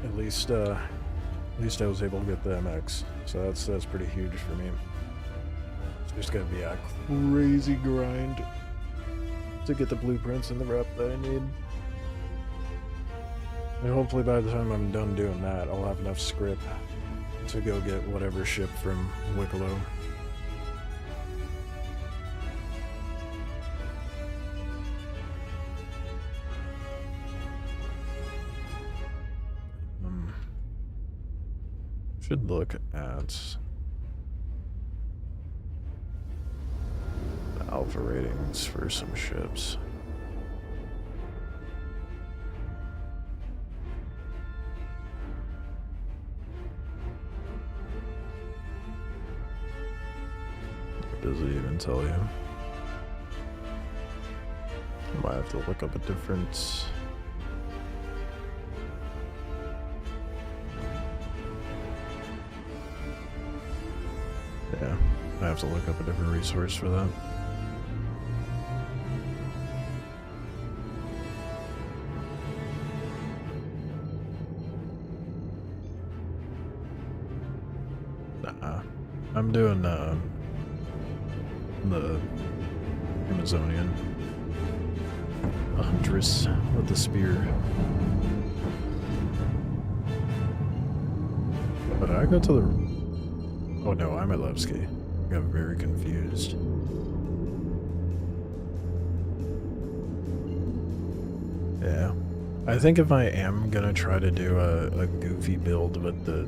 at least I was able to get the MX, so that's pretty huge for me. It's just gonna be a crazy grind to get the blueprints and the rep that I need. And hopefully by the time I'm done doing that, I'll have enough script to go get whatever ship from Wikelo. Should look at the alpha ratings for some ships. What does it even tell you? I might have to look up a different. Yeah, I have to look up a different resource for that. Nah, I'm doing the Amazonian, a huntress with the spear. But I go to the. Oh no, I'm at Levski. I got very confused. Yeah. I think if I am gonna try to do a goofy build with the...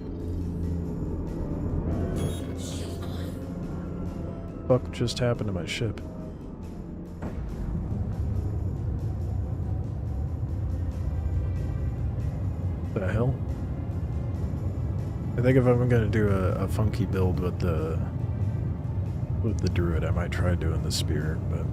Fuck just happened to my ship? The hell? I think if I'm gonna do a funky build with the druid, I might try doing the spear, but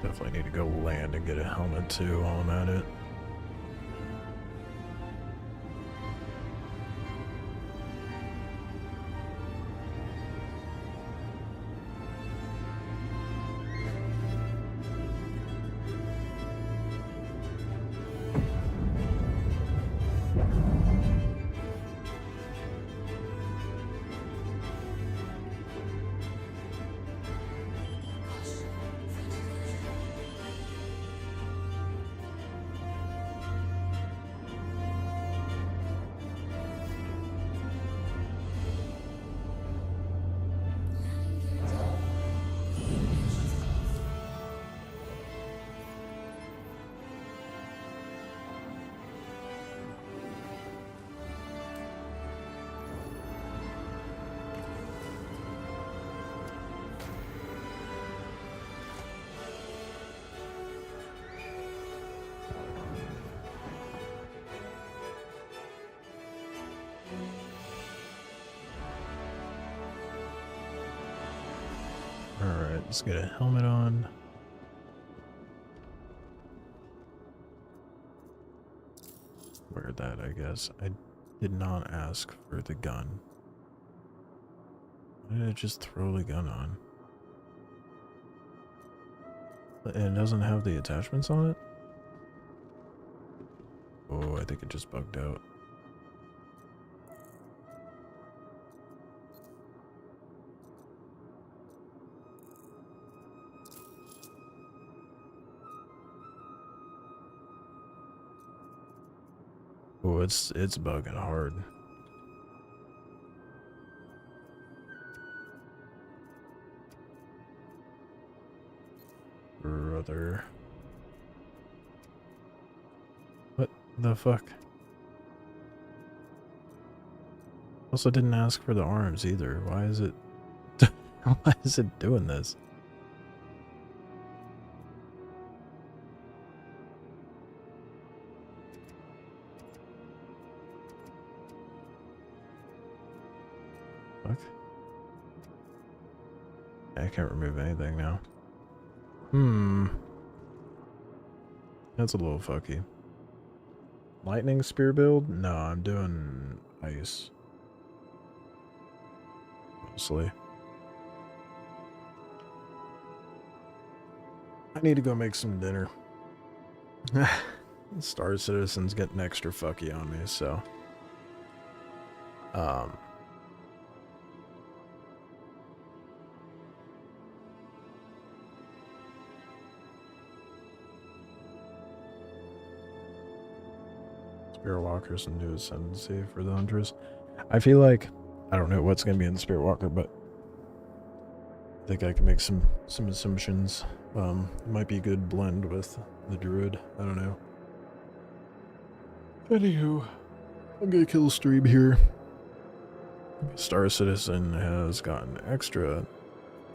definitely need to go land and get a helmet too while I'm at it. Alright, let's get a helmet on. Wear that, I guess. I did not ask for the gun. Why did I just throw the gun on? And it doesn't have the attachments on it? Oh, I think it just bugged out. Oh, it's bugging hard. Brother. What the fuck? Also didn't ask for the arms either. Why is it why is it doing this? Fuck. I can't remove anything now. That's a little fucky. Lightning spear build? No, I'm doing ice. Mostly. I need to go make some dinner. Star Citizen's getting extra fucky on me, so. Spirit Walker's a new ascendancy for the hunters. I feel like I don't know what's gonna be in the Spirit Walker, but I think I can make some assumptions. It might be a good blend with the druid. I don't know. Anywho, I'm gonna kill stream here. Star Citizen has gotten extra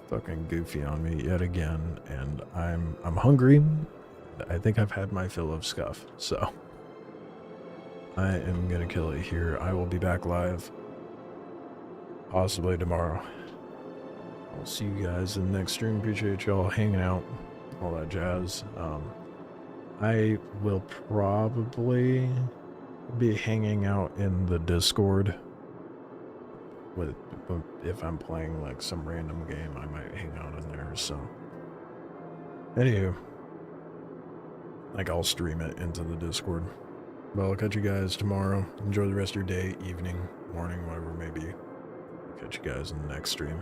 fucking goofy on me yet again, and I'm hungry. I think I've had my fill of scuff, so I am gonna kill it here. I will be back live possibly tomorrow. I'll see you guys in the next stream. Appreciate y'all hanging out, all that jazz. I will probably be hanging out in the Discord with, if I'm playing like some random game, I might hang out in there. So anywho, like I'll stream it into the Discord. Well, I'll catch you guys tomorrow. Enjoy the rest of your day, evening, morning, whatever it may be. Catch you guys in the next stream.